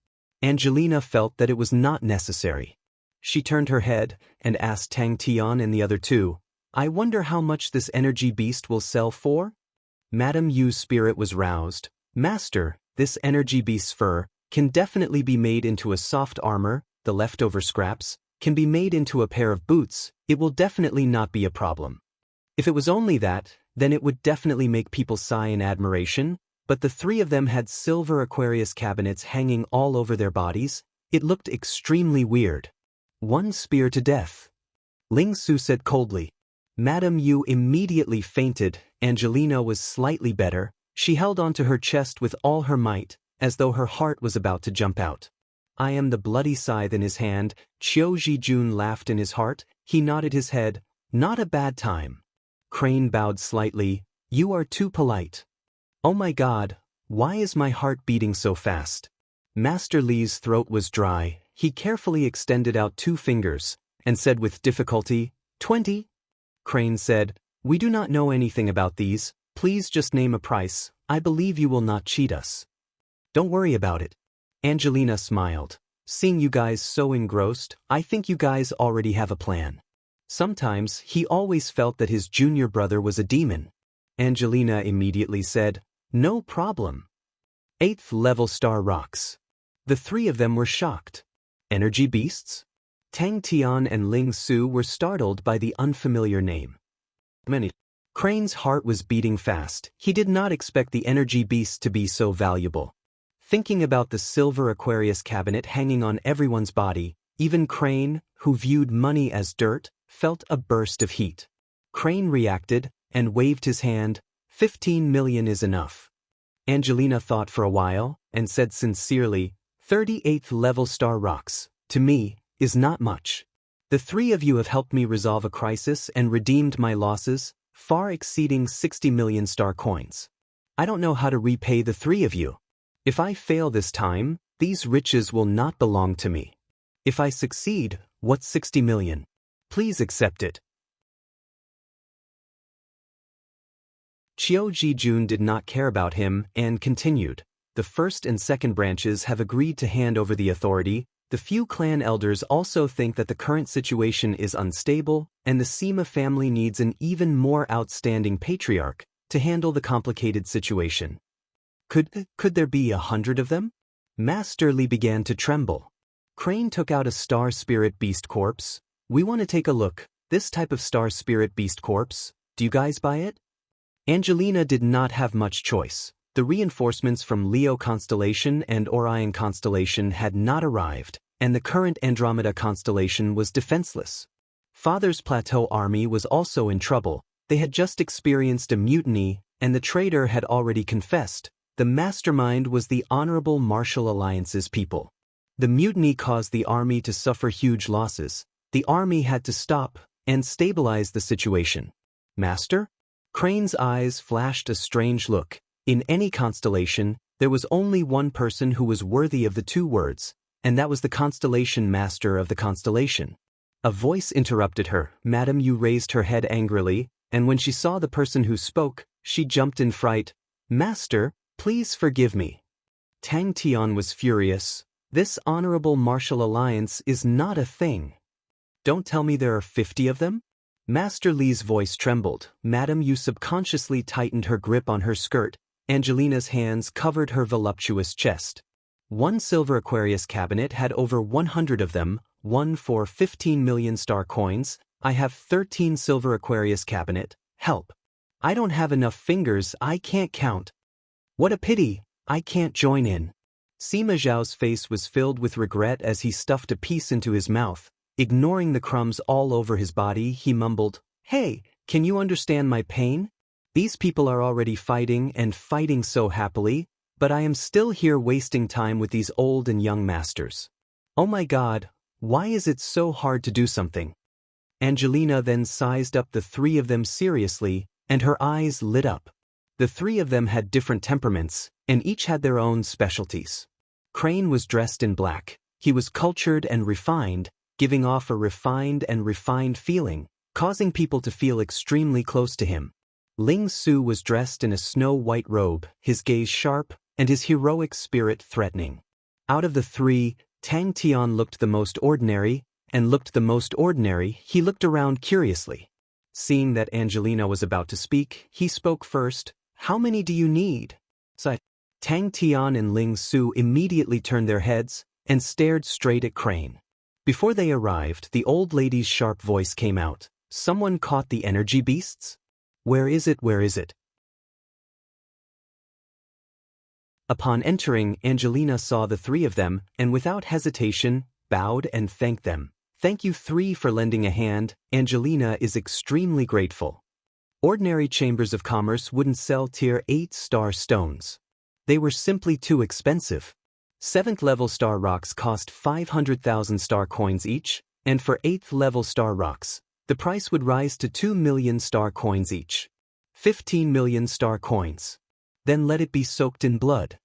Angelina felt that it was not necessary. She turned her head and asked Tang Tian and the other two, "I wonder how much this energy beast will sell for?" Madame Yu's spirit was roused. "Master, this energy beast's fur can definitely be made into a soft armor. The leftover scraps can be made into a pair of boots. It will definitely not be a problem." If it was only that, then it would definitely make people sigh in admiration, but the three of them had silver Aquarius cabinets hanging all over their bodies. It looked extremely weird. "One spear to death," Ling Su said coldly. Madame Yu immediately fainted. Angelina was slightly better. She held onto her chest with all her might, as though her heart was about to jump out. "I am the bloody scythe in his hand." Qiu Zhijun laughed in his heart. He nodded his head. "Not a bad time." Crane bowed slightly. "You are too polite." "Oh my God, why is my heart beating so fast?" Master Li's throat was dry. He carefully extended out 2 fingers and said with difficulty, 20. Crane said, "We do not know anything about these. Please just name a price. I believe you will not cheat us." "Don't worry about it." Angelina smiled. "Seeing you guys so engrossed, I think you guys already have a plan." Sometimes he always felt that his junior brother was a demon. Angelina immediately said, "No problem." 8th level star rocks. The three of them were shocked. Energy beasts? Tang Tian and Ling Su were startled by the unfamiliar name. Crane's heart was beating fast. He did not expect the energy beasts to be so valuable. Thinking about the silver Aquarius cabinet hanging on everyone's body, even Crane, who viewed money as dirt, felt a burst of heat. Crane reacted and waved his hand. 15 million is enough. Angelina thought for a while and said sincerely, 38th level star rocks, to me, is not much. The three of you have helped me resolve a crisis and redeemed my losses, far exceeding 60 million star coins. I don't know how to repay the three of you. If I fail this time, these riches will not belong to me. If I succeed, what's 60 million? Please accept it. Qiu Zhijun did not care about him and continued. The first and second branches have agreed to hand over the authority. The few clan elders also think that the current situation is unstable, and the Sima family needs an even more outstanding patriarch to handle the complicated situation. Could there be 100 of them? Master Li began to tremble. Crane took out a star spirit beast corpse. We want to take a look. This type of star spirit beast corpse, do you guys buy it? Angelina did not have much choice. The reinforcements from Leo constellation and Orion constellation had not arrived, and the current Andromeda constellation was defenseless. Father's Plateau army was also in trouble. They had just experienced a mutiny, and the traitor had already confessed. The mastermind was the Honorable Martial Alliance's people. The mutiny caused the army to suffer huge losses. The army had to stop and stabilize the situation. Master? Crane's eyes flashed a strange look. In any constellation, there was only one person who was worthy of the two words, and that was the constellation master of the constellation. A voice interrupted her. Madam Yu raised her head angrily, and when she saw the person who spoke, she jumped in fright. Master, please forgive me. Tang Tian was furious. This Honorable Martial Alliance is not a thing. Don't tell me there are 50 of them? Master Li's voice trembled. Madam Yu subconsciously tightened her grip on her skirt. Angelina's hands covered her voluptuous chest. One silver Aquarius cabinet had over 100 of them, one for 15 million star coins. I have 13 silver Aquarius cabinet. Help. I don't have enough fingers, I can't count. What a pity, I can't join in. Sima Zhao's face was filled with regret as he stuffed a piece into his mouth. Ignoring the crumbs all over his body, he mumbled, Hey, can you understand my pain? These people are already fighting and fighting so happily, but I am still here wasting time with these old and young masters. Oh my God, why is it so hard to do something? Angelina then sized up the three of them seriously, and her eyes lit up. The three of them had different temperaments, and each had their own specialties. Crane was dressed in black. He was cultured and refined, giving off a refined feeling, causing people to feel extremely close to him. Ling Su was dressed in a snow-white robe, his gaze sharp, and his heroic spirit threatening. Out of the three, Tang Tian looked the most ordinary, he looked around curiously. Seeing that Angelina was about to speak, he spoke first. How many do you need? Tang Tian and Ling Su immediately turned their heads and stared straight at Crane. Before they arrived, the old lady's sharp voice came out. Someone caught the energy beasts? Where is it? Upon entering, Angelina saw the three of them, and without hesitation, bowed and thanked them. Thank you three for lending a hand, Angelina is extremely grateful. Ordinary chambers of commerce wouldn't sell tier 8 star stones. They were simply too expensive. 7th level star rocks cost 500,000 star coins each, and for 8th level star rocks, the price would rise to 2 million star coins each. 15 million star coins. Then let it be soaked in blood.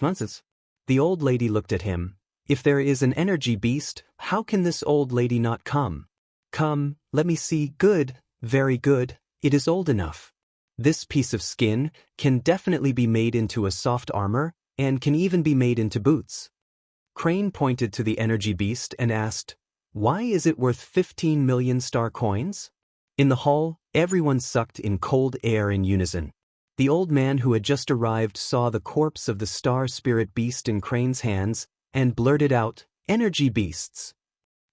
Nonsense. The old lady looked at him. If there is an energy beast, how can this old lady not come? Come, let me see. Good, very good, it is old enough. This piece of skin can definitely be made into a soft armor, and can even be made into boots. Crane pointed to the energy beast and asked, Why is it worth 15 million star coins? In the hall, everyone sucked in cold air in unison. The old man who had just arrived saw the corpse of the star spirit beast in Crane's hands and blurted out, Energy beasts.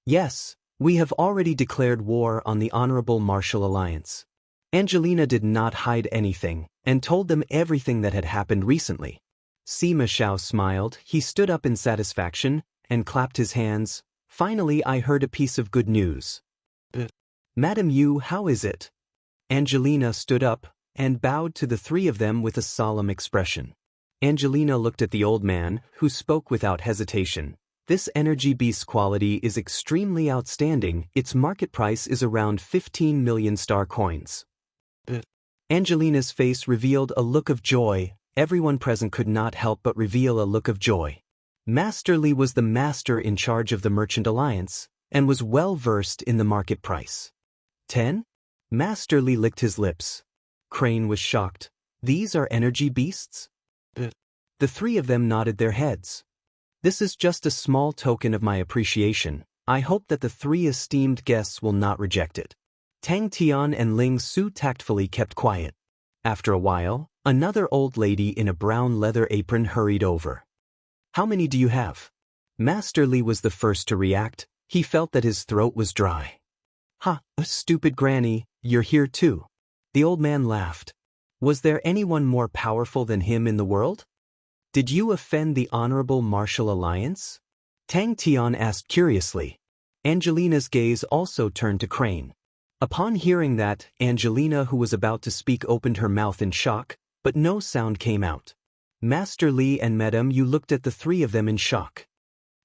Yes, we have already declared war on the Honorable Martial Alliance. Angelina did not hide anything and told them everything that had happened recently. Sima Zhao smiled. He stood up in satisfaction and clapped his hands. Finally, I heard a piece of good news. Madam Yu, how is it? Angelina stood up and bowed to the three of them with a solemn expression. Angelina looked at the old man, who spoke without hesitation. This energy beast quality is extremely outstanding. Its market price is around 15 million star coins. Angelina's face revealed a look of joy. Everyone present could not help but reveal a look of joy. Master Li was the master in charge of the Merchant Alliance, and was well versed in the market price. 10? Master Li licked his lips. Crane was shocked. These are energy beasts? The three of them nodded their heads. This is just a small token of my appreciation. I hope that the three esteemed guests will not reject it. Tang Tian and Ling Su tactfully kept quiet. After a while, another old lady in a brown leather apron hurried over. How many do you have? Master Li was the first to react. He felt that his throat was dry. Ha, stupid granny, you're here too. The old man laughed. Was there anyone more powerful than him in the world? Did you offend the Honorable Martial Alliance? Tang Tian asked curiously. Angelina's gaze also turned to Crane. Upon hearing that, Angelina, who was about to speak, opened her mouth in shock, but no sound came out. Master Li and Madame Yu looked at the three of them in shock.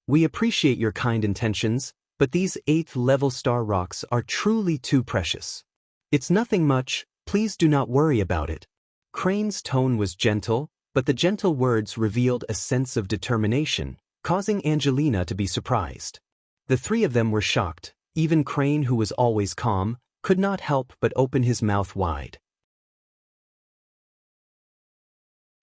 We appreciate your kind intentions, but these 8th-level star rocks are truly too precious. It's nothing much, please do not worry about it. Crane's tone was gentle, but the gentle words revealed a sense of determination, causing Angelina to be surprised. The three of them were shocked. Even Crane, who was always calm, could not help but open his mouth wide.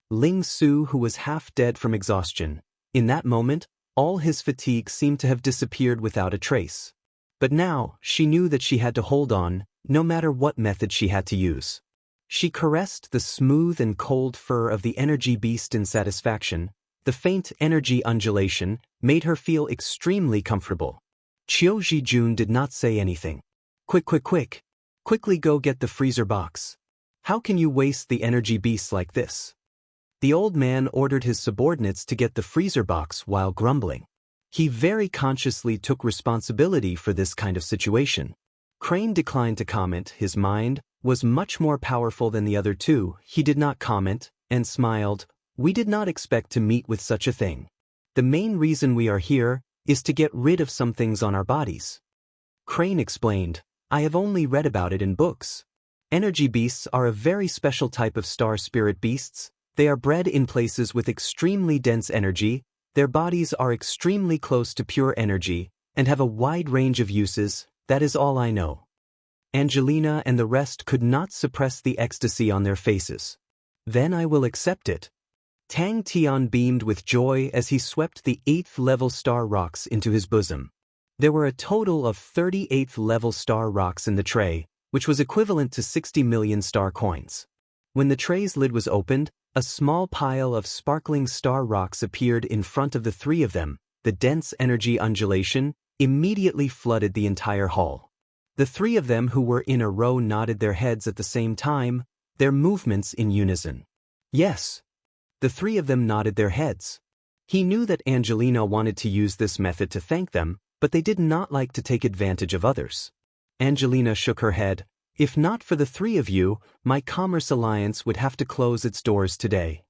Ling Su, who was half dead from exhaustion. In that moment, all his fatigue seemed to have disappeared without a trace. But now, she knew that she had to hold on, no matter what method she had to use. She caressed the smooth and cold fur of the energy beast in satisfaction. The faint energy undulation made her feel extremely comfortable. Qiu Zhijun did not say anything. Quick! Quickly go get the freezer box. How can you waste the energy beasts like this? The old man ordered his subordinates to get the freezer box while grumbling. He very consciously took responsibility for this kind of situation. Crane declined to comment. His mind was much more powerful than the other two. He did not comment, and smiled. We did not expect to meet with such a thing. The main reason we are here is to get rid of some things on our bodies. Crane explained, I have only read about it in books. Energy beasts are a very special type of star spirit beasts. They are bred in places with extremely dense energy, their bodies are extremely close to pure energy, and have a wide range of uses. That is all I know. Angelina and the rest could not suppress the ecstasy on their faces. Then I will accept it. Tang Tian beamed with joy as he swept the 8th-level star rocks into his bosom. There were a total of 38th-level star rocks in the tray, which was equivalent to 60 million star coins. When the tray's lid was opened, a small pile of sparkling star rocks appeared in front of the three of them. The dense energy undulation immediately flooded the entire hall. The three of them who were in a row nodded their heads at the same time, their movements in unison. Yes. The three of them nodded their heads. He knew that Angelina wanted to use this method to thank them, but they did not like to take advantage of others. Angelina shook her head. If not for the three of you, my commerce alliance would have to close its doors today.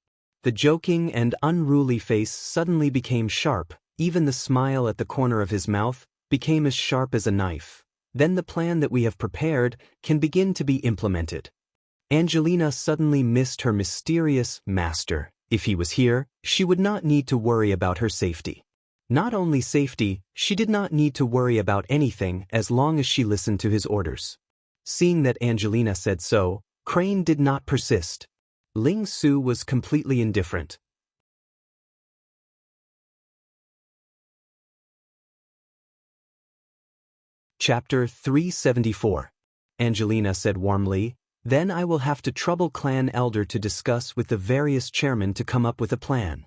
The joking and unruly face suddenly became sharp. Even the smile at the corner of his mouth became as sharp as a knife. Then the plan that we have prepared can begin to be implemented. Angelina suddenly missed her mysterious master. If he was here, she would not need to worry about her safety. Not only safety, she did not need to worry about anything as long as she listened to his orders. Seeing that Angelina said so, Crane did not persist. Ling Su was completely indifferent. Chapter 374. Angelina said warmly, Then I will have to trouble Clan Elder to discuss with the various chairmen to come up with a plan.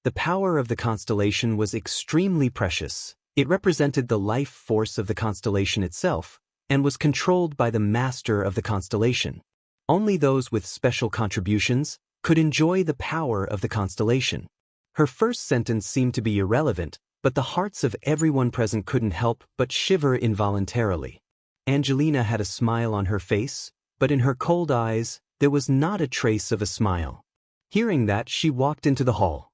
The power of the constellation was extremely precious. It represented the life force of the constellation itself, and was controlled by the master of the constellation. Only those with special contributions could enjoy the power of the constellation. Her first sentence seemed to be irrelevant, but the hearts of everyone present couldn't help but shiver involuntarily. Angelina had a smile on her face, but in her cold eyes, there was not a trace of a smile. Hearing that, she walked into the hall.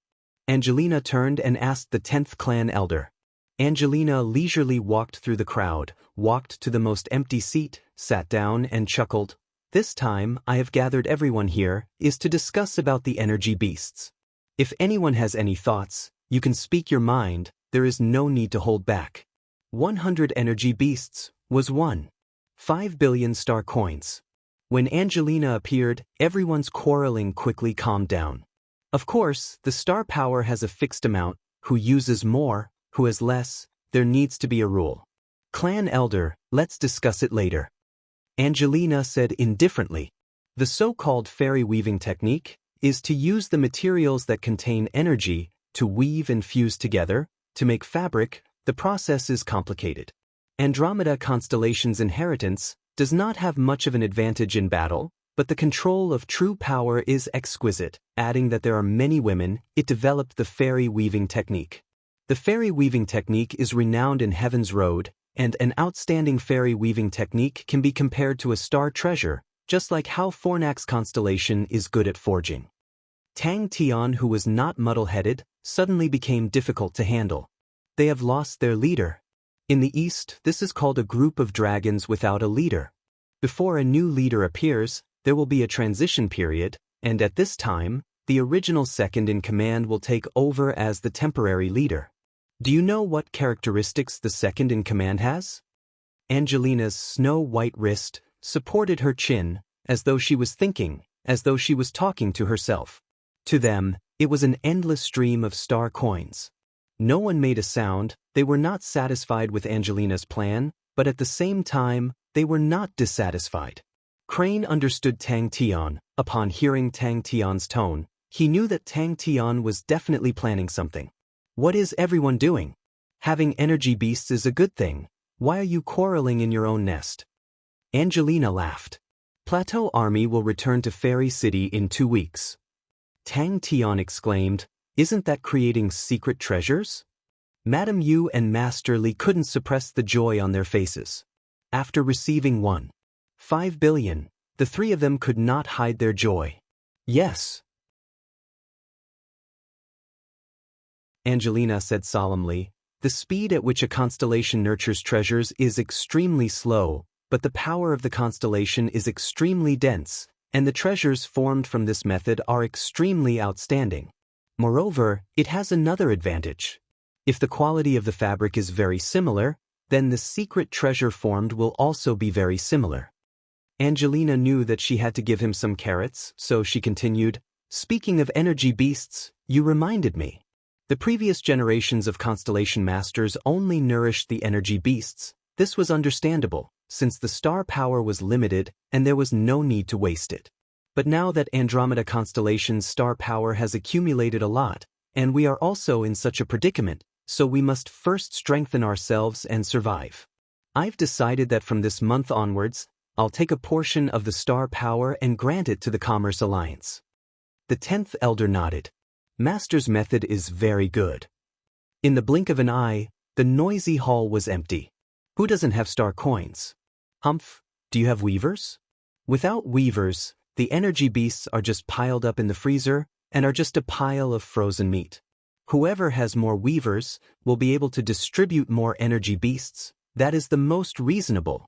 Angelina turned and asked the 10th clan elder. Angelina leisurely walked through the crowd, walked to the most empty seat, sat down and chuckled. This time, I have gathered everyone here, is to discuss about the energy beasts. If anyone has any thoughts, you can speak your mind, there is no need to hold back. 100 energy beasts was 1.5 billion star coins. When Angelina appeared, everyone's quarreling quickly calmed down. Of course, the star power has a fixed amount. Who uses more, who has less, there needs to be a rule. Clan Elder, let's discuss it later. Angelina said indifferently. The so-called fairy weaving technique is to use the materials that contain energy to weave and fuse together, to make fabric. The process is complicated. Andromeda constellation's inheritance does not have much of an advantage in battle, but the control of true power is exquisite. Adding that there are many women, it developed the fairy weaving technique. The fairy weaving technique is renowned in Heaven's Road, and an outstanding fairy weaving technique can be compared to a star treasure, just like how Fornax's constellation is good at forging. Tang Tian, who was not muddle-headed, suddenly became difficult to handle. They have lost their leader. In the East, this is called a group of dragons without a leader. Before a new leader appears, there will be a transition period, and at this time, the original second-in-command will take over as the temporary leader. Do you know what characteristics the second-in-command has? Angelina's snow-white wrist supported her chin, as though she was thinking, as though she was talking to herself. To them, it was an endless stream of star coins. No one made a sound. They were not satisfied with Angelina's plan, but at the same time, they were not dissatisfied. Crane understood Tang Tian. Upon hearing Tang Tian's tone, he knew that Tang Tian was definitely planning something. What is everyone doing? Having energy beasts is a good thing. Why are you quarreling in your own nest? Angelina laughed. Plateau Army will return to Fairy City in 2 weeks. Tang Tian exclaimed, "Isn't that creating secret treasures?" Madame Yu and Master Li couldn't suppress the joy on their faces. After receiving 1.5 billion, the three of them could not hide their joy. Yes. Angelina said solemnly, "The speed at which a constellation nurtures treasures is extremely slow, but the power of the constellation is extremely dense, and the treasures formed from this method are extremely outstanding. Moreover, it has another advantage. If the quality of the fabric is very similar, then the secret treasure formed will also be very similar." Angelina knew that she had to give him some carrots, so she continued, "Speaking of energy beasts, you reminded me. The previous generations of constellation masters only nourished the energy beasts. This was understandable, since the star power was limited and there was no need to waste it. But now that Andromeda constellation's star power has accumulated a lot, and we are also in such a predicament, so we must first strengthen ourselves and survive. I've decided that from this month onwards, I'll take a portion of the star power and grant it to the Commerce Alliance." The 10th Elder nodded. Master's method is very good. In the blink of an eye, the noisy hall was empty. Who doesn't have star coins? Humph, do you have weavers? Without weavers, the energy beasts are just piled up in the freezer and are just a pile of frozen meat. Whoever has more weavers will be able to distribute more energy beasts. That is the most reasonable.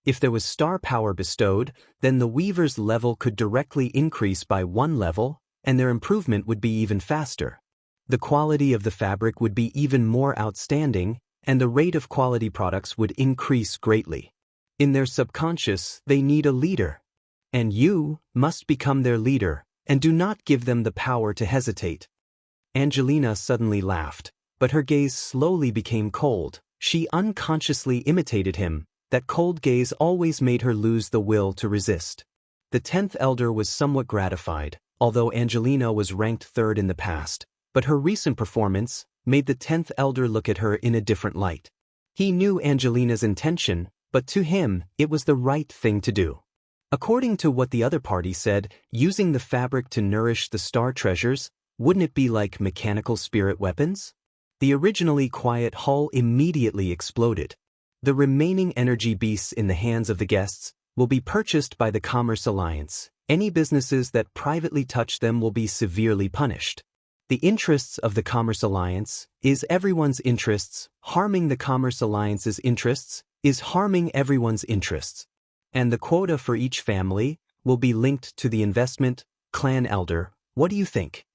If there was star power bestowed, then the weaver's level could directly increase by 1 level, and their improvement would be even faster. The quality of the fabric would be even more outstanding, and the rate of quality products would increase greatly. In their subconscious, they need a leader. And you must become their leader, and do not give them the power to hesitate." Angelina suddenly laughed, but her gaze slowly became cold. She unconsciously imitated him. That cold gaze always made her lose the will to resist. The 10th Elder was somewhat gratified, although Angelina was ranked 3rd in the past, but her recent performance made the 10th Elder look at her in a different light. He knew Angelina's intention, but to him, it was the right thing to do. According to what the other party said, using the fabric to nourish the star treasures, wouldn't it be like mechanical spirit weapons? The originally quiet hall immediately exploded. The remaining energy beasts in the hands of the guests will be purchased by the Commerce Alliance. Any businesses that privately touch them will be severely punished. The interests of the Commerce Alliance is everyone's interests. Harming the Commerce Alliance's interests is harming everyone's interests. And the quota for each family will be linked to the investment. Clan Elder, what do you think?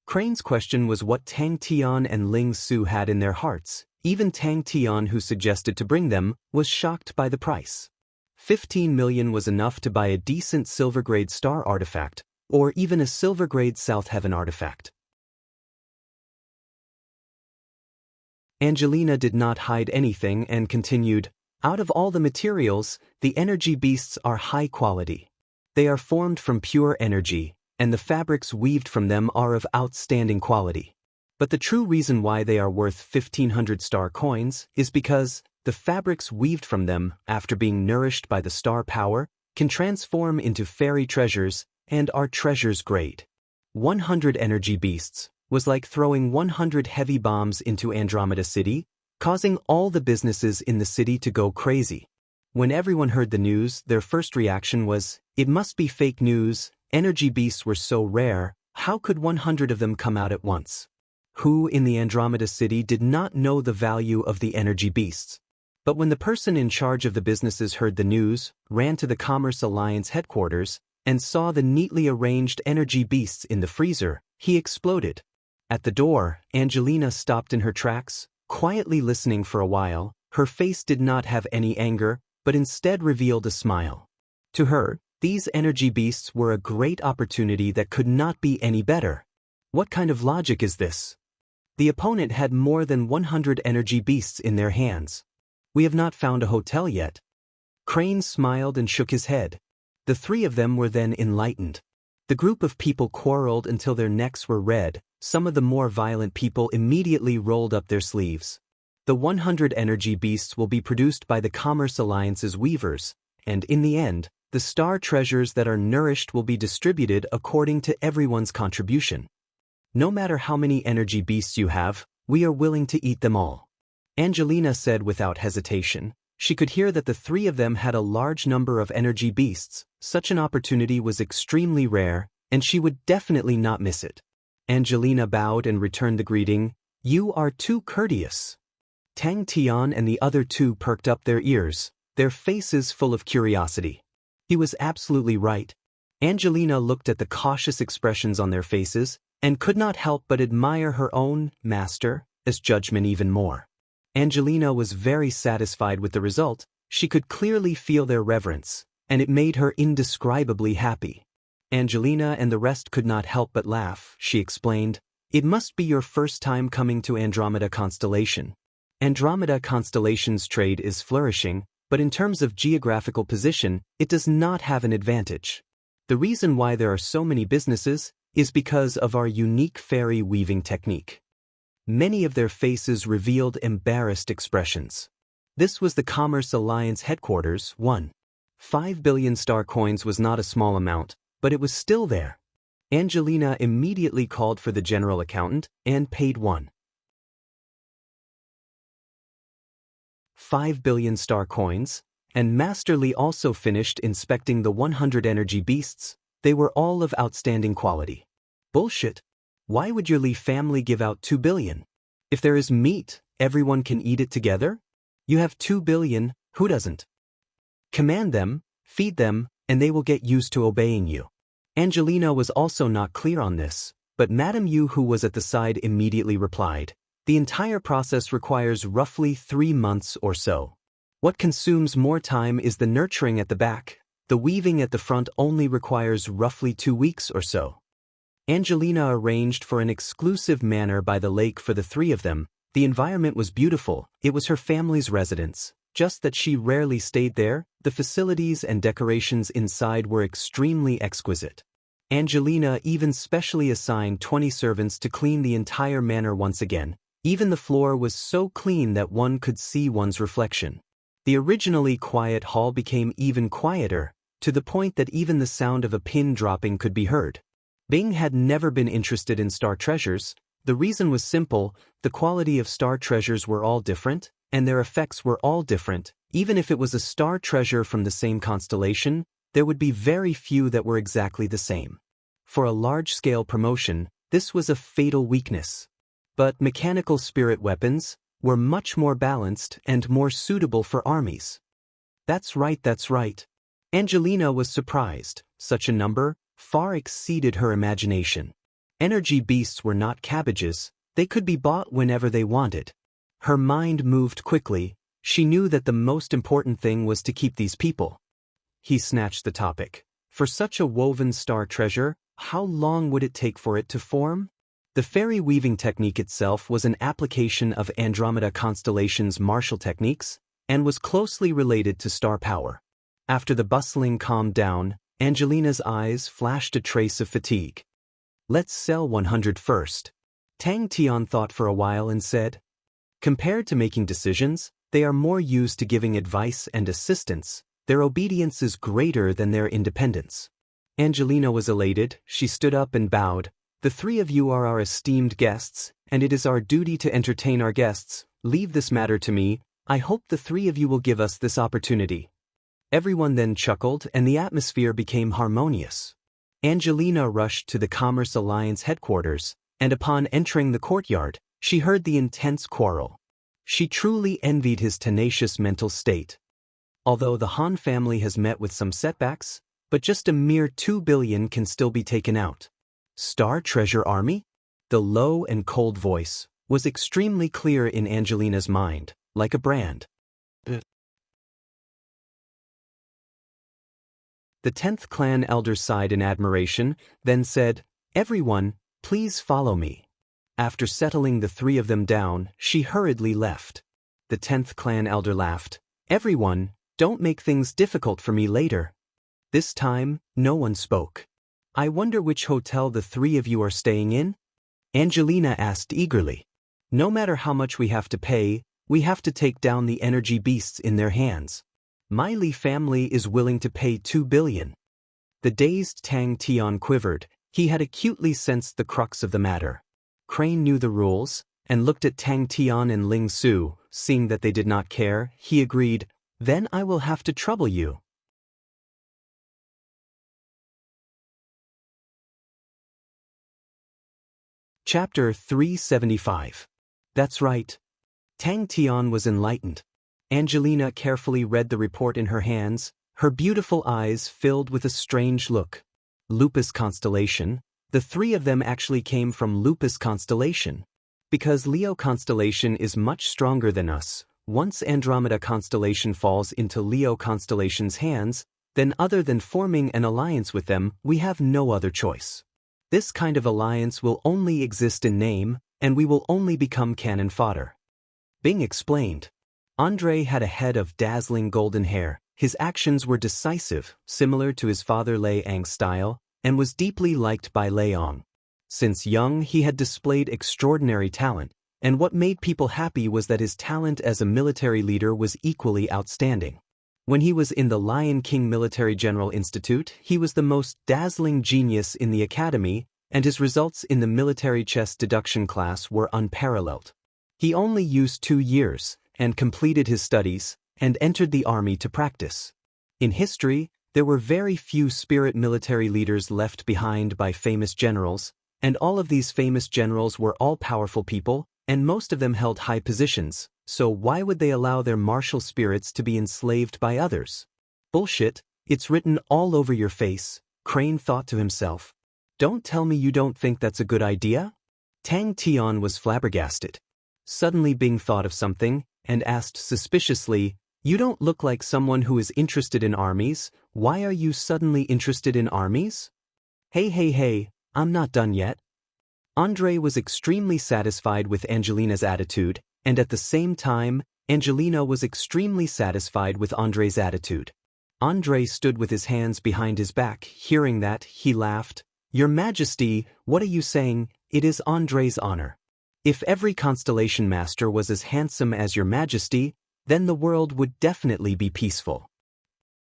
Crane's question was what Tang Tian and Ling Su had in their hearts. Even Tang Tian, who suggested to bring them, was shocked by the price. 15 million was enough to buy a decent silver-grade star artifact, or even a silver-grade South Heaven artifact. Angelina did not hide anything and continued, "Out of all the materials, the energy beasts are high quality. They are formed from pure energy, and the fabrics weaved from them are of outstanding quality. But the true reason why they are worth 1,500 star coins is because the fabrics weaved from them, after being nourished by the star power, can transform into fairy treasures and are treasures grade. 100 energy beasts, was like throwing 100 heavy bombs into Andromeda City, causing all the businesses in the city to go crazy. When everyone heard the news, their first reaction was, "It must be fake news, energy beasts were so rare, how could 100 of them come out at once?" Who in the Andromeda City did not know the value of the energy beasts? But when the person in charge of the businesses heard the news, ran to the Commerce Alliance headquarters, and saw the neatly arranged energy beasts in the freezer, he exploded. At the door, Angelina stopped in her tracks, quietly listening for a while. Her face did not have any anger, but instead revealed a smile. To her, these energy beasts were a great opportunity that could not be any better. What kind of logic is this? The opponent had more than 100 energy beasts in their hands. "We have not found a hotel yet." Crane smiled and shook his head. The three of them were then enlightened. The group of people quarreled until their necks were red. Some of the more violent people immediately rolled up their sleeves. The 100 energy beasts will be produced by the Commerce Alliance's weavers, and in the end, the star treasures that are nourished will be distributed according to everyone's contribution. "No matter how many energy beasts you have, we are willing to eat them all," Angelina said without hesitation. She could hear that the three of them had a large number of energy beasts. Such an opportunity was extremely rare, and she would definitely not miss it. Angelina bowed and returned the greeting. "You are too courteous." Tang Tian and the other two perked up their ears, their faces full of curiosity. He was absolutely right. Angelina looked at the cautious expressions on their faces, and could not help but admire her own master's judgment even more. Angelina was very satisfied with the result. She could clearly feel their reverence, and it made her indescribably happy. Angelina and the rest could not help but laugh. She explained, "It must be your first time coming to Andromeda Constellation. Andromeda Constellation's trade is flourishing, but in terms of geographical position, it does not have an advantage. The reason why there are so many businesses is because of our unique fairy weaving technique." Many of their faces revealed embarrassed expressions. This was the Commerce Alliance headquarters. 1.5 billion star coins was not a small amount, but it was still there. Angelina immediately called for the general accountant and paid 1.5 billion star coins, and Master Li also finished inspecting the 100 energy beasts. They were all of outstanding quality. "Bullshit. Why would your Li family give out 2 billion? If there is meat, everyone can eat it together? You have 2 billion, who doesn't? Command them, feed them, and they will get used to obeying you." Angelina was also not clear on this, but Madame Yu, who was at the side, immediately replied, "The entire process requires roughly 3 months or so. What consumes more time is the nurturing at the back. The weaving at the front only requires roughly 2 weeks or so." Angelina arranged for an exclusive manor by the lake for the three of them. The environment was beautiful. It was her family's residence, just that she rarely stayed there. The facilities and decorations inside were extremely exquisite. Angelina even specially assigned 20 servants to clean the entire manor once again. Even the floor was so clean that one could see one's reflection. The originally quiet hall became even quieter, to the point that even the sound of a pin dropping could be heard. Bing had never been interested in star treasures. The reason was simple: the quality of star treasures were all different, and their effects were all different. Even if it was a star treasure from the same constellation, there would be very few that were exactly the same. For a large-scale promotion, this was a fatal weakness. But mechanical spirit weapons were much more balanced and more suitable for armies. That's right. Angelina was surprised. Such a number far exceeded her imagination. Energy beasts were not cabbages. They could be bought whenever they wanted. Her mind moved quickly. She knew that the most important thing was to keep these people. He snatched the topic. For such a woven star treasure, how long would it take for it to form? The fairy weaving technique itself was an application of Andromeda Constellation's martial techniques, and was closely related to star power. After the bustling calmed down, Angelina's eyes flashed a trace of fatigue. "Let's sell 100 first." Tang Tian thought for a while and said, "Compared to making decisions, they are more used to giving advice and assistance. Their obedience is greater than their independence." Angelina was elated. She stood up and bowed. The three of you are our esteemed guests, and it is our duty to entertain our guests. Leave this matter to me. I hope the three of you will give us this opportunity." Everyone then chuckled and the atmosphere became harmonious. Angelina rushed to the Commerce Alliance headquarters, and upon entering the courtyard, she heard the intense quarrel. She truly envied his tenacious mental state. Although the Han family has met with some setbacks, but just a mere 2 billion can still be taken out. Star Treasure Army? The low and cold voice was extremely clear in Angelina's mind, like a brand. The 10th clan elder sighed in admiration, then said, "Everyone, please follow me." After settling the three of them down, she hurriedly left. The 10th clan elder laughed. "Everyone, don't make things difficult for me later." This time, no one spoke. "I wonder which hotel the three of you are staying in?" Angelina asked eagerly. "No matter how much we have to pay, we have to take down the energy beasts in their hands. My Li family is willing to pay 2 billion. The dazed Tang Tian quivered. He had acutely sensed the crux of the matter. Crane knew the rules, and looked at Tang Tian and Ling Su. Seeing that they did not care, he agreed, "Then I will have to trouble you." Chapter 375. That's right. Tang Tian was enlightened. Angelina carefully read the report in her hands, her beautiful eyes filled with a strange look. Lupus constellation. The three of them actually came from Lupus constellation. Because Leo constellation is much stronger than us, once Andromeda constellation falls into Leo constellation's hands, then other than forming an alliance with them, we have no other choice. This kind of alliance will only exist in name, and we will only become cannon fodder. Bing explained. Andre had a head of dazzling golden hair. His actions were decisive, similar to his father Lei Ang's style, and was deeply liked by Lei Ang. Since young, he had displayed extraordinary talent, and what made people happy was that his talent as a military leader was equally outstanding. When he was in the Lion King Military General Institute, he was the most dazzling genius in the academy, and his results in the military chess deduction class were unparalleled. He only used 2 years, and completed his studies, and entered the army to practice. In history, there were very few spirit military leaders left behind by famous generals, and all of these famous generals were all-powerful people, and most of them held high positions, so why would they allow their martial spirits to be enslaved by others? Bullshit, it's written all over your face, Crane thought to himself. Don't tell me you don't think that's a good idea? Tang Tian was flabbergasted. Suddenly Bing thought of something, and asked suspiciously, "You don't look like someone who is interested in armies. Why are you suddenly interested in armies?" Hey, I'm not done yet. Andre was extremely satisfied with Angelina's attitude, and at the same time, Angelina was extremely satisfied with Andre's attitude. Andre stood with his hands behind his back. Hearing that, he laughed. "Your Majesty, what are you saying? It is Andre's honor. If every constellation master was as handsome as your Majesty, then the world would definitely be peaceful.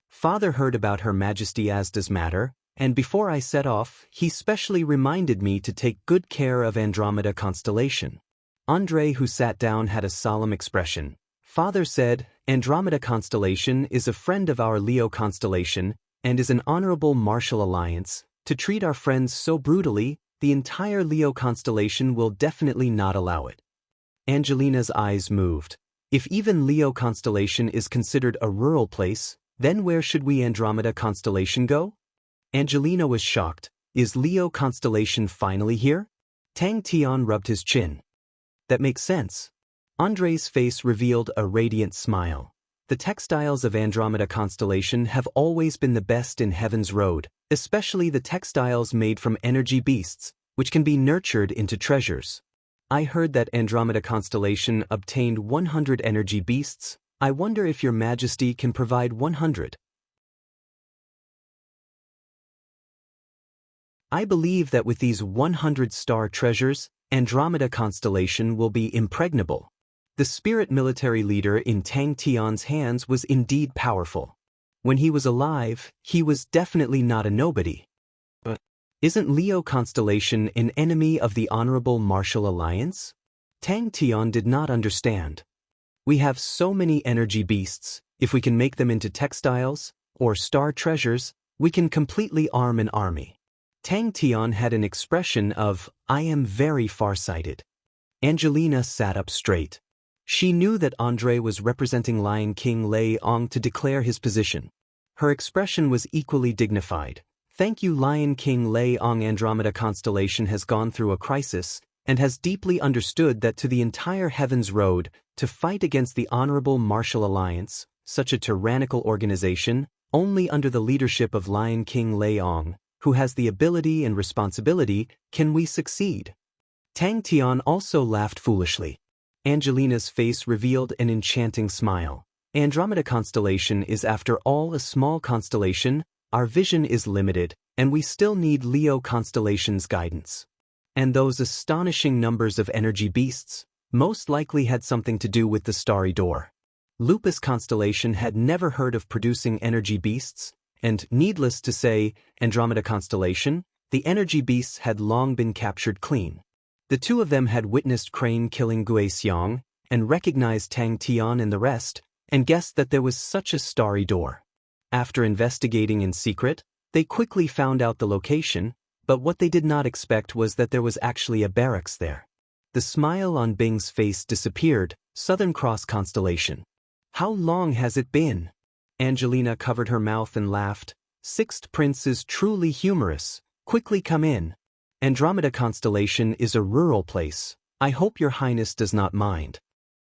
Father heard about Her Majesty Asda's matter, and before I set off, he specially reminded me to take good care of Andromeda constellation." Andre, who sat down, had a solemn expression. Father said, "Andromeda constellation is a friend of our Leo constellation, and is an honorable martial alliance. To treat our friends so brutally, the entire Leo constellation will definitely not allow it." Angelina's eyes moved. If even Leo constellation is considered a rural place, then where should we Andromeda constellation go? Angelina was shocked. Is Leo constellation finally here? Tang Tian rubbed his chin. That makes sense. Andre's face revealed a radiant smile. The textiles of Andromeda constellation have always been the best in Heaven's Road, especially the textiles made from energy beasts, which can be nurtured into treasures. I heard that Andromeda constellation obtained 100 energy beasts. I wonder if your Majesty can provide 100. I believe that with these 100 star treasures, Andromeda constellation will be impregnable. The spirit military leader in Tang Tian's hands was indeed powerful. When he was alive, he was definitely not a nobody. But Isn't Leo constellation an enemy of the honorable martial alliance? Tang Tian did not understand. We have so many energy beasts, if we can make them into textiles, or star treasures, we can completely arm an army. Tang Tian had an expression of, I am very farsighted. Angelina sat up straight. She knew that Andre was representing Lion King Lei Ong to declare his position. Her expression was equally dignified. Thank you, Lion King Lei Ong. Andromeda constellation has gone through a crisis, and has deeply understood that to the entire Heaven's Road, to fight against the Honorable Martial Alliance, such a tyrannical organization, only under the leadership of Lion King Lei Ong, who has the ability and responsibility, can we succeed. Tang Tian also laughed foolishly. Angelina's face revealed an enchanting smile. Andromeda constellation is after all a small constellation, our vision is limited, and we still need Leo constellation's guidance. And those astonishing numbers of energy beasts most likely had something to do with the starry door. Lupus constellation had never heard of producing energy beasts, and, needless to say, Andromeda constellation, the energy beasts had long been captured clean. The two of them had witnessed Crane killing Gui Xiang, and recognized Tang Tian and the rest, and guessed that there was such a starry door. After investigating in secret, they quickly found out the location, but what they did not expect was that there was actually a barracks there. The smile on Bing's face disappeared. Southern Cross constellation. How long has it been? Angelina covered her mouth and laughed. Sixth Prince is truly humorous. Quickly come in. Andromeda constellation is a rural place. I hope your highness does not mind.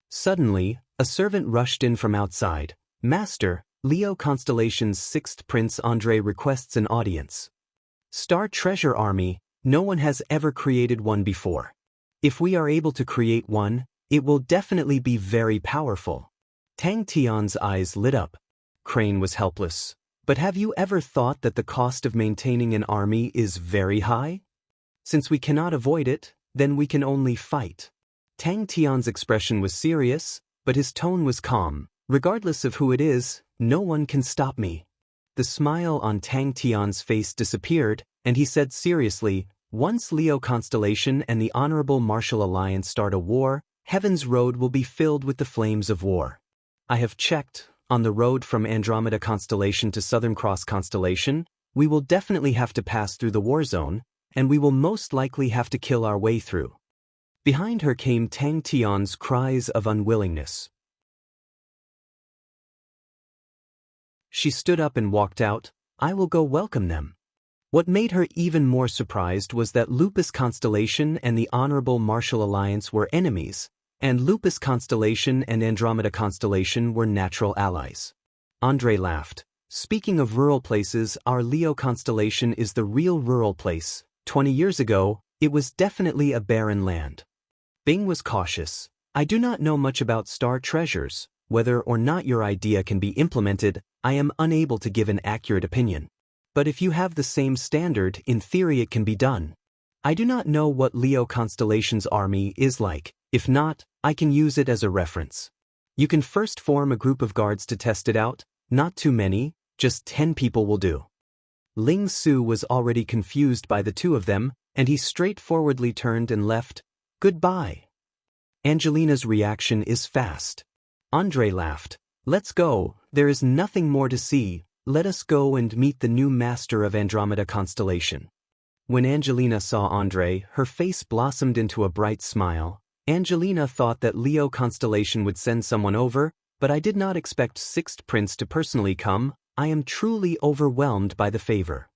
Suddenly, a servant rushed in from outside. Master, Leo constellation's sixth prince Andre requests an audience. Star Treasure Army, no one has ever created one before. If we are able to create one, it will definitely be very powerful. Tang Tian's eyes lit up. Crane was helpless. But have you ever thought that the cost of maintaining an army is very high? Since we cannot avoid it, then we can only fight. Tang Tian's expression was serious, but his tone was calm. Regardless of who it is, no one can stop me. The smile on Tang Tian's face disappeared, and he said seriously, once Leo constellation and the Honorable Martial Alliance start a war, Heaven's Road will be filled with the flames of war. I have checked, on the road from Andromeda constellation to Southern Cross constellation, we will definitely have to pass through the war zone, and we will most likely have to kill our way through. Behind her came Tang Tian's cries of unwillingness. She stood up and walked out. I will go welcome them. What made her even more surprised was that Lupus constellation and the Honorable Martial Alliance were enemies, and Lupus constellation and Andromeda constellation were natural allies. Andre laughed. Speaking of rural places, our Leo constellation is the real rural place. 20 years ago, it was definitely a barren land. Bing was cautious. I do not know much about star treasures. Whether or not your idea can be implemented, I am unable to give an accurate opinion. But if you have the same standard, in theory it can be done. I do not know what Leo constellation's army is like. If not, I can use it as a reference. You can first form a group of guards to test it out. Not too many, just 10 people will do. Ling Su was already confused by the two of them, and he straightforwardly turned and left. Goodbye. Angelina's reaction is fast. Andre laughed. Let's go, there is nothing more to see, let us go and meet the new master of Andromeda constellation. When Angelina saw Andre, her face blossomed into a bright smile. Angelina thought that Leo constellation would send someone over, but I did not expect Sixth Prince to personally come. I am truly overwhelmed by the favor.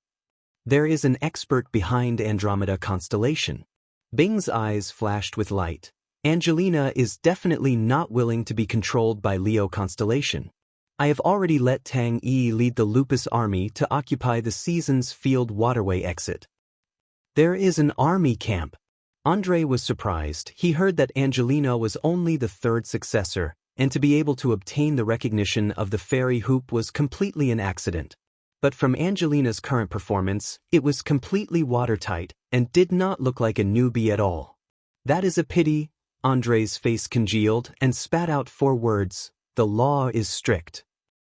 There is an expert behind Andromeda constellation. Bing's eyes flashed with light. Angelina is definitely not willing to be controlled by Leo constellation. I have already let Tang Yi lead the Lupus army to occupy the season's field waterway exit. There is an army camp. Andre was surprised. He heard that Angelina was only the third successor, and to be able to obtain the recognition of the fairy hoop was completely an accident. But from Angelina's current performance, it was completely watertight, and did not look like a newbie at all. That is a pity. Andre's face congealed and spat out 4 words. The law is strict.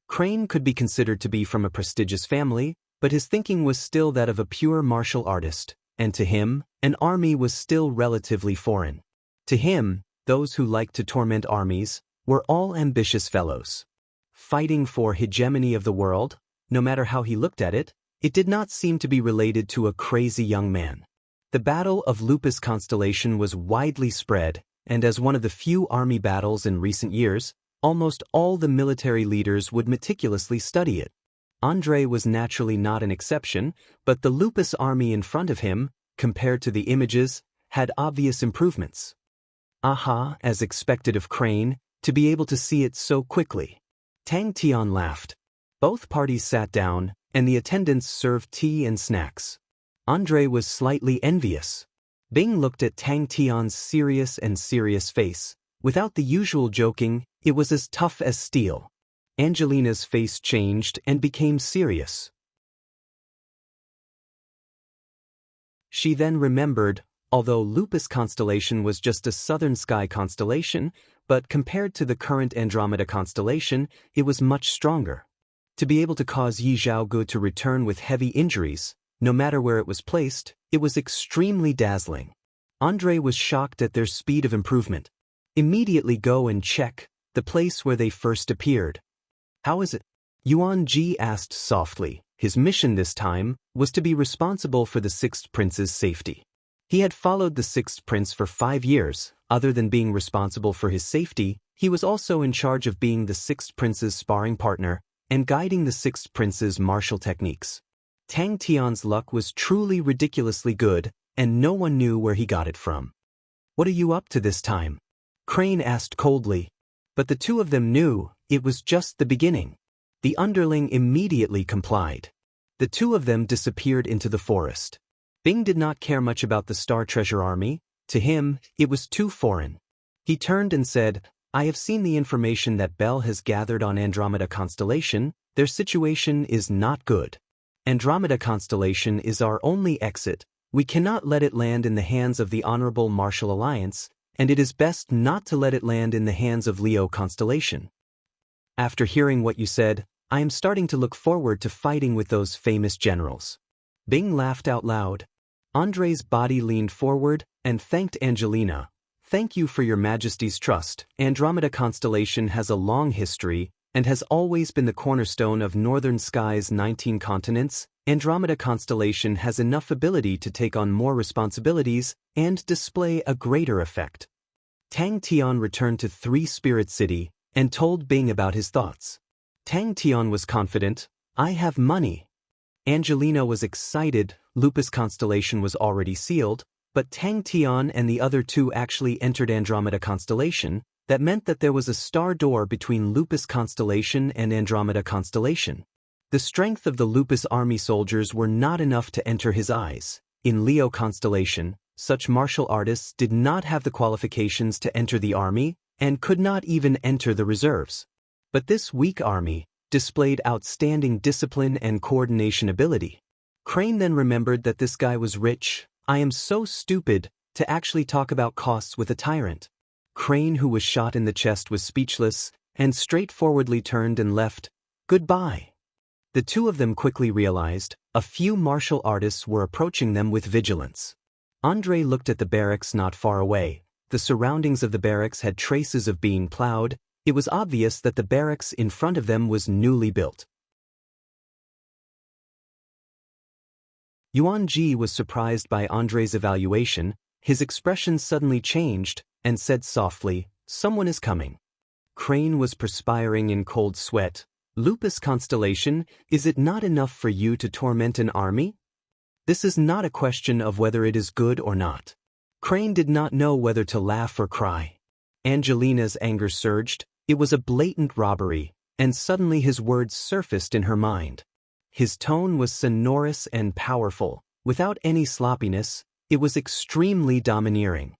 Crane could be considered to be from a prestigious family, but his thinking was still that of a pure martial artist, and to him, an army was still relatively foreign. To him, those who liked to torment armies were all ambitious fellows. Fighting for hegemony of the world, no matter how he looked at it, it did not seem to be related to a crazy young man. The Battle of Lupus Constellation was widely spread, and as one of the few army battles in recent years, almost all the military leaders would meticulously study it. Andrei was naturally not an exception, but the Lupus army in front of him, compared to the images, had obvious improvements. Aha, as expected of Crane, to be able to see it so quickly. Tang Tian laughed. Both parties sat down, and the attendants served tea and snacks. Andrei was slightly envious. Bing looked at Tang Tian's serious face. Without the usual joking, it was as tough as steel. Angelina's face changed and became serious. She then remembered, although Lupus constellation was just a southern sky constellation, but compared to the current Andromeda constellation, it was much stronger. To be able to cause Yi Zhaogu to return with heavy injuries, no matter where it was placed, it was extremely dazzling. Andrei was shocked at their speed of improvement. Immediately go and check the place where they first appeared. How is it? Yuan Ji asked softly. His mission this time was to be responsible for the Sixth Prince's safety. He had followed the Sixth Prince for 5 years. Other than being responsible for his safety, he was also in charge of being the Sixth Prince's sparring partner and guiding the Sixth Prince's martial techniques. Tang Tian's luck was truly ridiculously good, and no one knew where he got it from. What are you up to this time? Crane asked coldly. But the two of them knew it was just the beginning. The underling immediately complied. The two of them disappeared into the forest. Bing did not care much about the Star Treasure Army. To him, it was too foreign. He turned and said, I have seen the information that Bell has gathered on Andromeda Constellation. Their situation is not good. Andromeda Constellation is our only exit. We cannot let it land in the hands of the Honorable Martial Alliance, and it is best not to let it land in the hands of Leo Constellation. After hearing what you said, I am starting to look forward to fighting with those famous generals. Bing laughed out loud. Andrei's body leaned forward and thanked Angelina. Thank you for your Majesty's trust. Andromeda Constellation has a long history and has always been the cornerstone of Northern Sky's 19 continents. Andromeda Constellation has enough ability to take on more responsibilities and display a greater effect. Tang Tian returned to Three Spirit City and told Bing about his thoughts. Tang Tian was confident. I have money. Angelina was excited. Lupus Constellation was already sealed, but Tang Tian and the other two actually entered Andromeda Constellation. That meant that there was a star door between Lupus Constellation and Andromeda Constellation. The strength of the Lupus army soldiers were not enough to enter his eyes. In Leo Constellation, such martial artists did not have the qualifications to enter the army and could not even enter the reserves. But this weak army displayed outstanding discipline and coordination ability. Crane then remembered that this guy was rich. I am so stupid to actually talk about costs with a tyrant. Crane, who was shot in the chest, was speechless and straightforwardly turned and left. Goodbye. The two of them quickly realized a few martial artists were approaching them with vigilance. Andrei looked at the barracks not far away. The surroundings of the barracks had traces of being plowed. It was obvious that the barracks in front of them was newly built. Yuan Ji was surprised by Andrei's evaluation. His expression suddenly changed and said softly, someone is coming. Crane was perspiring in cold sweat. Lupus Constellation, is it not enough for you to torment an army? This is not a question of whether it is good or not. Crane did not know whether to laugh or cry. Angelina's anger surged. It was a blatant robbery, and suddenly his words surfaced in her mind. His tone was sonorous and powerful. Without any sloppiness, it was extremely domineering.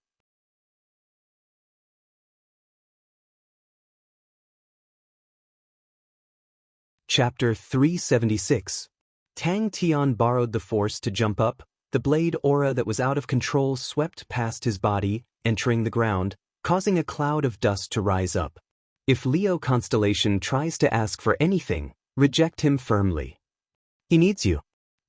Chapter 376. Tang Tian borrowed the force to jump up. The blade aura that was out of control swept past his body, entering the ground, causing a cloud of dust to rise up. If Leo Constellation tries to ask for anything, reject him firmly. He needs you.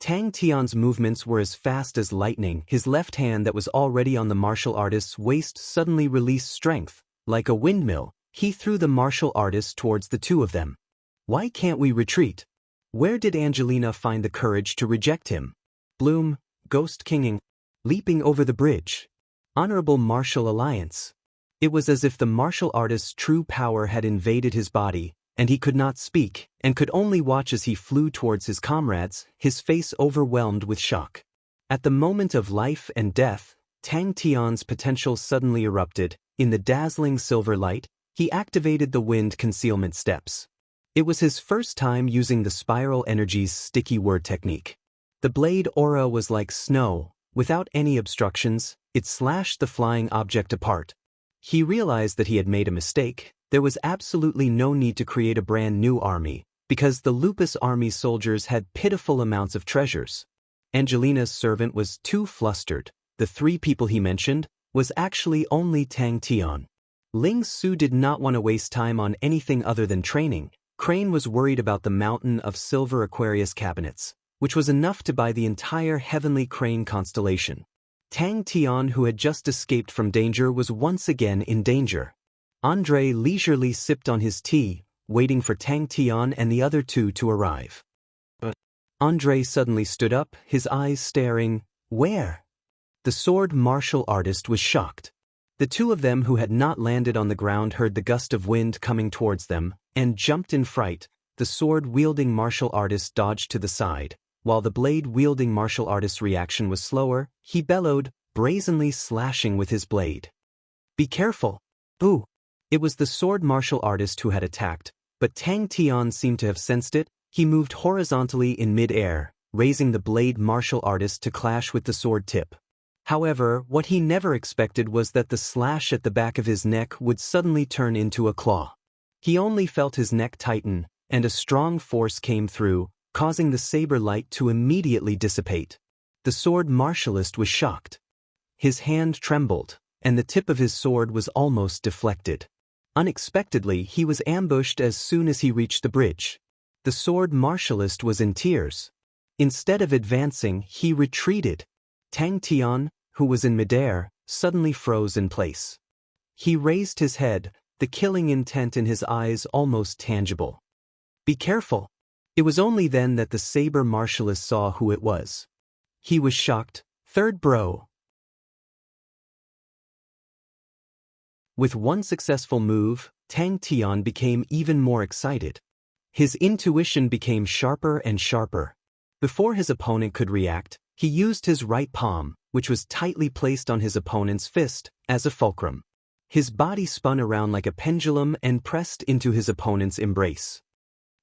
Tang Tian's movements were as fast as lightning. His left hand that was already on the martial artist's waist suddenly released strength. Like a windmill, he threw the martial artist towards the two of them. Why can't we retreat? Where did Angelina find the courage to reject him? Bloom, Ghost Kinging, leaping over the bridge. Honorable martial alliance. It was as if the martial artist's true power had invaded his body, and he could not speak, and could only watch as he flew towards his comrades, his face overwhelmed with shock. At the moment of life and death, Tang Tian's potential suddenly erupted. In the dazzling silver light, he activated the wind concealment steps. It was his first time using the spiral energy's sticky word technique. The blade aura was like snow. Without any obstructions, it slashed the flying object apart. He realized that he had made a mistake. There was absolutely no need to create a brand new army, because the Lupus army's soldiers had pitiful amounts of treasures. Angelina's servant was too flustered. The three people he mentioned was actually only Tang Tian. Ling Su did not want to waste time on anything other than training. Crane was worried about the mountain of silver Aquarius cabinets, which was enough to buy the entire heavenly crane constellation. Tang Tian, who had just escaped from danger, was once again in danger. Andre leisurely sipped on his tea, waiting for Tang Tian and the other two to arrive. But Andre suddenly stood up, his eyes staring. Where? The sword martial artist was shocked. The two of them who had not landed on the ground heard the gust of wind coming towards them, and jumped in fright. The sword-wielding martial artist dodged to the side. While the blade-wielding martial artist's reaction was slower, he bellowed, brazenly slashing with his blade. Be careful! Ooh! It was the sword martial artist who had attacked, but Tang Tian seemed to have sensed it. He moved horizontally in mid-air, raising the blade martial artist to clash with the sword tip. However, what he never expected was that the slash at the back of his neck would suddenly turn into a claw. He only felt his neck tighten, and a strong force came through, causing the saber light to immediately dissipate. The sword martialist was shocked. His hand trembled, and the tip of his sword was almost deflected. Unexpectedly, he was ambushed as soon as he reached the bridge. The sword martialist was in tears. Instead of advancing, he retreated. Tang Tian, who was in midair, suddenly froze in place. He raised his head, the killing intent in his eyes almost tangible. Be careful! It was only then that the saber martialist saw who it was. He was shocked. Third bro. With one successful move, Tang Tian became even more excited. His intuition became sharper and sharper. Before his opponent could react, he used his right palm, which was tightly placed on his opponent's fist, as a fulcrum. His body spun around like a pendulum and pressed into his opponent's embrace.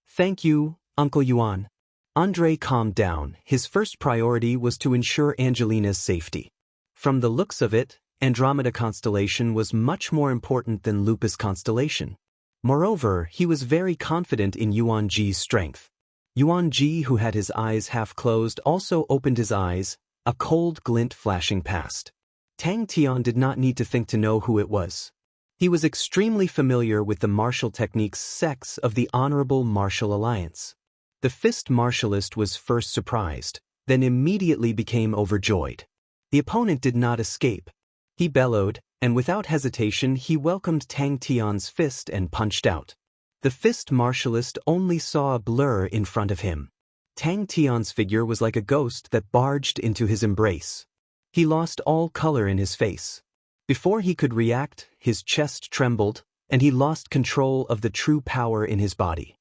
Thank you, Uncle Yuan. Andre calmed down. His first priority was to ensure Angelina's safety. From the looks of it, Andromeda constellation was much more important than Lupus constellation. Moreover, he was very confident in Yuan Ji's strength. Yuan Ji, who had his eyes half closed, also opened his eyes, a cold glint flashing past. Tang Tian did not need to think to know who it was. He was extremely familiar with the martial techniques sects of the Honorable Martial Alliance. The fist martialist was first surprised, then immediately became overjoyed. The opponent did not escape. He bellowed, and without hesitation he welcomed Tang Tian's fist and punched out. The fist martialist only saw a blur in front of him. Tang Tian's figure was like a ghost that barged into his embrace. He lost all color in his face. Before he could react, his chest trembled, and he lost control of the true power in his body.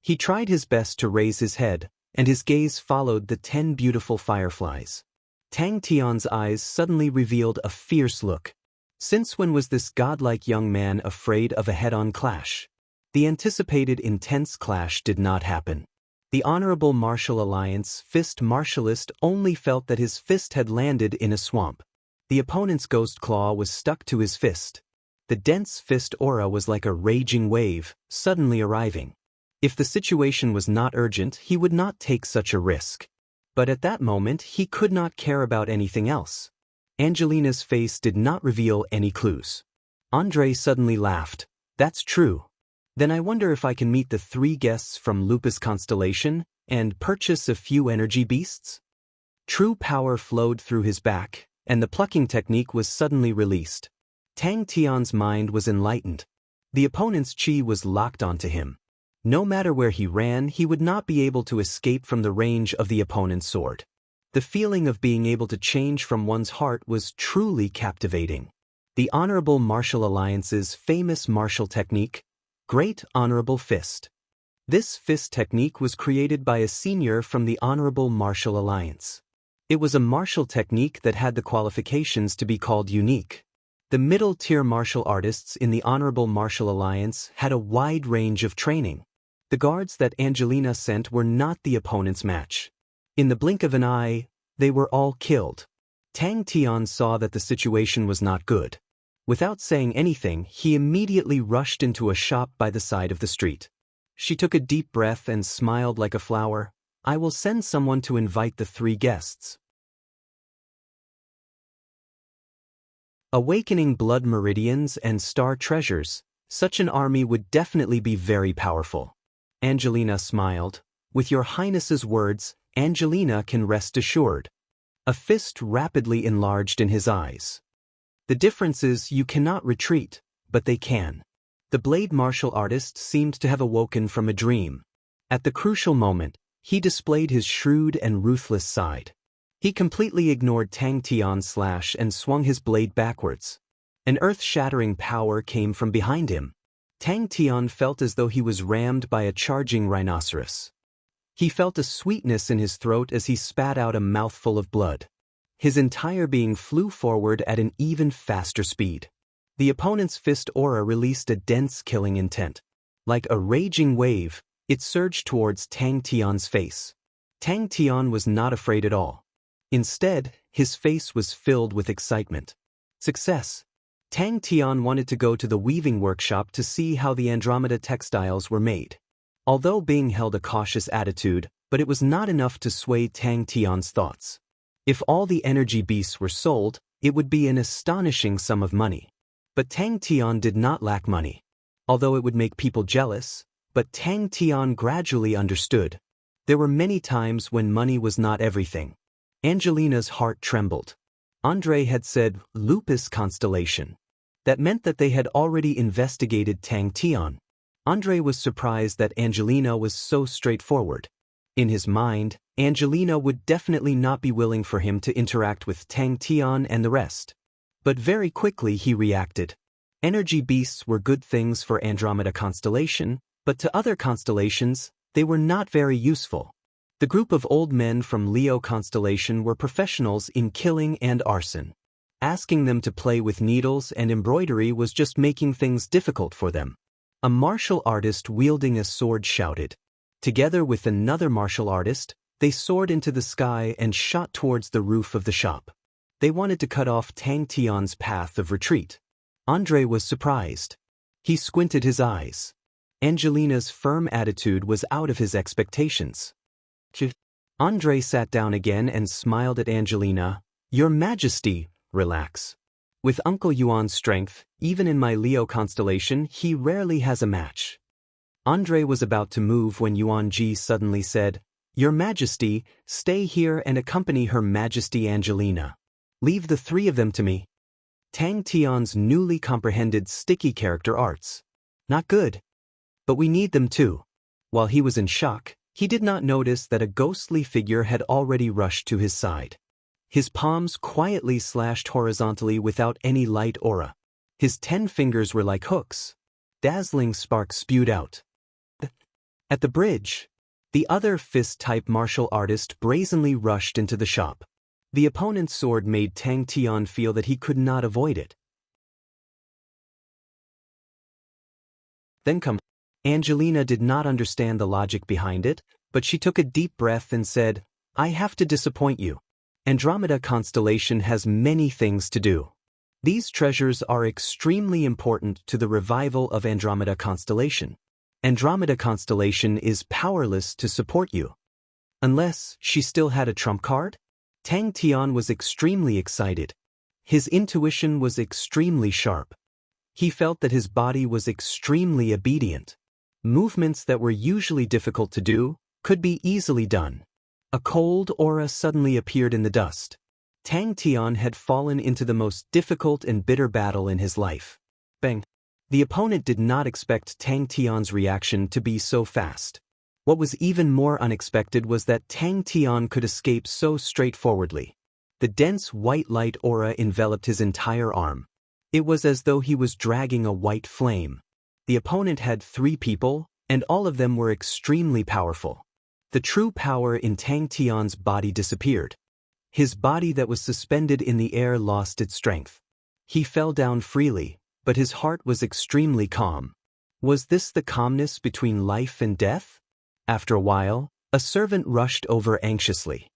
He tried his best to raise his head, and his gaze followed the 10 beautiful fireflies. Tang Tian's eyes suddenly revealed a fierce look. Since when was this godlike young man afraid of a head-on clash? The anticipated intense clash did not happen. The Honorable Martial Alliance fist martialist only felt that his fist had landed in a swamp. The opponent's ghost claw was stuck to his fist. The dense fist aura was like a raging wave, suddenly arriving. If the situation was not urgent, he would not take such a risk. But at that moment, he could not care about anything else. Angelina's face did not reveal any clues. Andre suddenly laughed. That's true. Then I wonder if I can meet the 3 guests from Lupus constellation. and purchase a few energy beasts? True power flowed through his back, and the plucking technique was suddenly released. Tang Tian's mind was enlightened. The opponent's chi was locked onto him. No matter where he ran, he would not be able to escape from the range of the opponent's sword. The feeling of being able to change from one's heart was truly captivating. The Honorable Martial Alliance's famous martial technique, Great Honorable Fist. This fist technique was created by a senior from the Honorable Martial Alliance. It was a martial technique that had the qualifications to be called unique. The middle-tier martial artists in the Honorable Martial Alliance had a wide range of training. The guards that Angelina sent were not the opponent's match. In the blink of an eye, they were all killed. Tang Tian saw that the situation was not good. Without saying anything, he immediately rushed into a shop by the side of the street. She took a deep breath and smiled like a flower. I will send someone to invite the 3 guests. Awakening blood meridians and star treasures, such an army would definitely be very powerful. Angelina smiled. With your highness's words, Angelina can rest assured. A fist rapidly enlarged in his eyes. The difference is you cannot retreat, but they can. The blade martial artist seemed to have awoken from a dream. At the crucial moment, he displayed his shrewd and ruthless side. He completely ignored Tang Tian's slash and swung his blade backwards. An earth-shattering power came from behind him. Tang Tian felt as though he was rammed by a charging rhinoceros. He felt a sweetness in his throat as he spat out a mouthful of blood. His entire being flew forward at an even faster speed. The opponent's fist aura released a dense killing intent. Like a raging wave, it surged towards Tang Tian's face. Tang Tian was not afraid at all. Instead, his face was filled with excitement. Success. Tang Tian wanted to go to the weaving workshop to see how the Andromeda textiles were made. Although Bing held a cautious attitude, but it was not enough to sway Tang Tian's thoughts. If all the energy beasts were sold, it would be an astonishing sum of money. But Tang Tian did not lack money. Although it would make people jealous, but Tang Tian gradually understood. There were many times when money was not everything. Angelina's heart trembled. Andre had said, Lupus Constellation. That meant that they had already investigated Tang Tian. Andre was surprised that Angelina was so straightforward. In his mind, Angelina would definitely not be willing for him to interact with Tang Tian and the rest. But very quickly he reacted. Energy beasts were good things for Andromeda Constellation, but to other constellations, they were not very useful. The group of old men from Leo Constellation were professionals in killing and arson. Asking them to play with needles and embroidery was just making things difficult for them. A martial artist wielding a sword shouted. Together with another martial artist, they soared into the sky and shot towards the roof of the shop. They wanted to cut off Tang Tian's path of retreat. Andre was surprised. He squinted his eyes. Angelina's firm attitude was out of his expectations. Andre sat down again and smiled at Angelina. Your Majesty, relax. With Uncle Yuan's strength, even in my Leo constellation, he rarely has a match. Andre was about to move when Yuan Ji suddenly said, Your Majesty, stay here and accompany Her Majesty Angelina. Leave the 3 of them to me. Tang Tian's newly comprehended sticky character arts. Not good. But we need them too. While he was in shock, he did not notice that a ghostly figure had already rushed to his side. His palms quietly slashed horizontally without any light aura. His 10 fingers were like hooks. Dazzling sparks spewed out. At the bridge, the other fist-type martial artist brazenly rushed into the shop. The opponent's sword made Tang Tian feel that he could not avoid it. Then come. Angelina did not understand the logic behind it, but she took a deep breath and said, I have to disappoint you. Andromeda Constellation has many things to do. These treasures are extremely important to the revival of Andromeda Constellation. Andromeda Constellation is powerless to support you. Unless she still had a trump card? Tang Tian was extremely excited. His intuition was extremely sharp. He felt that his body was extremely obedient. Movements that were usually difficult to do Could be easily done. A cold aura suddenly appeared in the dust. Tang Tian had fallen into the most difficult and bitter battle in his life. Bang! The opponent did not expect Tang Tian's reaction to be so fast. What was even more unexpected was that Tang Tian could escape so straightforwardly. The dense white light aura enveloped his entire arm. It was as though he was dragging a white flame. The opponent had 3 people, and all of them were extremely powerful. The true power in Tang Tian's body disappeared. His body that was suspended in the air lost its strength. He fell down freely, but his heart was extremely calm. Was this the calmness between life and death? After a while, a servant rushed over anxiously.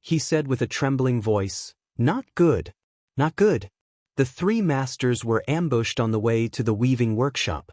He said with a trembling voice, "Not good, not good." The 3 masters were ambushed on the way to the weaving workshop.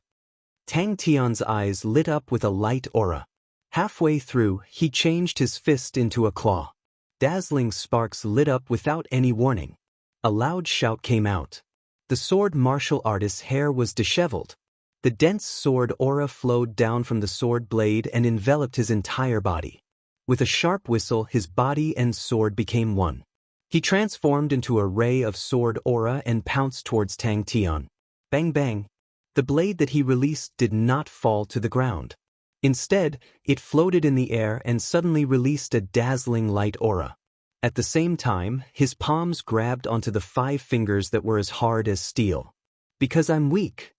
Tang Tian's eyes lit up with a light aura. Halfway through, he changed his fist into a claw. Dazzling sparks lit up without any warning. A loud shout came out. The sword martial artist's hair was disheveled. The dense sword aura flowed down from the sword blade and enveloped his entire body. With a sharp whistle, his body and sword became one. He transformed into a ray of sword aura and pounced towards Tang Tian. Bang bang! The blade that he released did not fall to the ground. Instead, it floated in the air and suddenly released a dazzling light aura. At the same time, his palms grabbed onto the 5 fingers that were as hard as steel. "Because I'm weak."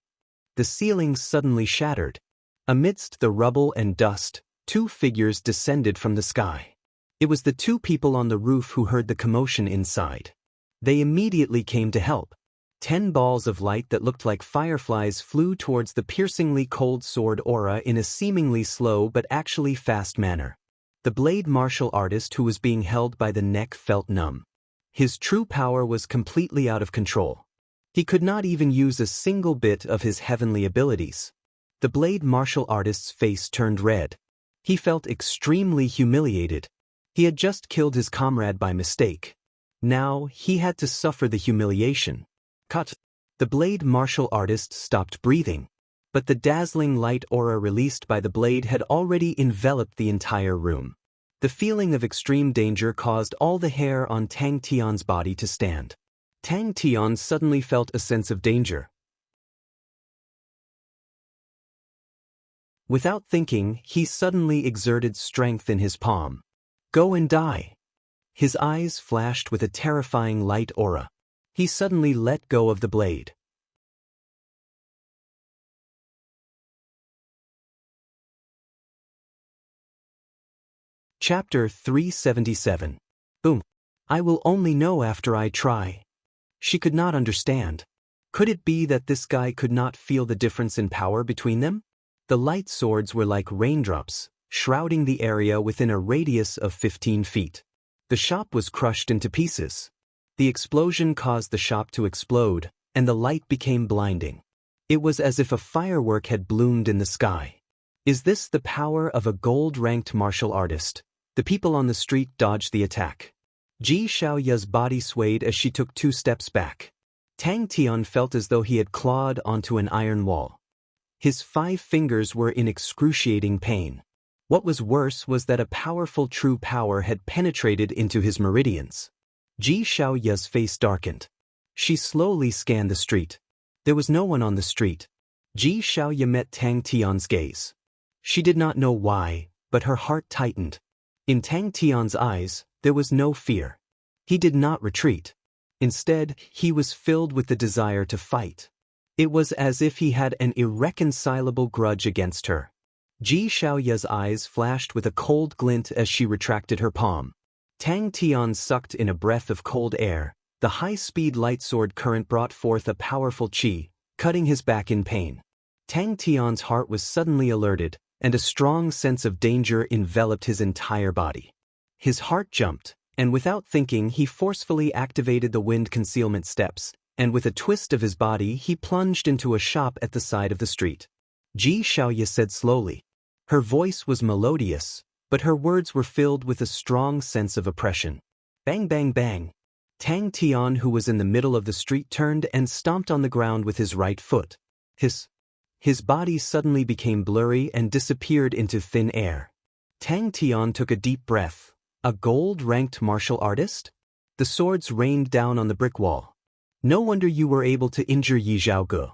The ceiling suddenly shattered. Amidst the rubble and dust, 2 figures descended from the sky. It was the 2 people on the roof who heard the commotion inside. They immediately came to help. 10 balls of light that looked like fireflies flew towards the piercingly cold sword aura in a seemingly slow but actually fast manner. The blade martial artist who was being held by the neck felt numb. His true power was completely out of control. He could not even use a single bit of his heavenly abilities. The blade martial artist's face turned red. He felt extremely humiliated. He had just killed his comrade by mistake. Now he had to suffer the humiliation. Cut. The blade martial artist stopped breathing. But the dazzling light aura released by the blade had already enveloped the entire room. The feeling of extreme danger caused all the hair on Tang Tian's body to stand. Tang Tian suddenly felt a sense of danger. Without thinking, he suddenly exerted strength in his palm. "Go and die." His eyes flashed with a terrifying light aura. He suddenly let go of the blade. Chapter 377. Boom. I will only know after I try. She could not understand. Could it be that this guy could not feel the difference in power between them? The light swords were like raindrops, shrouding the area within a radius of 15 feet. The shop was crushed into pieces. The explosion caused the shop to explode, and the light became blinding. It was as if a firework had bloomed in the sky. Is this the power of a gold-ranked martial artist? The people on the street dodged the attack. Ji Xiaoya's body swayed as she took 2 steps back. Tang Tian felt as though he had clawed onto an iron wall. His 5 fingers were in excruciating pain. What was worse was that a powerful true power had penetrated into his meridians. Ji Xiaoya's face darkened. She slowly scanned the street. There was no one on the street. Ji Xiaoya met Tang Tian's gaze. She did not know why, but her heart tightened. In Tang Tian's eyes, there was no fear. He did not retreat. Instead, he was filled with the desire to fight. It was as if he had an irreconcilable grudge against her. Ji Xiaoya's eyes flashed with a cold glint as she retracted her palm. Tang Tian sucked in a breath of cold air. The high-speed light sword current brought forth a powerful qi, cutting his back in pain. Tang Tian's heart was suddenly alerted, and a strong sense of danger enveloped his entire body. His heart jumped, and without thinking he forcefully activated the wind concealment steps, and with a twist of his body he plunged into a shop at the side of the street. Ji Xiaoya said slowly. Her voice was melodious, but her words were filled with a strong sense of oppression. Bang bang bang. Tang Tian, who was in the middle of the street, turned and stomped on the ground with his right foot. His body suddenly became blurry and disappeared into thin air. Tang Tian took a deep breath. A gold-ranked martial artist? The swords rained down on the brick wall. No wonder you were able to injure Yi Zhaoge.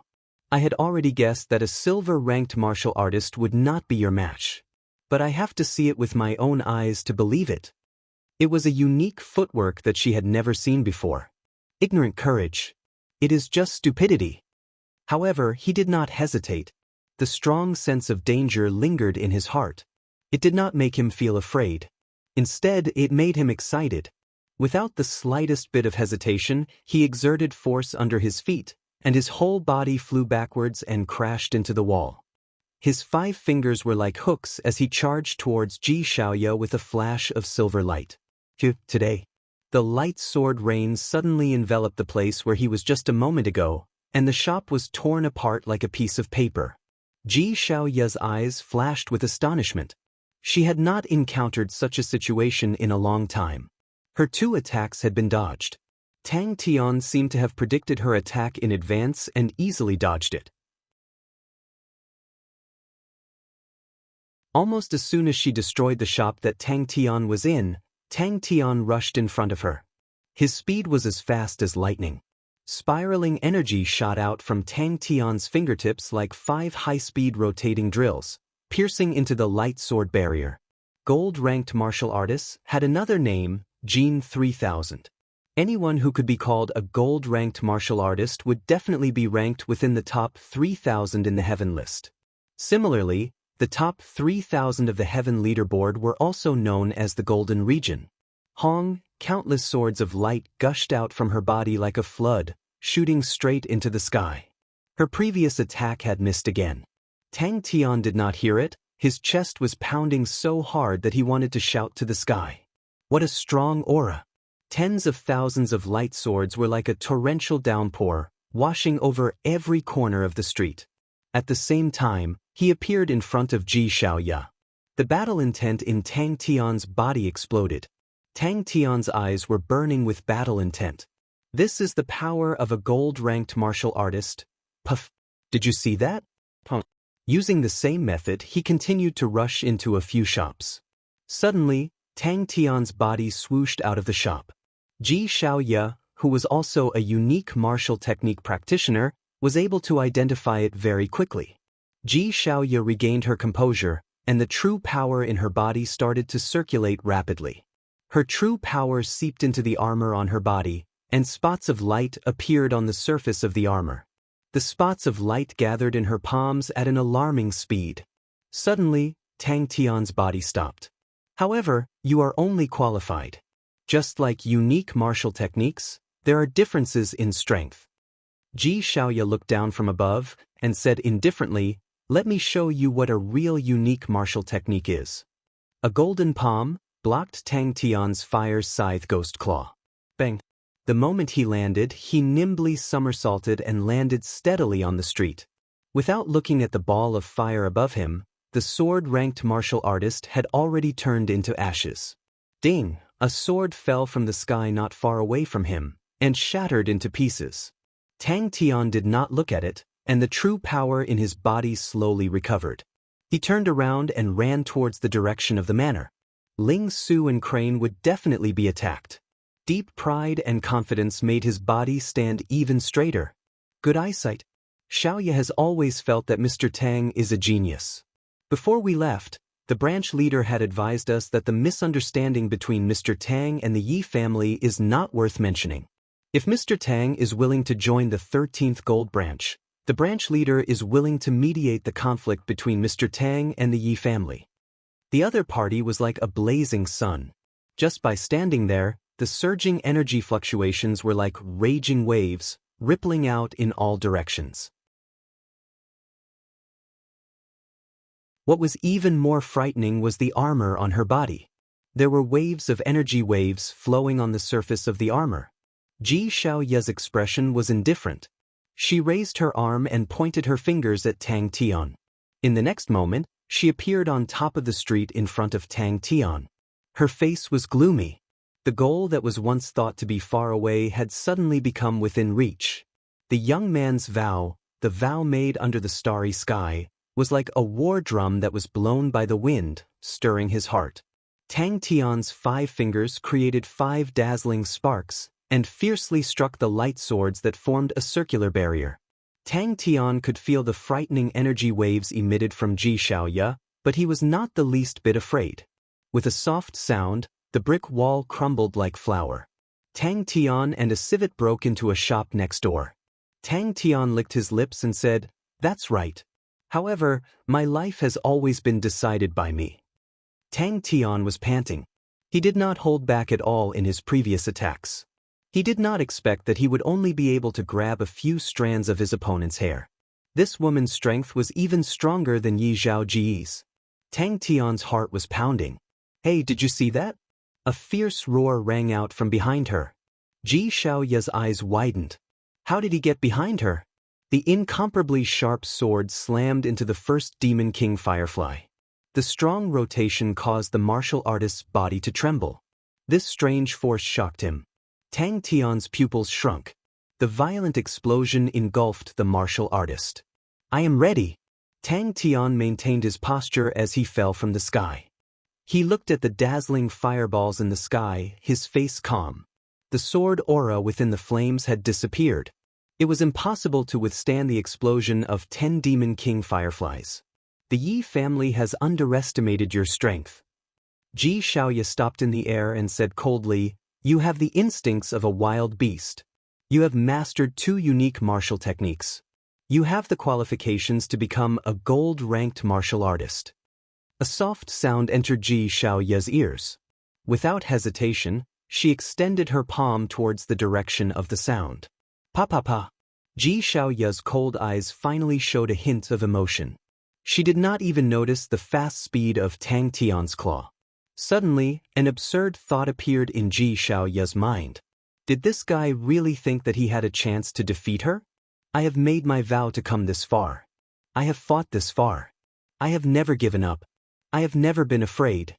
I had already guessed that a silver-ranked martial artist would not be your match. But I have to see it with my own eyes to believe it. It was a unique footwork that she had never seen before. Ignorant courage. It is just stupidity. However, he did not hesitate. The strong sense of danger lingered in his heart. It did not make him feel afraid. Instead, it made him excited. Without the slightest bit of hesitation, he exerted force under his feet, and his whole body flew backwards and crashed into the wall. His 5 fingers were like hooks as he charged towards Ji Xiaoya with a flash of silver light. Today, the light sword rain suddenly enveloped the place where he was just a moment ago, and the shop was torn apart like a piece of paper. Ji Xiaoya's eyes flashed with astonishment. She had not encountered such a situation in a long time. Her 2 attacks had been dodged. Tang Tian seemed to have predicted her attack in advance and easily dodged it. Almost as soon as she destroyed the shop that Tang Tian was in, Tang Tian rushed in front of her. His speed was as fast as lightning. Spiraling energy shot out from Tang Tian's fingertips like 5 high-speed rotating drills, piercing into the light sword barrier. Gold-ranked martial artists had another name, Jin 3000. Anyone who could be called a gold-ranked martial artist would definitely be ranked within the top 3,000 in the heaven list. Similarly, the top 3,000 of the heaven leaderboard were also known as the Golden Region. Hong, countless swords of light gushed out from her body like a flood, shooting straight into the sky. Her previous attack had missed again. Tang Tian did not hear it. His chest was pounding so hard that he wanted to shout to the sky. What a strong aura! Tens of thousands of light swords were like a torrential downpour, washing over every corner of the street. At the same time, he appeared in front of Ji Xiaoya. The battle intent in Tang Tian's body exploded. Tang Tian's eyes were burning with battle intent. This is the power of a gold-ranked martial artist. Puff! Did you see that? Punk. Using the same method, he continued to rush into a few shops. Suddenly, Tang Tian's body swooshed out of the shop. Ji Xiaoya, who was also a unique martial technique practitioner, was able to identify it very quickly. Ji Xiaoya regained her composure, and the true power in her body started to circulate rapidly. Her true power seeped into the armor on her body, and spots of light appeared on the surface of the armor. The spots of light gathered in her palms at an alarming speed. Suddenly, Tang Tian's body stopped. However, you are only qualified. Just like unique martial techniques, there are differences in strength. Ji Xiaoya looked down from above and said indifferently, "Let me show you what a real unique martial technique is." A golden palm blocked Tang Tian's fire scythe ghost claw. Bang! The moment he landed, he nimbly somersaulted and landed steadily on the street. Without looking at the ball of fire above him, the sword-ranked martial artist had already turned into ashes. Ding! A sword fell from the sky not far away from him, and shattered into pieces. Tang Tian did not look at it, and the true power in his body slowly recovered. He turned around and ran towards the direction of the manor. Ling Su and Crane would definitely be attacked. Deep pride and confidence made his body stand even straighter. Good eyesight. Xiaoya has always felt that Mr. Tang is a genius. Before we left, the branch leader had advised us that the misunderstanding between Mr. Tang and the Yi family is not worth mentioning. If Mr. Tang is willing to join the 13th Gold Branch, the branch leader is willing to mediate the conflict between Mr. Tang and the Yi family. The other party was like a blazing sun. Just by standing there, the surging energy fluctuations were like raging waves, rippling out in all directions. What was even more frightening was the armor on her body. There were waves of energy waves flowing on the surface of the armor. Ji Xiaoya's expression was indifferent. She raised her arm and pointed her fingers at Tang Tian. In the next moment, she appeared on top of the street in front of Tang Tian. Her face was gloomy. The goal that was once thought to be far away had suddenly become within reach. The young man's vow, the vow made under the starry sky, was like a war drum that was blown by the wind, stirring his heart. Tang Tian's 5 fingers created 5 dazzling sparks, and fiercely struck the light swords that formed a circular barrier. Tang Tian could feel the frightening energy waves emitted from Ji Xiaoya, but he was not the least bit afraid. With a soft sound, the brick wall crumbled like flour. Tang Tian and a civet broke into a shop next door. Tang Tian licked his lips and said, "That's right. However, my life has always been decided by me." Tang Tian was panting. He did not hold back at all in his previous attacks. He did not expect that he would only be able to grab a few strands of his opponent's hair. This woman's strength was even stronger than Yi Zhaoji's. Tang Tian's heart was pounding. "Hey, did you see that?" A fierce roar rang out from behind her. Ji Xiaoya's eyes widened. How did he get behind her? The incomparably sharp sword slammed into the first Demon King Firefly. The strong rotation caused the martial artist's body to tremble. This strange force shocked him. Tang Tian's pupils shrunk. The violent explosion engulfed the martial artist. "I am ready." Tang Tian maintained his posture as he fell from the sky. He looked at the dazzling fireballs in the sky, his face calm. The sword aura within the flames had disappeared. It was impossible to withstand the explosion of 10 Demon King Fireflies. "The Yi family has underestimated your strength." Ji Xiaoya stopped in the air and said coldly, "You have the instincts of a wild beast. You have mastered 2 unique martial techniques. You have the qualifications to become a gold-ranked martial artist." A soft sound entered Ji Xiaoya's ears. Without hesitation, she extended her palm towards the direction of the sound. "Pa pa pa." Ji Xiaoya's cold eyes finally showed a hint of emotion. She did not even notice the fast speed of Tang Tian's claw. Suddenly, an absurd thought appeared in Ji Xiaoya's mind. Did this guy really think that he had a chance to defeat her? "I have made my vow to come this far. I have fought this far. I have never given up. I have never been afraid.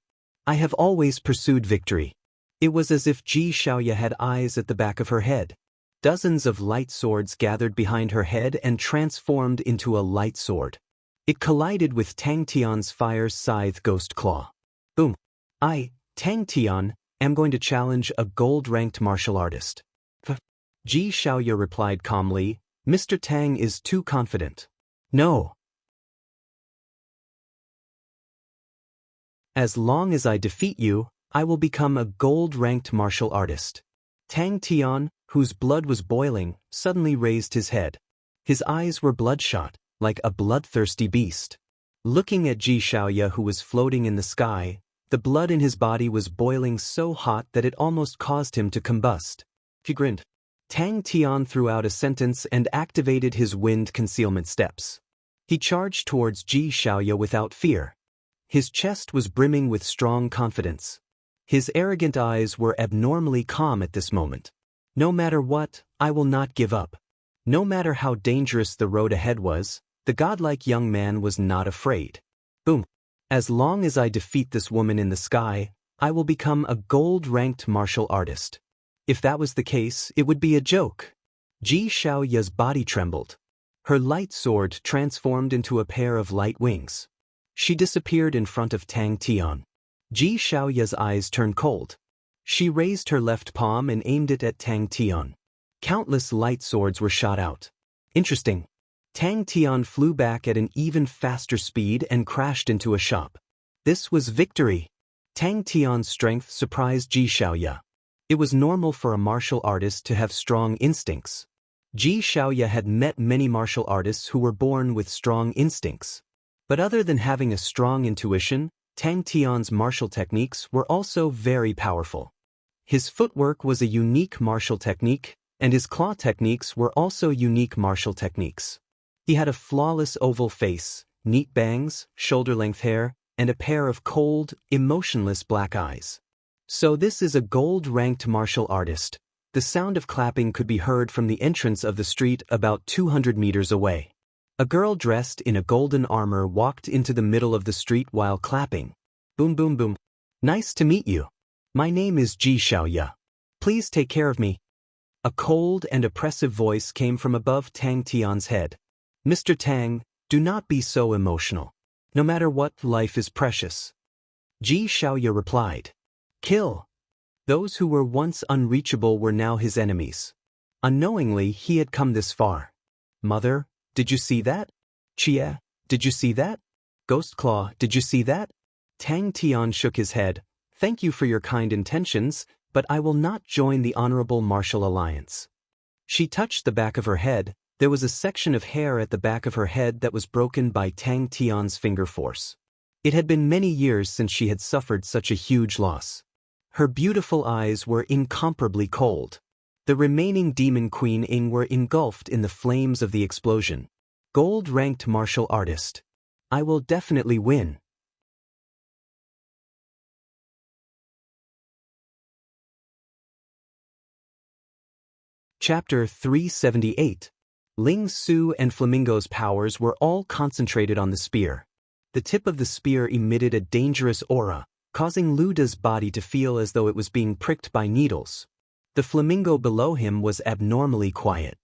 I have always pursued victory." It was as if Ji Xiaoya had eyes at the back of her head. Dozens of light swords gathered behind her head and transformed into a light sword. It collided with Tang Tian's fire scythe ghost claw. Boom. "I, Tang Tian, am going to challenge a gold-ranked martial artist." Ji Xiaoya replied calmly, "Mr. Tang is too confident. No. As long as I defeat you, I will become a gold-ranked martial artist." Tang Tian, whose blood was boiling, suddenly raised his head. His eyes were bloodshot, like a bloodthirsty beast. Looking at Ji Xiaoya, who was floating in the sky, the blood in his body was boiling so hot that it almost caused him to combust. He grinned. Tang Tian threw out a sentence and activated his wind concealment steps. He charged towards Ji Xiaoya without fear. His chest was brimming with strong confidence. His arrogant eyes were abnormally calm at this moment. "No matter what, I will not give up." No matter how dangerous the road ahead was, the godlike young man was not afraid. Boom. "As long as I defeat this woman in the sky, I will become a gold-ranked martial artist." If that was the case, it would be a joke. Ji Xiaoya's body trembled. Her light sword transformed into a pair of light wings. She disappeared in front of Tang Tian. Ji Xiaoya's eyes turned cold. She raised her left palm and aimed it at Tang Tian. Countless light swords were shot out. Interesting. Tang Tian flew back at an even faster speed and crashed into a shop. This was victory. Tang Tian's strength surprised Ji Xiaoya. It was normal for a martial artist to have strong instincts. Ji Xiaoya had met many martial artists who were born with strong instincts. But other than having a strong intuition, Tang Tian's martial techniques were also very powerful. His footwork was a unique martial technique, and his claw techniques were also unique martial techniques. He had a flawless oval face, neat bangs, shoulder-length hair, and a pair of cold, emotionless black eyes. So this is a gold-ranked martial artist. The sound of clapping could be heard from the entrance of the street about 200 meters away. A girl dressed in a golden armor walked into the middle of the street while clapping. Boom boom boom. "Nice to meet you. My name is Ji Xiaoya. Please take care of me." A cold and oppressive voice came from above Tang Tian's head. "Mr. Tang, Do not be so emotional. No matter what, life is precious. Xiaoya replied. Kill. Those who were once unreachable were now his enemies. Unknowingly, he had come this far. Mother, did you see that? Chia, did you see that? Ghostclaw, did you see that? Tang Tian shook his head. Thank you for your kind intentions, but I will not join the Honorable Martial Alliance. She touched the back of her head. There was a section of hair at the back of her head that was broken by Tang Tian's finger force. It had been many years since she had suffered such a huge loss. Her beautiful eyes were incomparably cold. The remaining Demon Queen Ying were engulfed in the flames of the explosion. Gold-ranked martial artist. I will definitely win. Chapter 378. Ling Su and Flamingo's powers were all concentrated on the spear. The tip of the spear emitted a dangerous aura, causing Luda's body to feel as though it was being pricked by needles. The flamingo below him was abnormally quiet.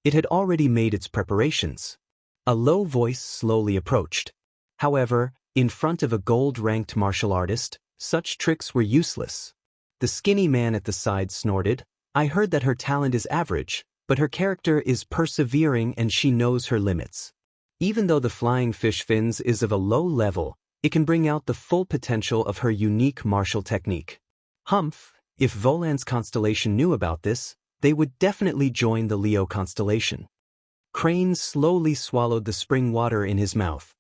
It had already made its preparations. A low voice slowly approached. However, in front of a gold-ranked martial artist, such tricks were useless. The skinny man at the side snorted. I heard that her talent is average, but her character is persevering and she knows her limits. Even though the flying fish fins is of a low level, it can bring out the full potential of her unique martial technique. Humph, if Volan's constellation knew about this, they would definitely join the Leo constellation. Crane slowly swallowed the spring water in his mouth.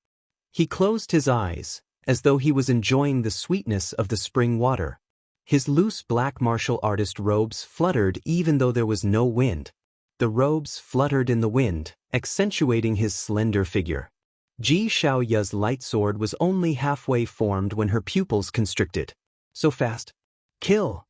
He closed his eyes, as though he was enjoying the sweetness of the spring water. His loose black martial artist robes fluttered even though there was no wind. The robes fluttered in the wind, accentuating his slender figure. Xiaoya's light sword was only halfway formed when her pupils constricted. So fast. Kill!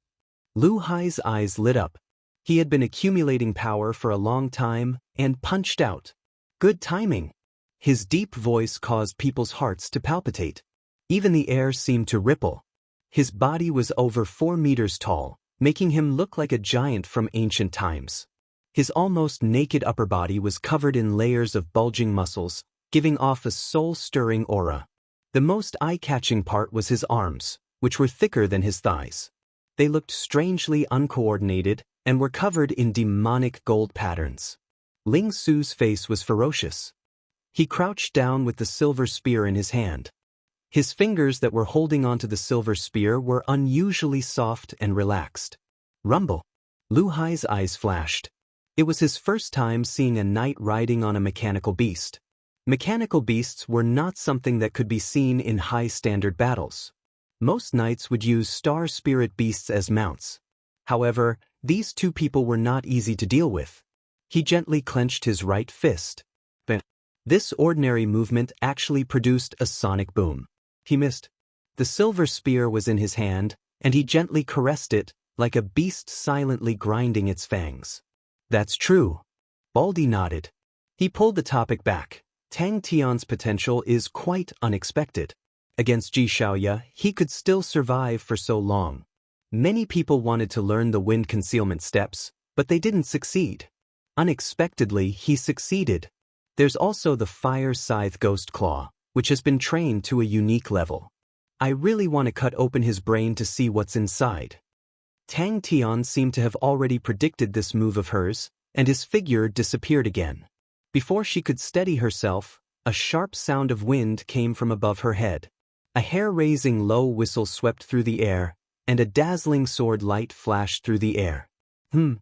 Lu Hai's eyes lit up. He had been accumulating power for a long time and punched out. Good timing. His deep voice caused people's hearts to palpitate. Even the air seemed to ripple. His body was over 4 meters tall, making him look like a giant from ancient times. His almost naked upper body was covered in layers of bulging muscles, giving off a soul-stirring aura. The most eye-catching part was his arms, which were thicker than his thighs. They looked strangely uncoordinated and were covered in demonic gold patterns. Ling Su's face was ferocious. He crouched down with the silver spear in his hand. His fingers that were holding onto the silver spear were unusually soft and relaxed. Rumble. Lu Hai's eyes flashed. It was his first time seeing a knight riding on a mechanical beast. Mechanical beasts were not something that could be seen in high-standard battles. Most knights would use star spirit beasts as mounts. However, these two people were not easy to deal with. He gently clenched his right fist. This ordinary movement actually produced a sonic boom. He missed. The silver spear was in his hand, and he gently caressed it, like a beast silently grinding its fangs. That's true. Baldy nodded. He pulled the topic back. Tang Tian's potential is quite unexpected. Against Xiaoya, he could still survive for so long. Many people wanted to learn the wind concealment steps, but they didn't succeed. Unexpectedly, he succeeded. There's also the Fire Scythe Ghost Claw, which has been trained to a unique level. I really want to cut open his brain to see what's inside. Tang Tian seemed to have already predicted this move of hers, and his figure disappeared again. Before she could steady herself, a sharp sound of wind came from above her head. A hair-raising low whistle swept through the air, and a dazzling sword light flashed through the air. And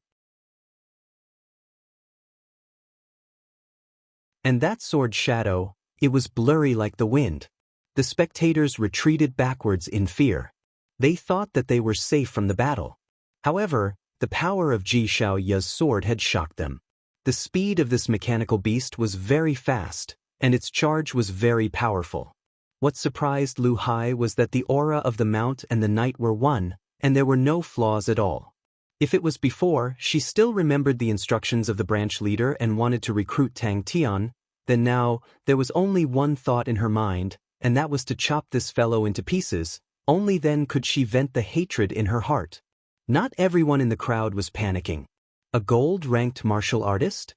that sword shadow, it was blurry like the wind. The spectators retreated backwards in fear. They thought that they were safe from the battle. However, the power of Xiaoya's sword had shocked them. The speed of this mechanical beast was very fast, and its charge was very powerful. What surprised Lu Hai was that the aura of the mount and the knight were one, and there were no flaws at all. If it was before, she still remembered the instructions of the branch leader and wanted to recruit Tang Tian, then now, there was only one thought in her mind, and that was to chop this fellow into pieces. Only then could she vent the hatred in her heart. Not everyone in the crowd was panicking. A gold-ranked martial artist?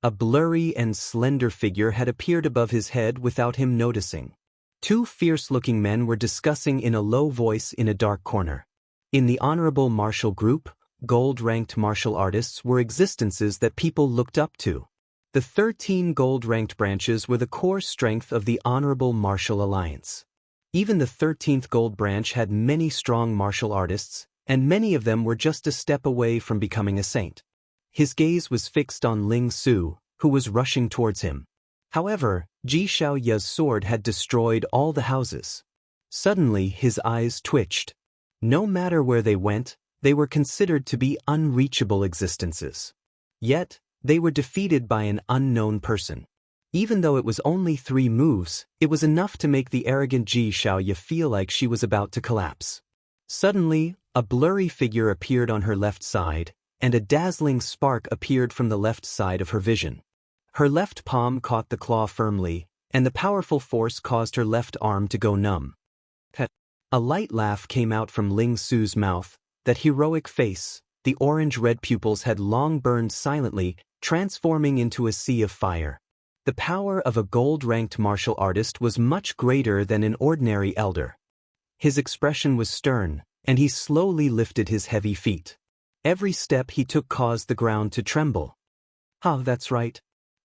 A blurry and slender figure had appeared above his head without him noticing. Two fierce-looking men were discussing in a low voice in a dark corner. In the honorable martial group, gold-ranked martial artists were existences that people looked up to. The 13 gold-ranked branches were the core strength of the Honorable Martial Alliance. Even the 13th gold branch had many strong martial artists, and many of them were just a step away from becoming a saint. His gaze was fixed on Ling Su, who was rushing towards him. However, Ji Xiaoya's sword had destroyed all the houses. Suddenly his eyes twitched. No matter where they went, they were considered to be unreachable existences. Yet, they were defeated by an unknown person. Even though it was only 3 moves, it was enough to make the arrogant Ji Xiaoya feel like she was about to collapse. Suddenly, a blurry figure appeared on her left side, and a dazzling spark appeared from the left side of her vision. Her left palm caught the claw firmly, and the powerful force caused her left arm to go numb. A light laugh came out from Ling Su's mouth. That heroic face, the orange-red pupils had long burned silently, transforming into a sea of fire. The power of a gold-ranked martial artist was much greater than an ordinary elder. His expression was stern, and he slowly lifted his heavy feet. Every step he took caused the ground to tremble. "Ah, that's right."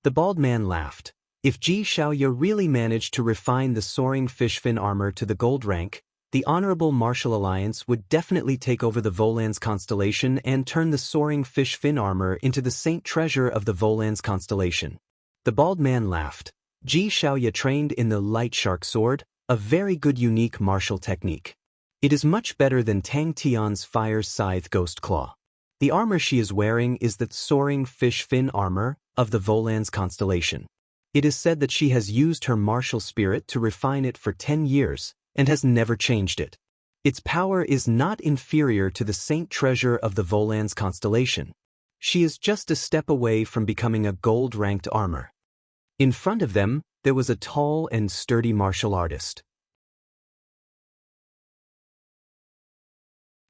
The bald man laughed. If Ji Xiaoya really managed to refine the soaring fish fin armor to the gold rank, the Honorable Martial Alliance would definitely take over the Volans constellation and turn the soaring fish fin armor into the saint treasure of the Volans constellation. The bald man laughed. Ji Xiaoya trained in the light shark sword, a very good unique martial technique. It is much better than Tang Tian's fire scythe ghost claw. The armor she is wearing is the soaring fish fin armor of the Volans constellation. It is said that she has used her martial spirit to refine it for 10 years, and has never changed it. Its power is not inferior to the saint treasure of the Volans constellation. She is just a step away from becoming a gold-ranked armor. In front of them, there was a tall and sturdy martial artist.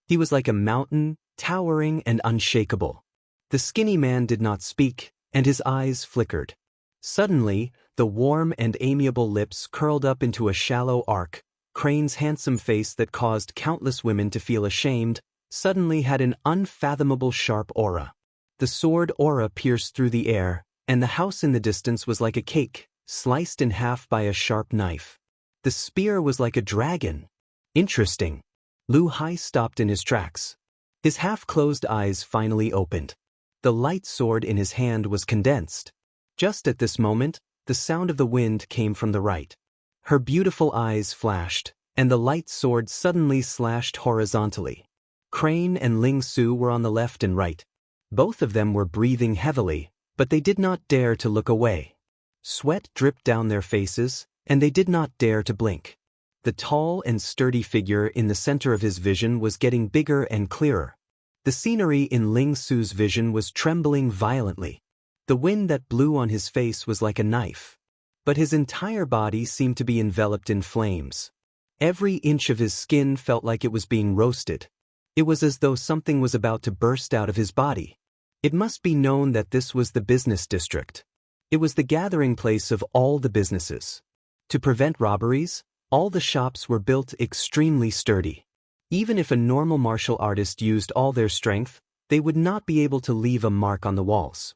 He was like a mountain, towering and unshakable. The skinny man did not speak, and his eyes flickered. Suddenly, the warm and amiable lips curled up into a shallow arc. Crane's handsome face that caused countless women to feel ashamed, suddenly had an unfathomable sharp aura. The sword aura pierced through the air, and the house in the distance was like a cake, sliced in half by a sharp knife. The spear was like a dragon. Interesting. Lu Hai stopped in his tracks. His half-closed eyes finally opened. The light sword in his hand was condensed. Just at this moment, the sound of the wind came from the right. Her beautiful eyes flashed, and the light sword suddenly slashed horizontally. Crane and Ling Su were on the left and right. Both of them were breathing heavily, but they did not dare to look away. Sweat dripped down their faces, and they did not dare to blink. The tall and sturdy figure in the center of his vision was getting bigger and clearer. The scenery in Ling Su's vision was trembling violently. The wind that blew on his face was like a knife. But his entire body seemed to be enveloped in flames. Every inch of his skin felt like it was being roasted. It was as though something was about to burst out of his body. It must be known that this was the business district. It was the gathering place of all the businesses. To prevent robberies, all the shops were built extremely sturdy. Even if a normal martial artist used all their strength, they would not be able to leave a mark on the walls.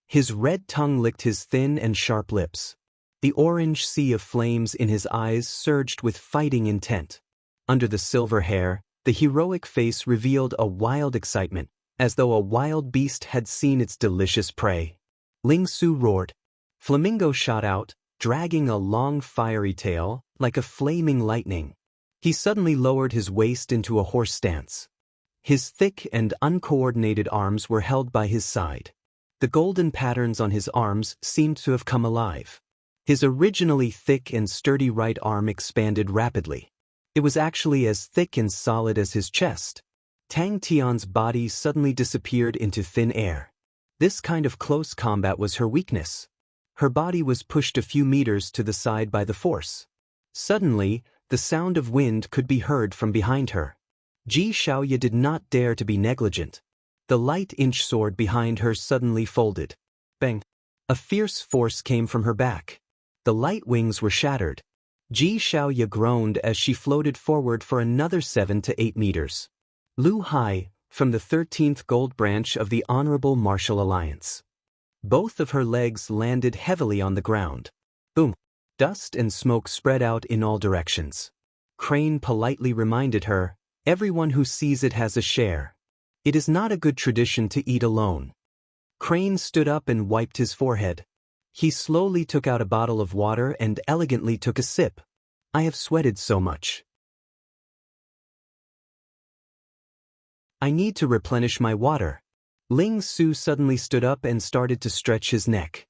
His red tongue licked his thin and sharp lips. The orange sea of flames in his eyes surged with fighting intent. Under the silver hair, the heroic face revealed a wild excitement, as though a wild beast had seen its delicious prey. Ling Su roared. Flamingo shot out, dragging a long fiery tail, like a flaming lightning. He suddenly lowered his waist into a horse stance. His thick and uncoordinated arms were held by his side. The golden patterns on his arms seemed to have come alive. His originally thick and sturdy right arm expanded rapidly. It was actually as thick and solid as his chest. Tang Tian's body suddenly disappeared into thin air. This kind of close combat was her weakness. Her body was pushed a few meters to the side by the force. Suddenly, the sound of wind could be heard from behind her. Ji Xiaoya did not dare to be negligent. The light inch sword behind her suddenly folded. Bang! A fierce force came from her back. The light wings were shattered. Xianxia groaned as she floated forward for another 7 to 8 meters. Lu Hai, from the 13th gold branch of the Honorable Martial Alliance. Both of her legs landed heavily on the ground. Boom! Dust and smoke spread out in all directions. Crane politely reminded her, "Everyone who sees it has a share. It is not a good tradition to eat alone." Crane stood up and wiped his forehead. He slowly took out a bottle of water and elegantly took a sip. "I have sweated so much. I need to replenish my water." Ling Su suddenly stood up and started to stretch his neck.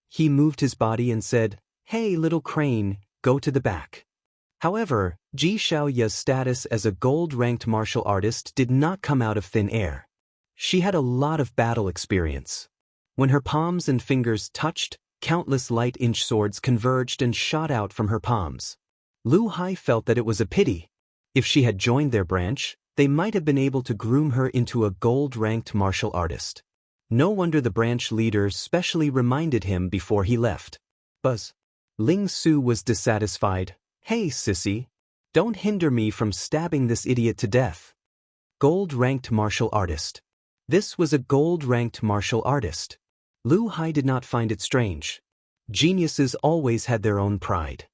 He moved his body and said, "Hey, little Crane, go to the back." However, Xiaoya's status as a gold-ranked martial artist did not come out of thin air. She had a lot of battle experience. When her palms and fingers touched, countless light-inch swords converged and shot out from her palms. Lu Hai felt that it was a pity. If she had joined their branch, they might have been able to groom her into a gold-ranked martial artist. No wonder the branch leader specially reminded him before he left. Buzz. Ling Su was dissatisfied. "Hey, sissy. Don't hinder me from stabbing this idiot to death." Gold-ranked martial artist. This was a gold-ranked martial artist. Lu Hai did not find it strange. Geniuses always had their own pride.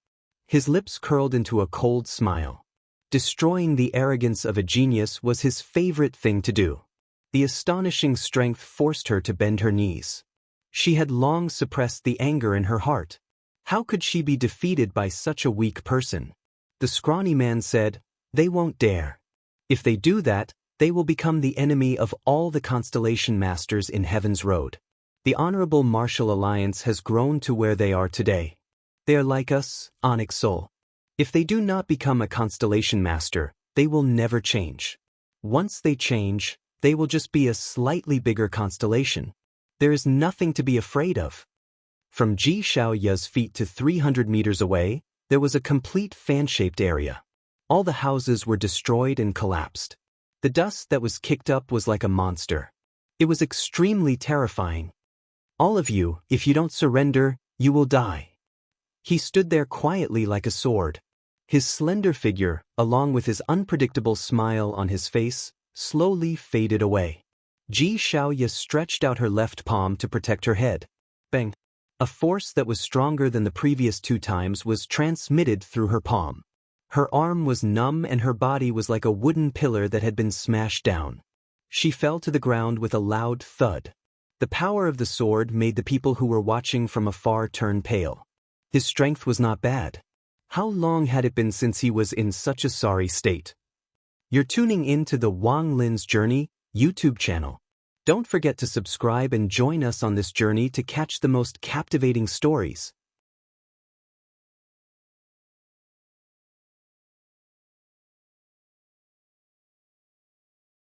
His lips curled into a cold smile. Destroying the arrogance of a genius was his favorite thing to do. The astonishing strength forced her to bend her knees. She had long suppressed the anger in her heart. How could she be defeated by such a weak person? The scrawny man said, "They won't dare. If they do that, they will become the enemy of all the constellation masters in Heaven's Road. The Honorable Martial Alliance has grown to where they are today. They are like us, Onyx Soul. If they do not become a constellation master, they will never change. Once they change, they will just be a slightly bigger constellation. There is nothing to be afraid of." From Xiaoya's feet to 300 meters away, there was a complete fan-shaped area. All the houses were destroyed and collapsed. The dust that was kicked up was like a monster. It was extremely terrifying. "All of you, if you don't surrender, you will die." He stood there quietly like a sword. His slender figure, along with his unpredictable smile on his face, slowly faded away. Xiaoya stretched out her left palm to protect her head. Bang! A force that was stronger than the previous 2 times was transmitted through her palm. Her arm was numb and her body was like a wooden pillar that had been smashed down. She fell to the ground with a loud thud. The power of the sword made the people who were watching from afar turn pale. His strength was not bad. How long had it been since he was in such a sorry state? You're tuning in to the Wang Lin's Journey YouTube channel. Don't forget to subscribe and join us on this journey to catch the most captivating stories.